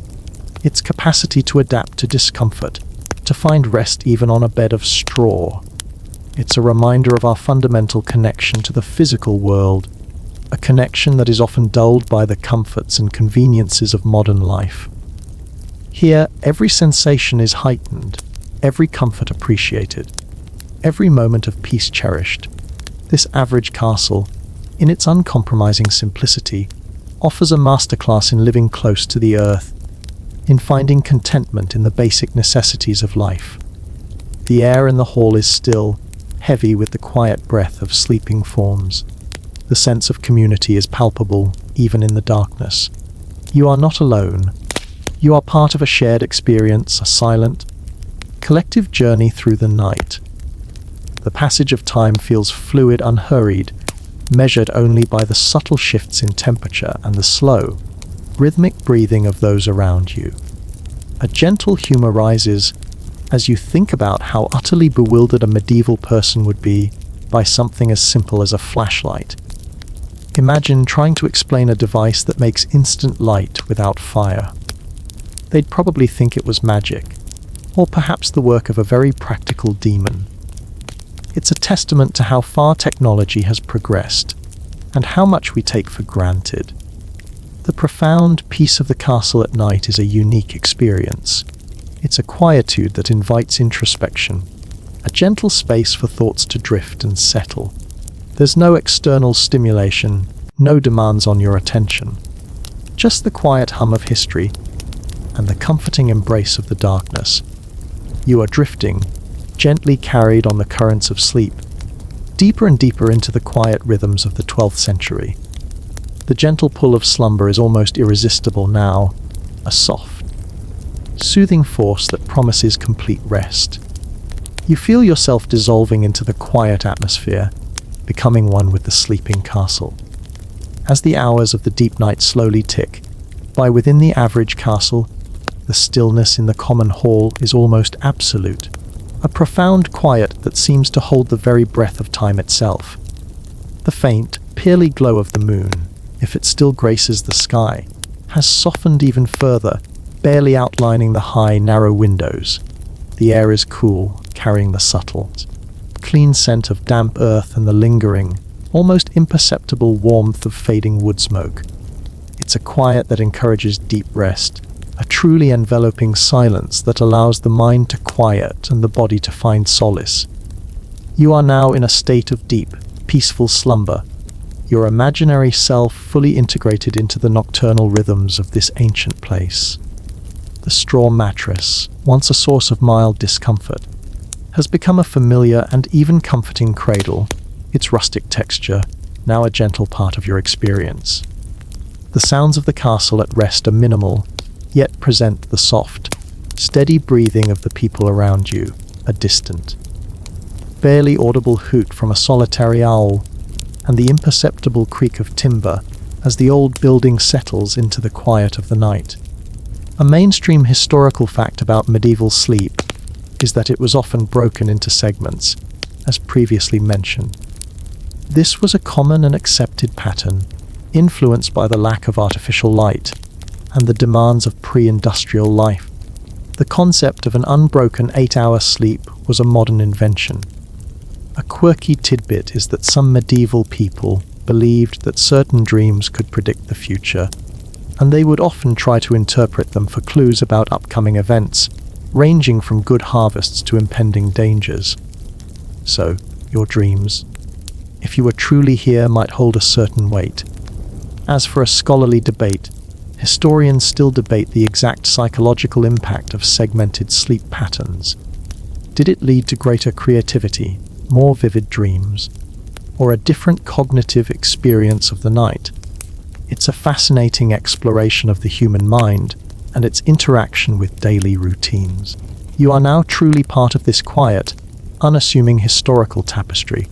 its capacity to adapt to discomfort, to find rest even on a bed of straw. It's a reminder of our fundamental connection to the physical world, a connection that is often dulled by the comforts and conveniences of modern life. Here, every sensation is heightened, every comfort appreciated, every moment of peace cherished. This average castle, in its uncompromising simplicity, offers a masterclass in living close to the earth, in finding contentment in the basic necessities of life. The air in the hall is still, heavy with the quiet breath of sleeping forms. The sense of community is palpable, even in the darkness. You are not alone. You are part of a shared experience, a silent, collective journey through the night. The passage of time feels fluid, unhurried, measured only by the subtle shifts in temperature and the slow, rhythmic breathing of those around you. A gentle humor rises, as you think about how utterly bewildered a medieval person would be by something as simple as a flashlight. Imagine trying to explain a device that makes instant light without fire. They'd probably think it was magic, or perhaps the work of a very practical demon. It's a testament to how far technology has progressed, and how much we take for granted. The profound peace of the castle at night is a unique experience. It's a quietude that invites introspection, a gentle space for thoughts to drift and settle. There's no external stimulation, no demands on your attention. Just the quiet hum of history and the comforting embrace of the darkness. You are drifting, gently carried on the currents of sleep, deeper and deeper into the quiet rhythms of the 12th century. The gentle pull of slumber is almost irresistible now, a soft, soothing force that promises complete rest. You feel yourself dissolving into the quiet atmosphere, becoming one with the sleeping castle. As the hours of the deep night slowly tick by within the average castle, the stillness in the common hall is almost absolute, a profound quiet that seems to hold the very breath of time itself. The faint, pearly glow of the moon, if it still graces the sky, has softened even further, barely outlining the high, narrow windows. The air is cool, carrying the subtle, clean scent of damp earth and the lingering, almost imperceptible warmth of fading wood smoke. It's a quiet that encourages deep rest, a truly enveloping silence that allows the mind to quiet and the body to find solace. You are now in a state of deep, peaceful slumber, your imaginary self fully integrated into the nocturnal rhythms of this ancient place. The straw mattress, once a source of mild discomfort, has become a familiar and even comforting cradle, its rustic texture now a gentle part of your experience. The sounds of the castle at rest are minimal, yet present the soft, steady breathing of the people around you, a distant, barely audible hoot from a solitary owl, and the imperceptible creak of timber as the old building settles into the quiet of the night. A mainstream historical fact about medieval sleep is that it was often broken into segments, as previously mentioned. This was a common and accepted pattern, influenced by the lack of artificial light and the demands of pre-industrial life. The concept of an unbroken 8-hour sleep was a modern invention. A quirky tidbit is that some medieval people believed that certain dreams could predict the future, and they would often try to interpret them for clues about upcoming events, ranging from good harvests to impending dangers. So, your dreams, if you were truly here, might hold a certain weight. As for a scholarly debate, historians still debate the exact psychological impact of segmented sleep patterns. Did it lead to greater creativity, more vivid dreams, or a different cognitive experience of the night? It's a fascinating exploration of the human mind and its interaction with daily routines. You are now truly part of this quiet, unassuming historical tapestry.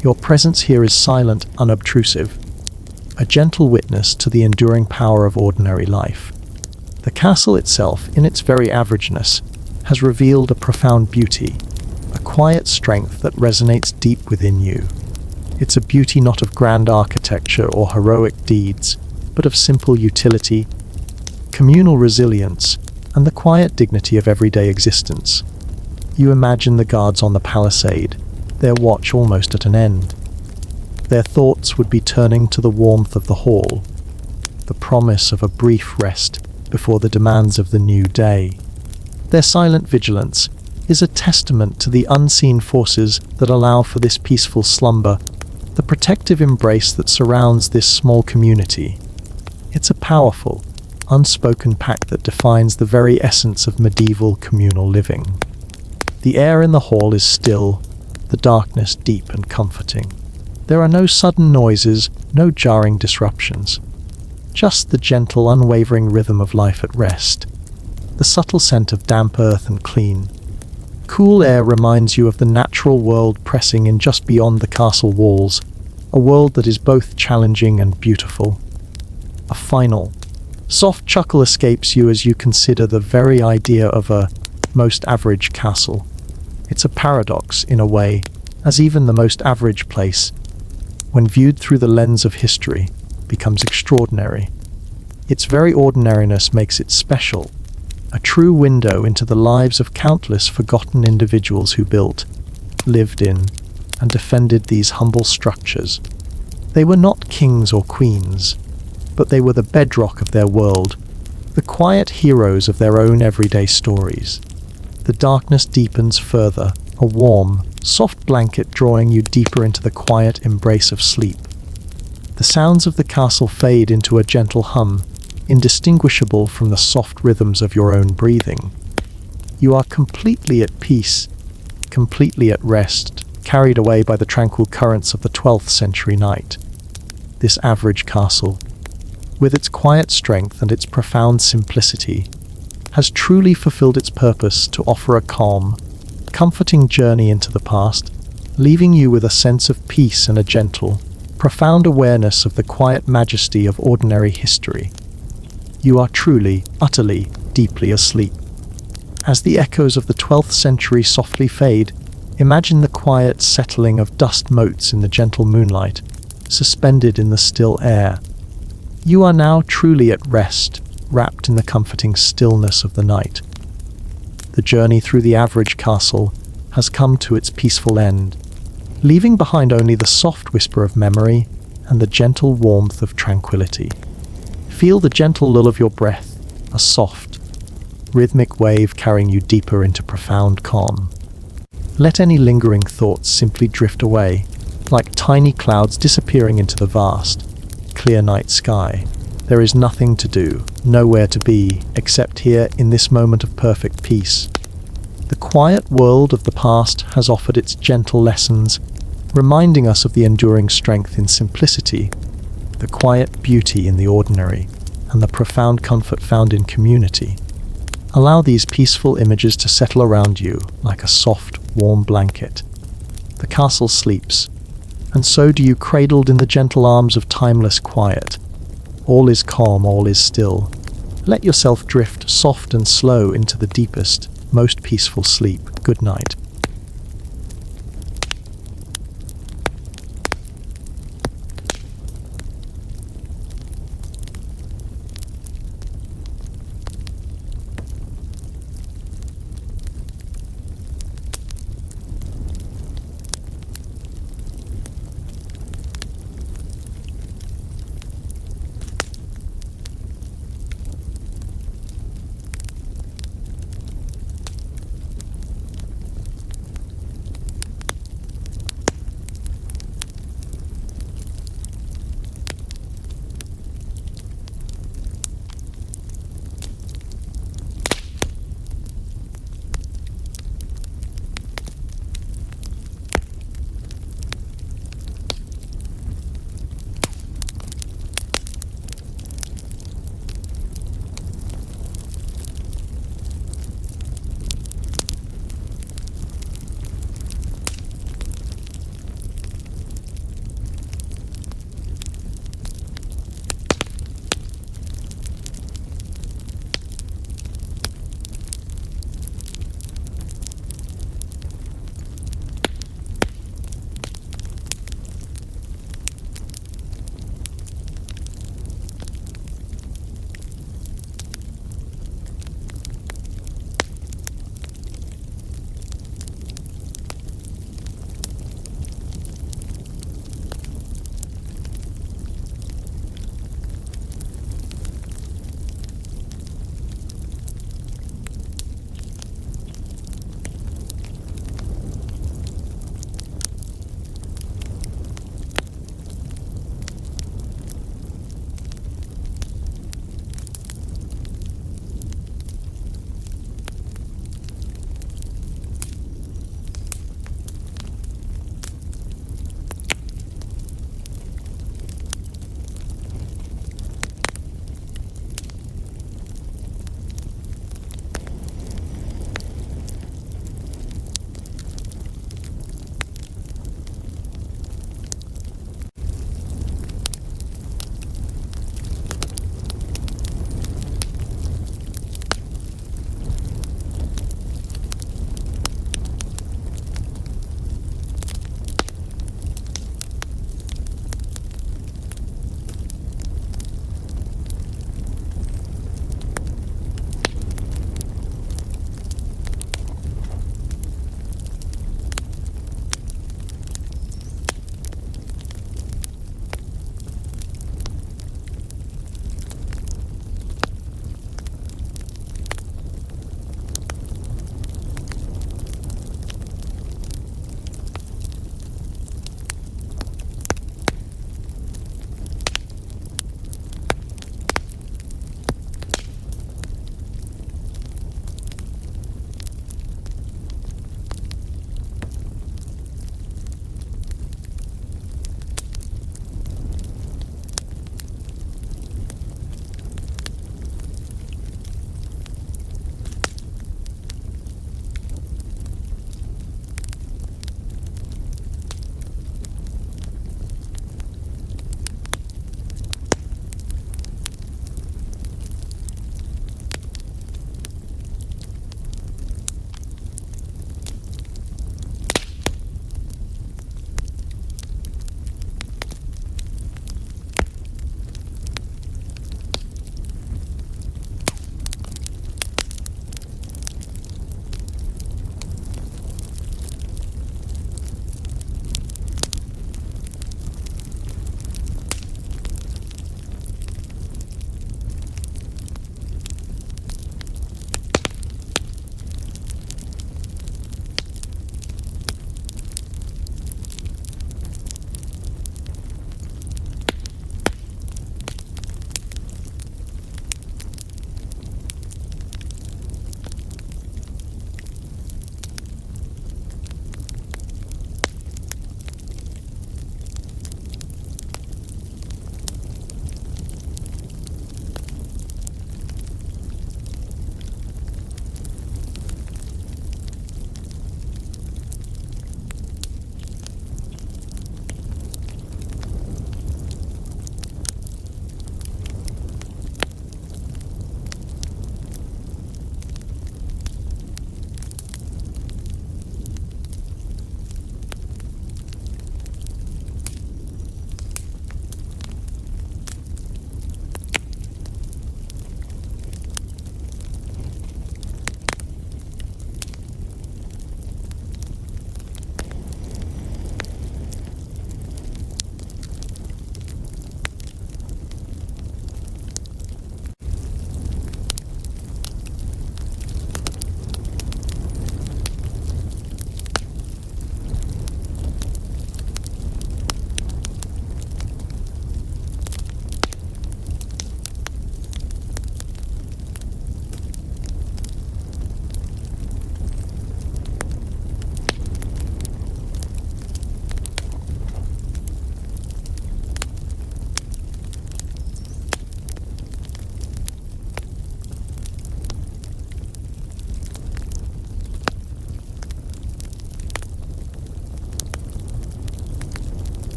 Your presence here is silent, unobtrusive, a gentle witness to the enduring power of ordinary life. The castle itself, in its very averageness, has revealed a profound beauty, a quiet strength that resonates deep within you. It's a beauty not of grand architecture or heroic deeds, but of simple utility, communal resilience, and the quiet dignity of everyday existence. You imagine the guards on the palisade, their watch almost at an end. Their thoughts would be turning to the warmth of the hall, the promise of a brief rest before the demands of the new day. Their silent vigilance is a testament to the unseen forces that allow for this peaceful slumber, the protective embrace that surrounds this small community. It's a powerful, unspoken pact that defines the very essence of medieval communal living. The air in the hall is still, the darkness deep and comforting. There are no sudden noises, no jarring disruptions. Just the gentle, unwavering rhythm of life at rest. The subtle scent of damp earth and clean, cool air reminds you of the natural world pressing in just beyond the castle walls, a world that is both challenging and beautiful. A final, soft chuckle escapes you as you consider the very idea of a most average castle. It's a paradox, in a way, as even the most average place, when viewed through the lens of history, becomes extraordinary. Its very ordinariness makes it special, a true window into the lives of countless forgotten individuals who built, lived in, and defended these humble structures. They were not kings or queens, but they were the bedrock of their world, the quiet heroes of their own everyday stories. The darkness deepens further, a warm, soft blanket drawing you deeper into the quiet embrace of sleep. The sounds of the castle fade into a gentle hum, indistinguishable from the soft rhythms of your own breathing. You are completely at peace, completely at rest, carried away by the tranquil currents of the 12th century night. This average castle, with its quiet strength and its profound simplicity, has truly fulfilled its purpose to offer a calm, comforting journey into the past, leaving you with a sense of peace and a gentle, profound awareness of the quiet majesty of ordinary history. You are truly, utterly, deeply asleep. As the echoes of the 12th century softly fade, imagine the quiet settling of dust motes in the gentle moonlight, suspended in the still air. You are now truly at rest, wrapped in the comforting stillness of the night. The journey through the average castle has come to its peaceful end, leaving behind only the soft whisper of memory and the gentle warmth of tranquility. Feel the gentle lull of your breath, a soft, rhythmic wave carrying you deeper into profound calm. Let any lingering thoughts simply drift away, like tiny clouds disappearing into the vast, clear night sky. There is nothing to do, nowhere to be, except here in this moment of perfect peace. The quiet world of the past has offered its gentle lessons, reminding us of the enduring strength in simplicity, the quiet beauty in the ordinary, and the profound comfort found in community. Allow these peaceful images to settle around you like a soft, warm blanket. The castle sleeps, and so do you, cradled in the gentle arms of timeless quiet. All is calm, all is still. Let yourself drift soft and slow into the deepest, most peaceful sleep. Good night.